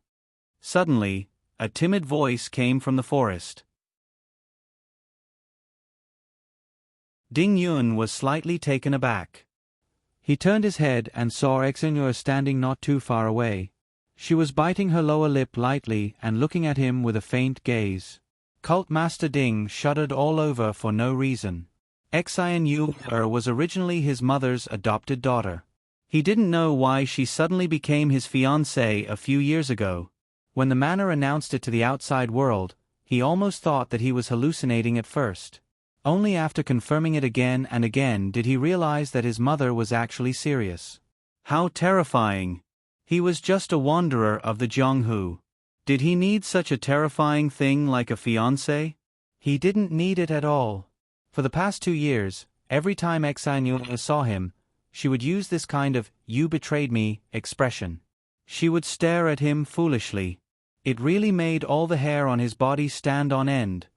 Suddenly, a timid voice came from the forest. Ding Yun was slightly taken aback. He turned his head and saw Exenur standing not too far away. She was biting her lower lip lightly and looking at him with a faint gaze. Cult Master Ding shuddered all over for no reason. Exenur was originally his mother's adopted daughter. He didn't know why she suddenly became his fiancée a few years ago. When the manor announced it to the outside world, he almost thought that he was hallucinating at first. Only after confirming it again and again did he realize that his mother was actually serious. How terrifying! He was just a wanderer of the Jianghu. Did he need such a terrifying thing like a fiancé? He didn't need it at all. For the past 2 years, every time Exenur saw him, she would use this kind of "you betrayed me" expression. She would stare at him foolishly. It really made all the hair on his body stand on end.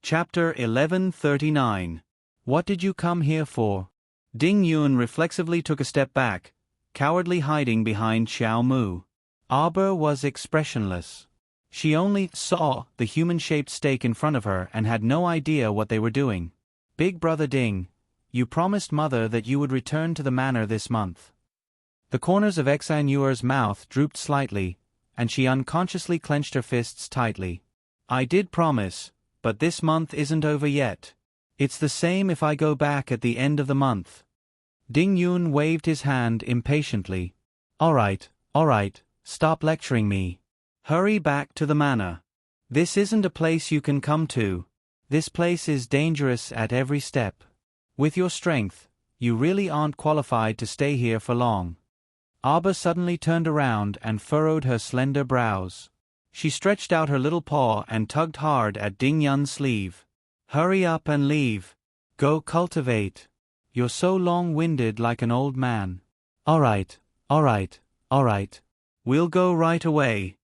Chapter 1139. What did you come here for? Ding Yun reflexively took a step back, cowardly hiding behind Xiao Mu. Arbor was expressionless. She only saw the human-shaped stake in front of her and had no idea what they were doing. Big Brother Ding, you promised Mother that you would return to the manor this month. The corners of Exenur's mouth drooped slightly, and she unconsciously clenched her fists tightly. I did promise, but this month isn't over yet. It's the same if I go back at the end of the month. Ding Yun waved his hand impatiently. All right, stop lecturing me. Hurry back to the manor. This isn't a place you can come to. This place is dangerous at every step. With your strength, You really aren't qualified to stay here for long. Arbor suddenly turned around and furrowed her slender brows. She stretched out her little paw and tugged hard at Ding Yun's sleeve. Hurry up and leave. Go cultivate. You're so long-winded like an old man. Alright. We'll go right away.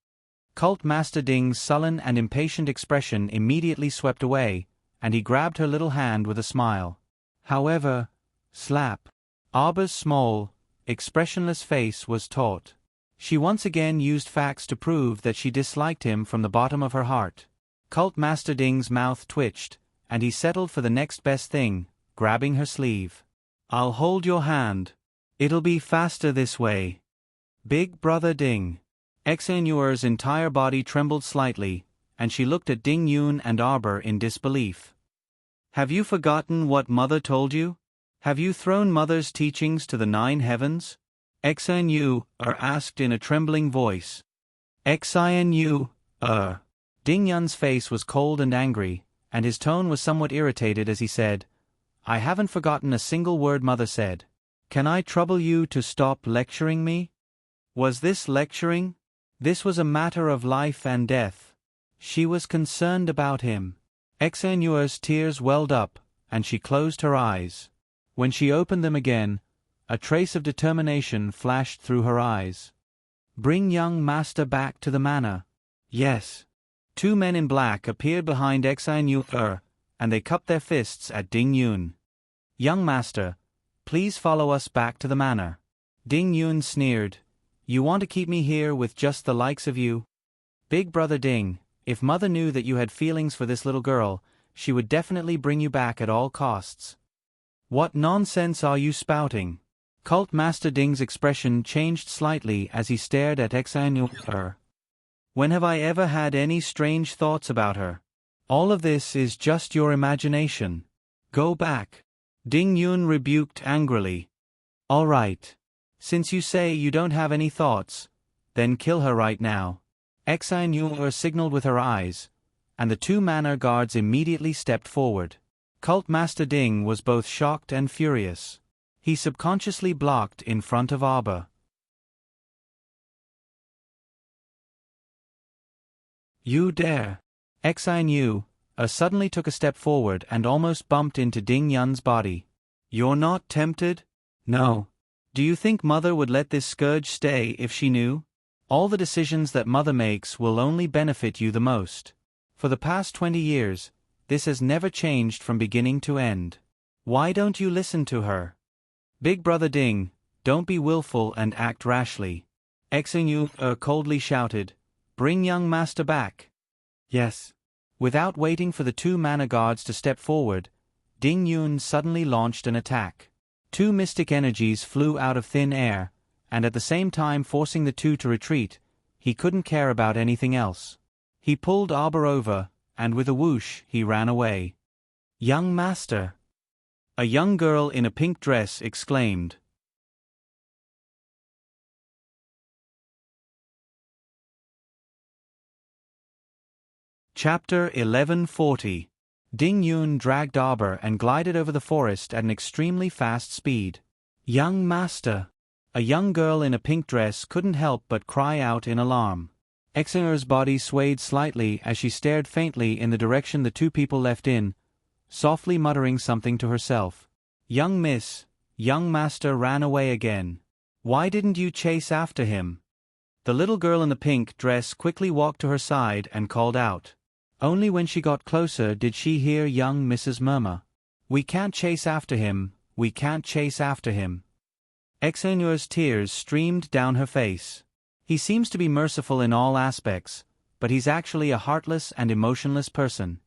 Cult Master Ding's sullen and impatient expression immediately swept away, and he grabbed her little hand with a smile. However, slap. Arbor's small, expressionless face was taut. She once again used facts to prove that she disliked him from the bottom of her heart. Cult Master Ding's mouth twitched, and he settled for the next best thing, grabbing her sleeve. I'll hold your hand. It'll be faster this way. Big Brother Ding. Exenuer's entire body trembled slightly, and she looked at Ding Yun and Arbor in disbelief. Have you forgotten what Mother told you? Have you thrown Mother's teachings to the 9 heavens? Exenu asked in a trembling voice. Xinu. Ding Yun's face was cold and angry, and his tone was somewhat irritated as he said, I haven't forgotten a single word Mother said. Can I trouble you to stop lecturing me? Was this lecturing? This was a matter of life and death. She was concerned about him. Exenuer's tears welled up, and she closed her eyes. When she opened them again, a trace of determination flashed through her eyes. Bring young master back to the manor. Yes. 2 men in black appeared behind Exenuer, and they cupped their fists at Ding Yun. Young master, please follow us back to the manor. Ding Yun sneered. You want to keep me here with just the likes of you? Big Brother Ding, if Mother knew that you had feelings for this little girl, she would definitely bring you back at all costs. What nonsense are you spouting? Cult Master Ding's expression changed slightly as he stared at Exenuer. When have I ever had any strange thoughts about her? All of this is just your imagination. Go back. Ding Yun rebuked angrily. All right. Since you say you don't have any thoughts, then kill her right now. Exenuer signaled with her eyes, and the 2 manor guards immediately stepped forward. Cult Master Ding was both shocked and furious. He subconsciously blocked in front of Arbor. You dare. Exenuer suddenly took a step forward and almost bumped into Ding Yun's body. You're not tempted? No. Do you think Mother would let this scourge stay if she knew? All the decisions that Mother makes will only benefit you the most. For the past 20 years, this has never changed from beginning to end. Why don't you listen to her? Big Brother Ding, don't be willful and act rashly. Exenuer coldly shouted, Bring young master back. Yes. Without waiting for the 2 manor guards to step forward, Ding Yun suddenly launched an attack. 2 mystic energies flew out of thin air, and at the same time forcing the 2 to retreat. He couldn't care about anything else. He pulled Arbor over, and with a whoosh he ran away. Young master! A young girl in a pink dress exclaimed. Chapter 1140. Ding Yun dragged Arbor and glided over the forest at an extremely fast speed. Young master! A young girl in a pink dress couldn't help but cry out in alarm. Exenuer's body swayed slightly as she stared faintly in the direction the 2 people left in, softly muttering something to herself. Young miss, young master ran away again. Why didn't you chase after him? The little girl in the pink dress quickly walked to her side and called out. Only when she got closer did she hear young Mrs. murmur. We can't chase after him, we can't chase after him. Exenuer's tears streamed down her face. He seems to be merciful in all aspects, but he's actually a heartless and emotionless person.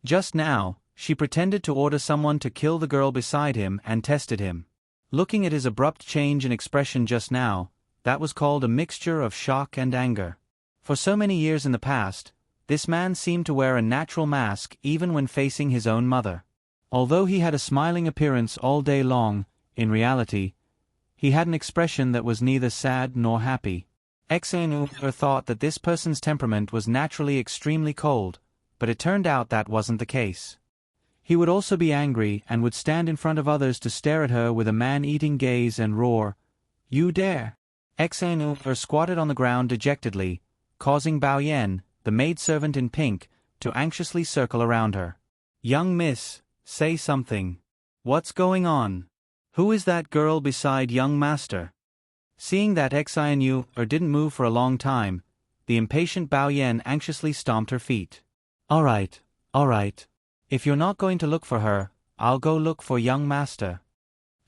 Just now, she pretended to order someone to kill the girl beside him and tested him. Looking at his abrupt change in expression just now, that was called a mixture of shock and anger. For so many years in the past, this man seemed to wear a natural mask even when facing his own mother. Although he had a smiling appearance all day long, in reality, he had an expression that was neither sad nor happy. Exenuer thought that this person's temperament was naturally extremely cold, but it turned out that wasn't the case. He would also be angry and would stand in front of others to stare at her with a man-eating gaze and roar, "You dare!" Xenu squatted on the ground dejectedly, causing Bao Yen, the maidservant in pink, to anxiously circle around her. "Young miss, say something. What's going on? Who is that girl beside young master?" Seeing that Xinu didn't move for a long time, the impatient Bao Yen anxiously stomped her feet. All right. If you're not going to look for her, I'll go look for young master."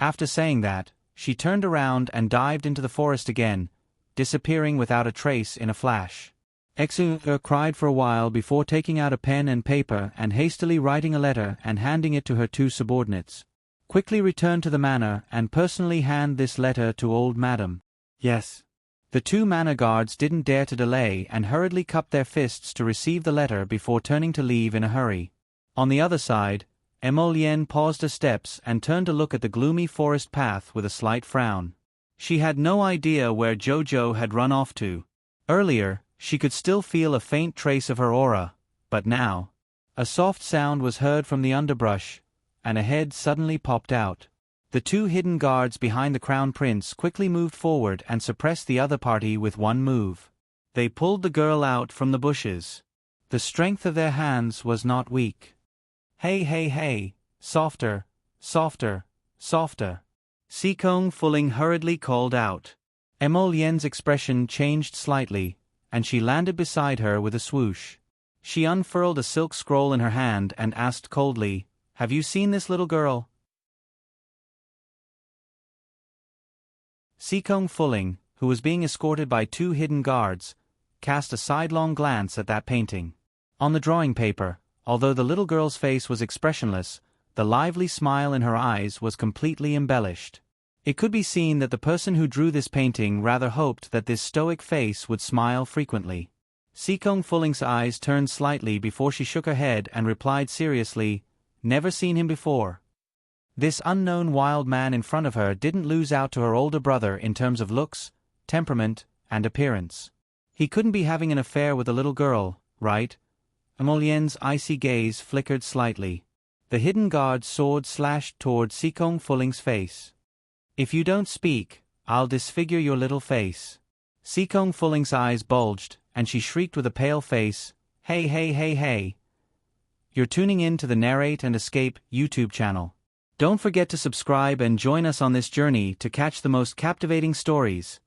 After saying that, she turned around and dived into the forest again, disappearing without a trace in a flash. Xinu cried for a while before taking out a pen and paper and hastily writing a letter and handing it to her two subordinates. "Quickly return to the manor and personally hand this letter to old madam." "Yes." The two manor guards didn't dare to delay and hurriedly cupped their fists to receive the letter before turning to leave in a hurry. On the other side, Emolienne paused her steps and turned to look at the gloomy forest path with a slight frown. She had no idea where Jojo had run off to. Earlier, she could still feel a faint trace of her aura, but now, a soft sound was heard from the underbrush, and a head suddenly popped out. The two hidden guards behind the crown prince quickly moved forward and suppressed the other party with one move. They pulled the girl out from the bushes. The strength of their hands was not weak. Hey, softer, softer, softer. Sikong Fuling hurriedly called out. Emolienne's expression changed slightly, and she landed beside her with a swoosh. She unfurled a silk scroll in her hand and asked coldly, "Have you seen this little girl?" Sikong Fuling, who was being escorted by two hidden guards, cast a sidelong glance at that painting. On the drawing paper, although the little girl's face was expressionless, the lively smile in her eyes was completely embellished. It could be seen that the person who drew this painting rather hoped that this stoic face would smile frequently. Sikong Fuling's eyes turned slightly before she shook her head and replied seriously, "Never seen him before." This unknown wild man in front of her didn't lose out to her older brother in terms of looks, temperament, and appearance. He couldn't be having an affair with a little girl, right? Emolienne's icy gaze flickered slightly. The hidden guard's sword slashed toward Sikong Fuling's face. "If you don't speak, I'll disfigure your little face." Sikong Fuling's eyes bulged, and she shrieked with a pale face, Hey. You're tuning in to the Narrate and Escape YouTube channel. Don't forget to subscribe and join us on this journey to catch the most captivating stories.